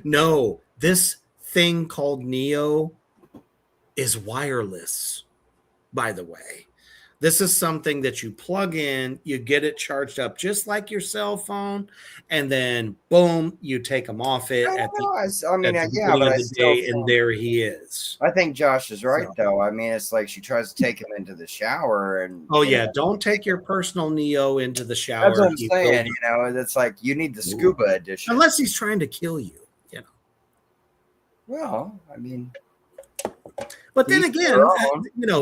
No, this thing called Neo is wireless, by the way. This is something that you plug in, you get it charged up just like your cell phone, and then boom, you take them off it at the beginning of the day, and there he is. I think Josh is right, though. I mean, it's like she tries to take him into the shower, and don't take your personal Neo into the shower. That's what I'm saying. It's like you need the scuba edition, unless he's trying to kill you. Well, I mean. But then again,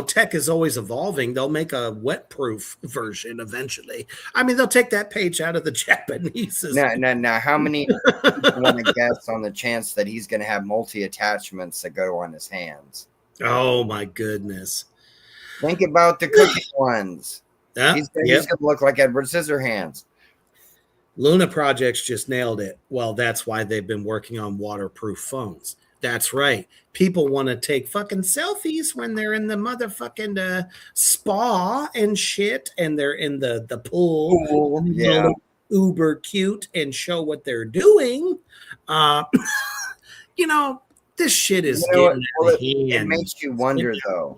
tech is always evolving. They'll make a wet-proof version eventually. I mean, they'll take that page out of the Japanese. Now, how many people want to guess on the chance that he's going to have multi-attachments that go on his hands? Oh, my goodness. Think about the cooking ones. He's going to look like Edward Scissorhands. Luna Projects just nailed it. Well, that's why they've been working on waterproof phones. That's right. People want to take fucking selfies when they're in the motherfucking spa and shit, and they're in the pool. Yeah. Uber cute and show what they're doing. This shit is getting out of hand. It makes you wonder, though.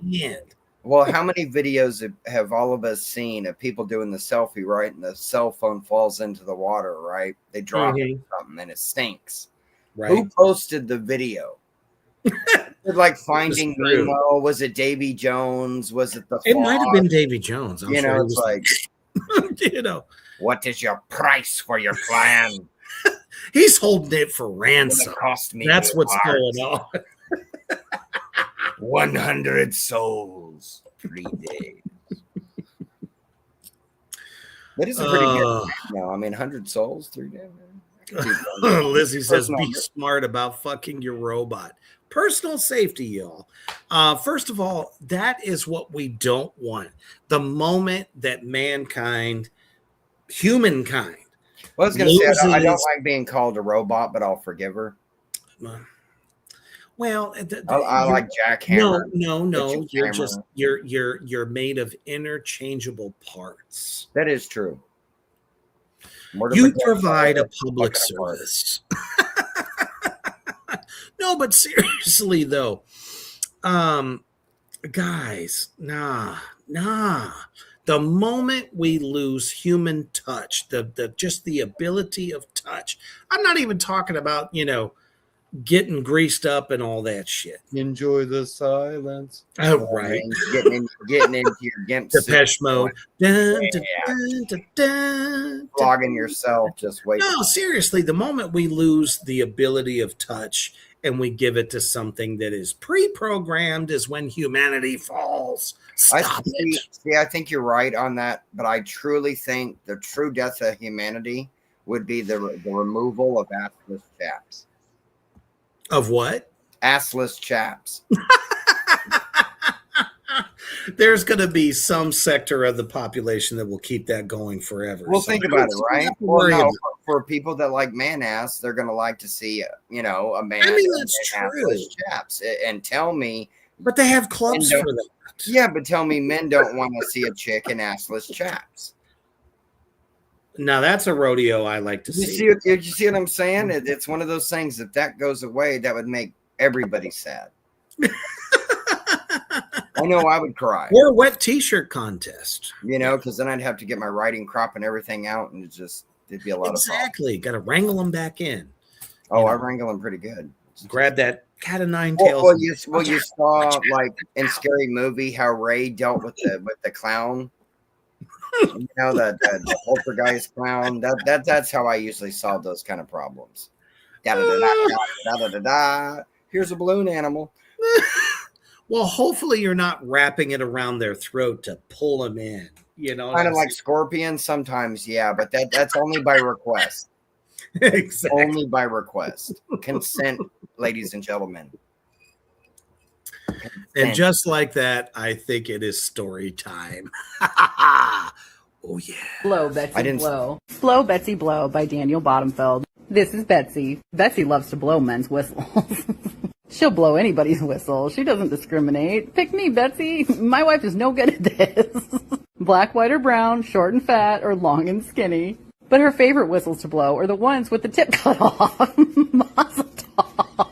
Well, how many videos have all of us seen of people doing the selfie, right? And the cell phone falls into the water, right? They drop it or something and it stinks. Right. Who posted the video? Like Finding Nemo? Was it Davy Jones? Was it the? It might have been Davy Jones. I'm sure it's like, what is your price for your plan? He's holding it for ransom. That's what's going on. 100 souls, 3 days. That is a pretty good. No, I mean 100 souls, 3 days. Lizzie says, "Be smart about fucking your robot." Personal safety, y'all. First of all, that is what we don't want. The moment that humankind. Well, I was going to say, I don't like being called a robot, but I'll forgive her. Well, I like jackhammer. No. You're made of interchangeable parts. That is true. You provide a public service. No, but seriously though, guys, nah. The moment we lose human touch, the just the ability of touch. I'm not even talking about, getting greased up and all that shit. Enjoy the silence. Oh, right. Getting into your gimp suit. Depeche Mode. Dun, dun, Yeah. dun, dun, dun, Flogging yourself, just wait. No, seriously, the moment we lose the ability of touch and we give it to something that is pre-programmed is when humanity falls. Stop it. See, I think you're right on that, but I truly think the true death of humanity would be the removal of assless chaps. Of what? Assless chaps. There's going to be some sector of the population that will keep that going forever. Well, So think I about don't it, right? have to Well, worry no, about for people that like man ass, they're going to like to see, a man. I mean, and that's assless true. chaps. And tell me. But they have clubs men for don't- that. Yeah, but tell me men don't want to see a chick in assless chaps. Now, that's a rodeo I like to You see. you see what I'm saying? It's one of those things. If that goes away, that would make everybody sad. I know I would cry. Or a wet t-shirt contest. Because then I'd have to get my riding crop and everything out, and it'd be a lot of fun. Exactly. Got to wrangle them back in. Oh, I wrangle them pretty good. Grab that cat of nine tails. Well, you saw like in Scary Movie how Ray dealt with the clown. The poltergeist clown. That's how I usually solve those kind of problems. Da da da da da da da. Here's a balloon animal. Well, hopefully you're not wrapping it around their throat to pull them in. Kind of like scorpions sometimes, yeah, but that's only by request. Exactly. Only by request. Consent, ladies and gentlemen. And just like that, I think it is story time. Oh, yeah. Blow, Betsy, Blow. Blow, Betsy, Blow by Daniel Bottomfeld. This is Betsy. Betsy loves to blow men's whistles. She'll blow anybody's whistle. She doesn't discriminate. Pick me, Betsy. My wife is no good at this. Black, white, or brown, short and fat, or long and skinny. But her favorite whistles to blow are the ones with the tip cut off. Mazel tov.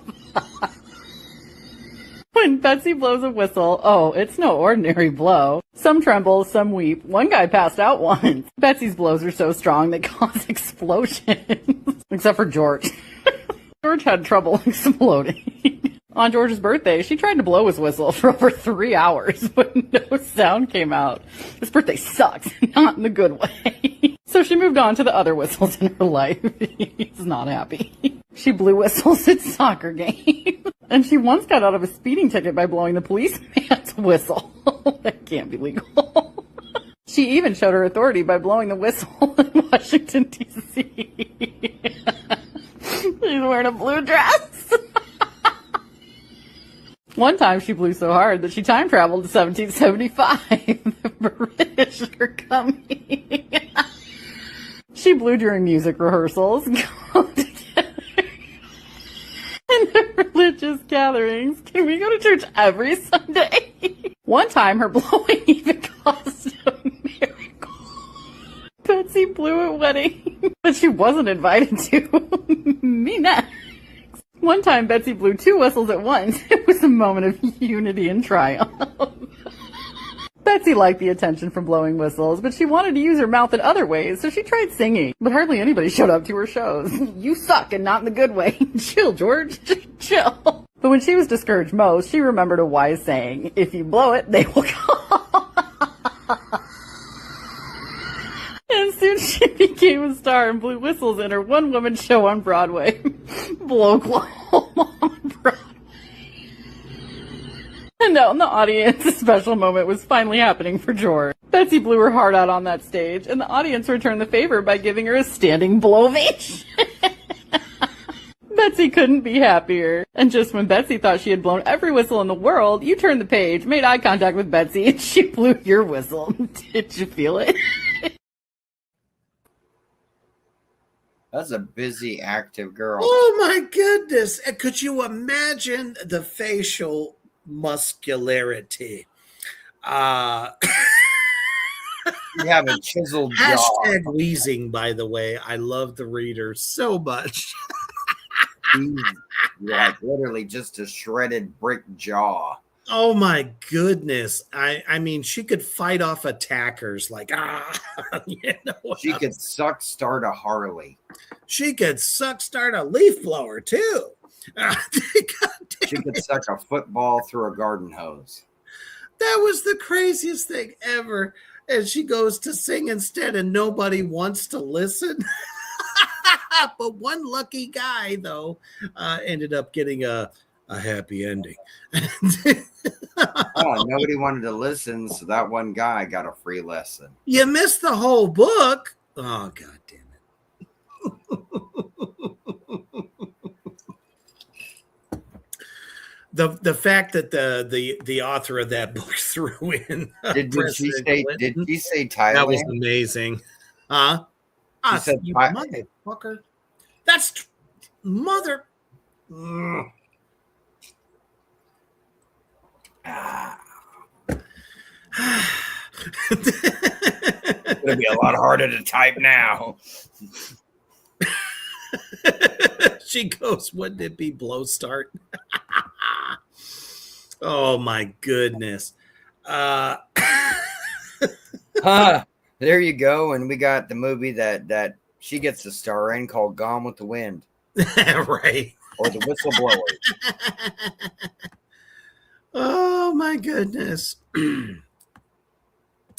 When Betsy blows a whistle, oh, it's no ordinary blow. Some tremble, some weep. One guy passed out once. Betsy's blows are so strong they cause explosions. Except for George. George had trouble exploding. On George's birthday, she tried to blow his whistle for over 3 hours, but no sound came out. His birthday sucks, not in the good way. So she moved on to the other whistles in her life. He's not happy. She blew whistles at soccer games. And she once got out of a speeding ticket by blowing the policeman's whistle. That can't be legal. She even showed her authority by blowing the whistle in Washington, D.C. She's wearing a blue dress. One time she blew so hard that she time traveled to 1775. The British are coming. She blew during music rehearsals. Go together. And religious gatherings. Can we go to church every Sunday? One time her blowing even caused a miracle. Betsy blew at wedding, but she wasn't invited to. Me next. One time Betsy blew 2 whistles at once. It was a moment of unity and triumph. Betsy liked the attention from blowing whistles, but she wanted to use her mouth in other ways, so she tried singing. But hardly anybody showed up to her shows. You suck, and not in the good way. Chill, George. Chill. But when she was discouraged most, she remembered a wise saying, if you blow it, they will come. And soon she became a star and blew whistles in her one-woman show on Broadway. Blow Oklahoma on Broadway. And out in the audience, a special moment was finally happening for George. Betsy blew her heart out on that stage, and the audience returned the favor by giving her a standing blow ovation. Betsy couldn't be happier. And just when Betsy thought she had blown every whistle in the world, you turned the page, made eye contact with Betsy, and she blew your whistle. Did you feel it? That's a busy, active girl. Oh my goodness. Could you imagine the facial muscularity? You have a chiseled jaw. Hashtag wheezing, by the way. I love the reader so much. Like literally just a shredded brick jaw. Oh my goodness. I mean, she could fight off attackers like, She could suck start a Harley. She could suck start a leaf blower too. She could suck a football through a garden hose. That was the craziest thing ever. And she goes to sing instead, and nobody wants to listen. But one lucky guy, though, ended up getting a happy ending. Oh, nobody wanted to listen, so that one guy got a free lesson. You missed the whole book. Oh, God damn it. The fact that the author of that book threw in Did she say Thailand? That was amazing. Huh? She said You motherfucker. That's mother. It's gonna be a lot harder to type now. She goes, wouldn't it be blow start? Oh my goodness. There you go. And we got the movie that she gets to star in called Gone with the Wind. Right. Or The Whistleblower. Oh my goodness.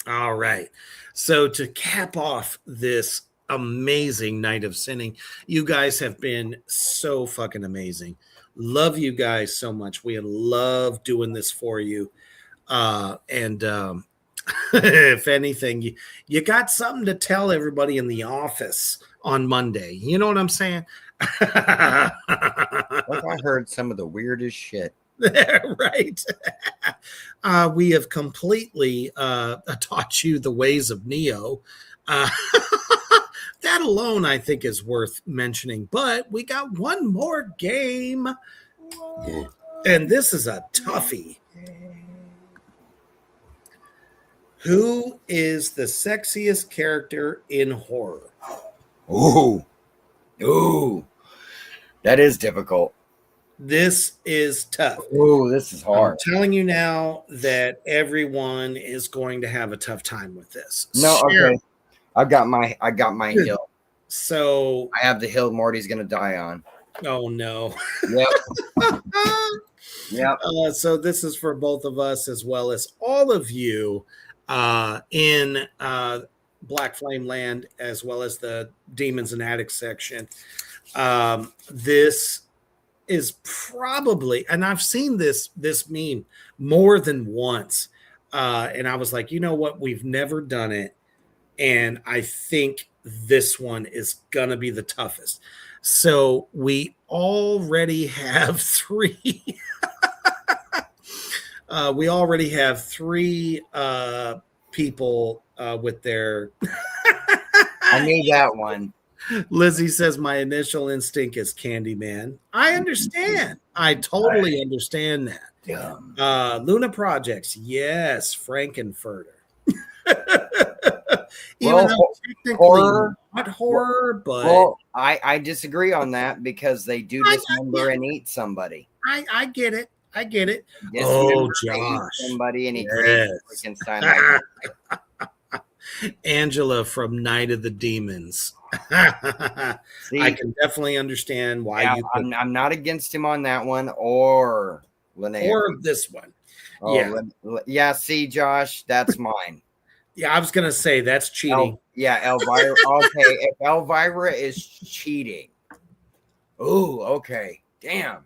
All right. So to cap off this amazing night of sinning, you guys have been so fucking amazing. Love you guys so much. We love doing this for you. If anything, you got something to tell everybody in the office on Monday. You know what I'm saying? Like I heard some of the weirdest shit. Right. We have completely taught you the ways of Neo. That alone, I think, is worth mentioning. But we got one more game. And this is a toughie. Who is the sexiest character in horror? Ooh. That is difficult. This is tough. Ooh, this is hard. I'm telling you now that everyone is going to have a tough time with this. No, Cheryl. okay. I got my hill. So I have the hill Morty's gonna die on. Oh no. Yep. Yep. So this is for both of us as well as all of you in Black Flame Land, as well as the Demons and Addicts section. This is probably, and I've seen this meme more than once, and I was like, you know what? We've never done it, and I think this one is gonna be the toughest. So we already have three. We already have three people with their. I knew that one. Lizzie says my initial instinct is Candyman. I understand. I totally understand that. Yeah. Luna Projects, yes, Frankenfurter. Well, though technically horror, not horror, but well, I disagree on that because they do dismember and eat somebody. I get it. I get it. Dismember, Josh. eat somebody and he Yes. creates Frankenstein like that. Angela from Night of the Demons. I can definitely understand why Yeah, you I'm not against him on that one or Linnea. or this one. Oh, Yeah. Yeah, see, Josh, that's mine. Yeah, I was gonna say that's cheating. Elvira. Okay, if Elvira is cheating. Ooh, okay. Damn.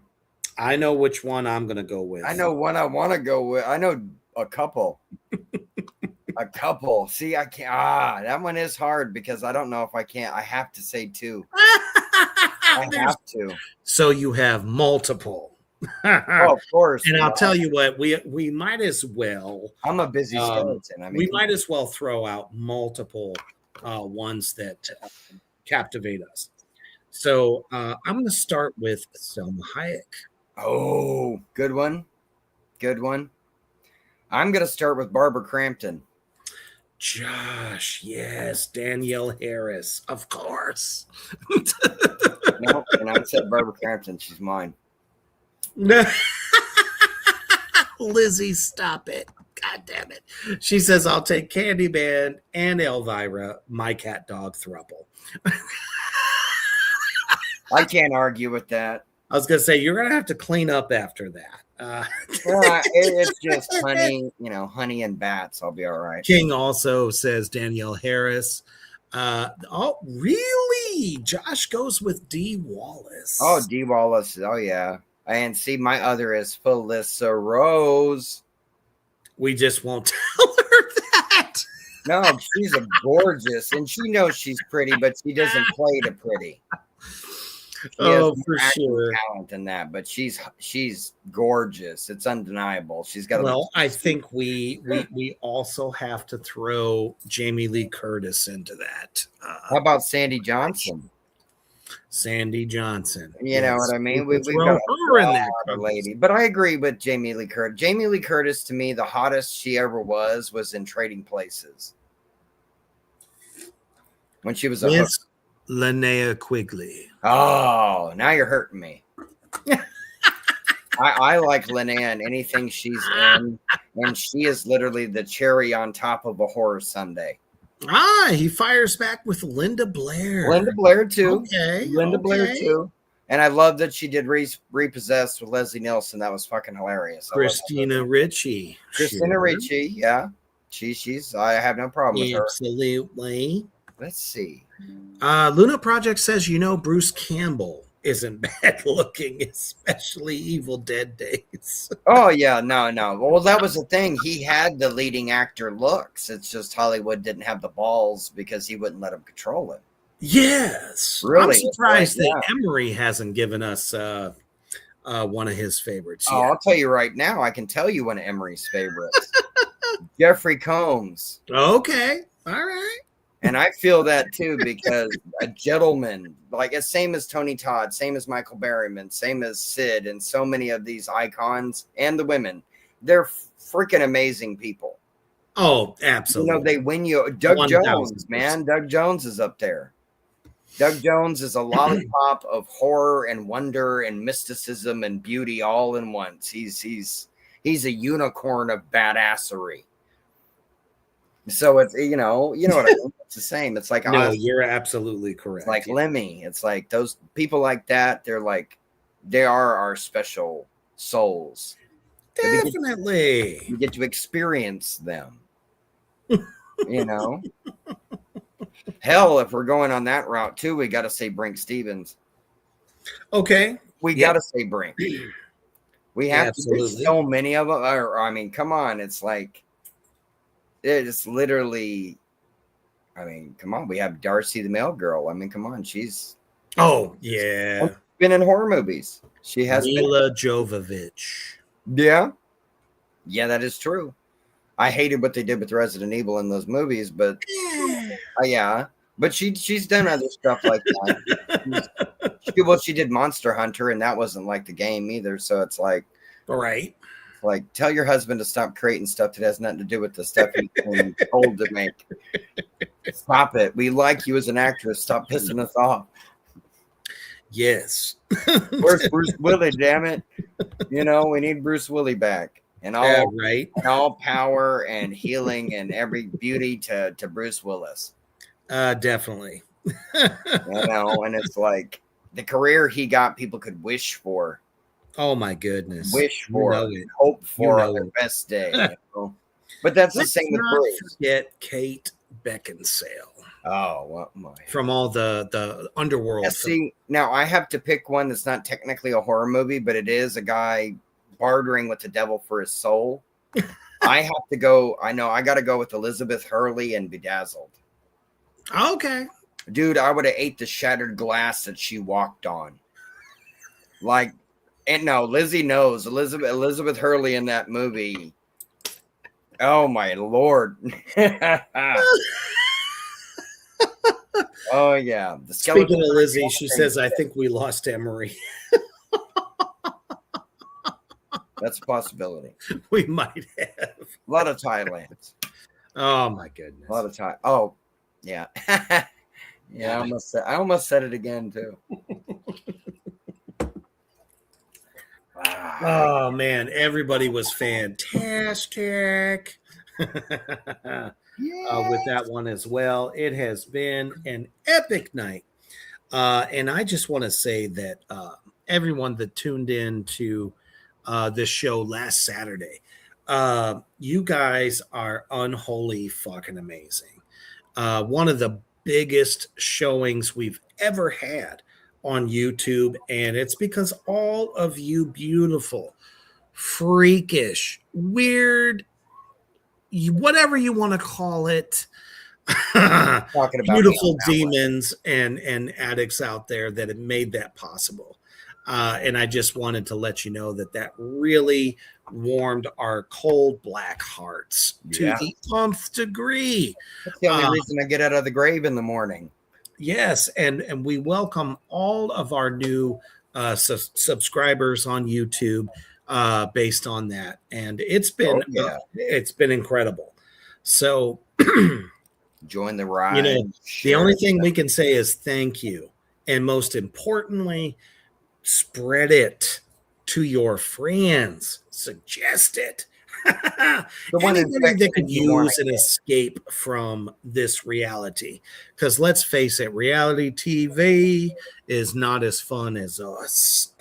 I know which one I'm gonna go with. I know one I want to go with. I know a couple. A couple. See, I can't. That one is hard because I don't know if I can't. I have to say two. I have to. So you have multiple. Oh, of course. And I'll tell you what, we might as well. I'm a busy skeleton. I mean, we might as well throw out multiple ones that captivate us. So I'm going to start with Selma Hayek. Oh, good one. Good one. I'm going to start with Barbara Crampton. Josh, yes. Danielle Harris, of course. No, and I said Barbara Crampton. She's mine. Lizzie, stop it. God damn it. She says, I'll take Candyman and Elvira, my cat dog throuple. I can't argue with that. I was gonna say you're gonna have to clean up after that. It's just honey, honey and bats. I'll be all right. King also says Danielle Harris. Oh, really? Josh goes with D. Wallace. Oh, D. Wallace. Oh, yeah. And see, my other is Felissa Rose. We just won't tell her that. No, she's a gorgeous, and she knows she's pretty, but she doesn't play to pretty. She has for sure talent in that, but she's gorgeous. It's undeniable. She's got. I think we also have to throw Jamie Lee Curtis into that. How about Sandy Johnson? Sandy Johnson. You know what I mean? We've got her in that lady. But I agree with Jamie Lee Curtis. Jamie Lee Curtis, to me, the hottest she ever was in Trading Places. When she was a Miss Linnea Quigley. Oh, now you're hurting me. I like Linnea and anything she's in, and she is literally the cherry on top of a horror sundae. He fires back with Linda Blair. Linda Blair too. Okay. Linda Blair too. And I love that she did Repossessed with Leslie Nielsen. That was fucking hilarious. Christina Ricci. Christina Ricci, yeah. She's I have no problem with her. Absolutely. Let's see. Luna Project says, Bruce Campbell isn't bad looking, especially Evil Dead days. Oh, yeah. No. Well, that was the thing. He had the leading actor looks. It's just Hollywood didn't have the balls because he wouldn't let him control it. Yes. Really? I'm surprised that Emery hasn't given us one of his favorites. Oh, I'll tell you right now. I can tell you one of Emery's favorites. Jeffrey Combs. Okay. All right. And I feel that too, because a gentleman, like same as Tony Todd, same as Michael Berryman, same as Sid, and so many of these icons and the women, they're freaking amazing people. Oh, absolutely. They win you. Doug 1,000%. Jones, man. Doug Jones is up there. Doug Jones is a lollipop of horror and wonder and mysticism and beauty all in once. He's a unicorn of badassery. So it's what I mean? It's the same. It's like no, you're absolutely correct. It's like Lemmy. It's like those people like that. They are our special souls. Definitely, you get to experience them. Hell, if we're going on that route too, we got to say Brink Stevens. Okay, we got to say Brink. We have to. There's so many of them. I mean, come on. It's like. It's literally, come on. We have Darcy the Mail Girl. Come on. She's. Oh, yeah. Been in horror movies. She has Mila Jovovich. Yeah. Yeah, that is true. I hated what they did with Resident Evil in those movies, but yeah. But she's done other stuff like that. She did Monster Hunter, and that wasn't like the game either. So it's like. All right. Like, tell your husband to stop creating stuff that has nothing to do with the stuff he's been told to make. Stop it. We like you as an actress. Stop pissing us off. Yes. Where's Bruce Willis, damn it? We need Bruce Willis back. And all right. And all power and healing and every beauty to Bruce Willis. Definitely. And it's like the career he got, people could wish for. Oh my goodness! Wish for, hope for on their best day. But that's the same with Bruce. Forget Kate Beckinsale. Oh, what my! From all the underworld. Yeah, see, now I have to pick one that's not technically a horror movie, but it is a guy bartering with the devil for his soul. I have to go. I know I got to go with Elizabeth Hurley and Bedazzled. Okay, dude, I would have ate the shattered glass that she walked on. Like. And no, Lizzie knows Elizabeth Hurley in that movie. Oh my Lord! Oh yeah. Speaking of Lizzie, she says, "I think we lost Emery." That's a possibility. We might have a lot of Thailand. Oh my goodness! A lot of Thai. Oh yeah, yeah. I almost said it again too. Oh man, everybody was fantastic with that one as well. It has been an epic night, and I just want to say that everyone that tuned in to this show last Saturday. You guys are unholy fucking amazing. One of the biggest showings we've ever had on YouTube, and it's because all of you beautiful, freakish, weird, whatever you want to call it, Talking about beautiful me on that one. demons and addicts out there that have made that possible. And I just wanted to let you know that really warmed our cold black hearts to Yeah. the nth degree. That's the only reason I get out of the grave in the morning. Yes, and we welcome all of our new subscribers on YouTube based on that, and it's been it's been incredible. So join the ride. You know, the only thing we can say is thank you, and most importantly, spread it to your friends. Suggest it. Anybody that could use an escape from this reality, because let's face it, reality TV is not as fun as us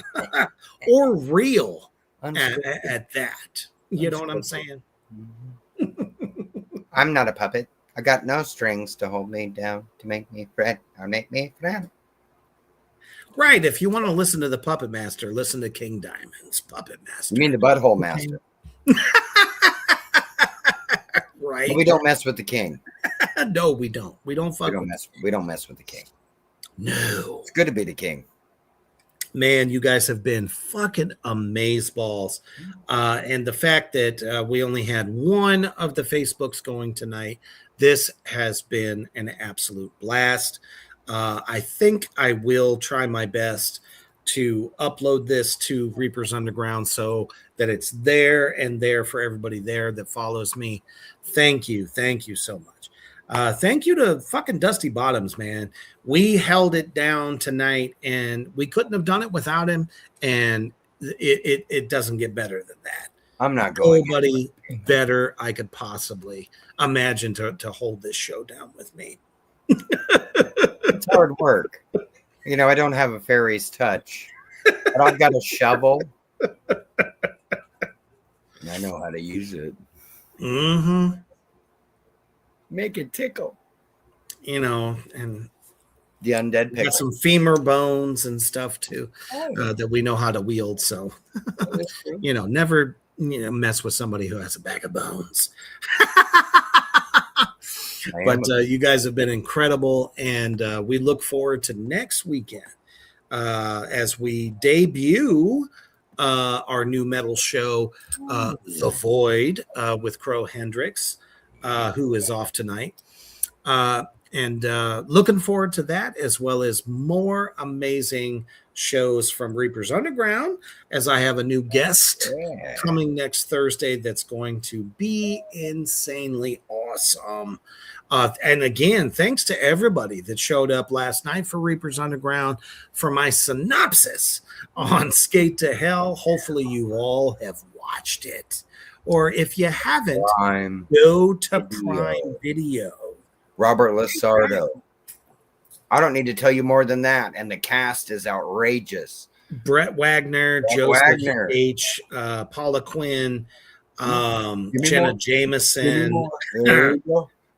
or real at that. You know what I'm saying? I'm not a puppet. I got no strings to hold me down to make me fret or make me fret. Right. If you want to listen to the Puppet Master, listen to King Diamond's Puppet Master. You mean the Butthole Master? Right. But we don't mess with the king. No, we don't. We don't fuck we don't mess with the king. No. It's good to be the king. Man, you guys have been fucking amazeballs. And the fact that we only had one of the Facebooks going tonight, this has been an absolute blast. I think I will try my best to upload this to Reapers Underground so that it's there and there for everybody there that follows me. Thank you. Thank you so much. Thank you to fucking Dusty Bottoms, man. We held it down tonight and we couldn't have done it without him. And it doesn't get better than that. I'm not going. Nobody better I could possibly imagine to hold this show down with me. It's hard work. You know, I don't have a fairy's touch, but I've got a shovel. And I know how to use it. Mm-hmm. Make it tickle. You know, and the undead pickle. Got some femur bones and stuff too that we know how to wield. So, you know, never mess with somebody who has a bag of bones. But you guys have been incredible, and we look forward to next weekend as we debut our new metal show, The Void, with Crow Hendricks, who is off tonight. And looking forward to that, as well as more amazing shows from Reapers Underground, as I have a new guest coming next Thursday that's going to be insanely awesome. And again, thanks to everybody that showed up last night for Reapers Underground for my synopsis on Skate to Hell. Hopefully you all have watched it. Or if you haven't, go to Prime Video. Robert Lasardo. I don't need to tell you more than that. And the cast is outrageous. Brett Wagner, Joseph H., Paula Quinn, Jenna Jameson.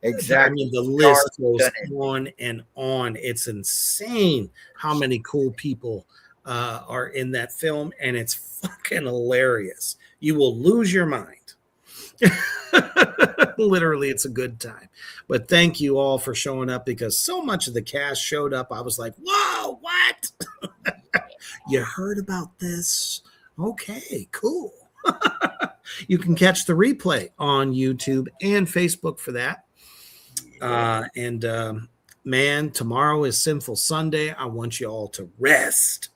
Exactly. I mean, the list goes on and on. It's insane how many cool people are in that film, and it's fucking hilarious. You will lose your mind. Literally, it's a good time. But thank you all for showing up, because so much of the cast showed up. I was like, whoa, what? You heard about this? Okay, cool. You can catch the replay on YouTube and Facebook for that. Man, tomorrow is Sinful Sunday. I want you all to rest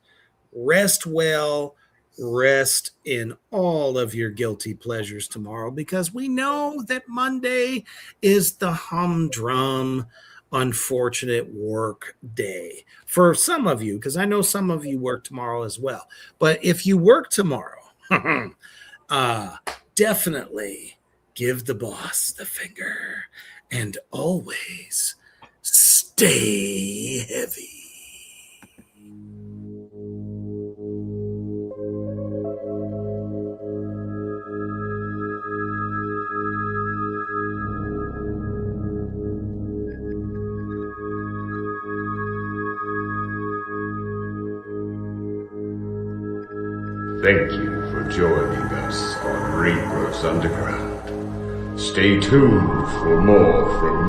well, rest in all of your guilty pleasures tomorrow, because we know that Monday is the humdrum, unfortunate work day for some of you, because I know some of you work tomorrow as well. But if you work tomorrow, definitely give the boss the finger. And always stay heavy. Thank you for joining us on Rebirth Underground. Stay tuned for more from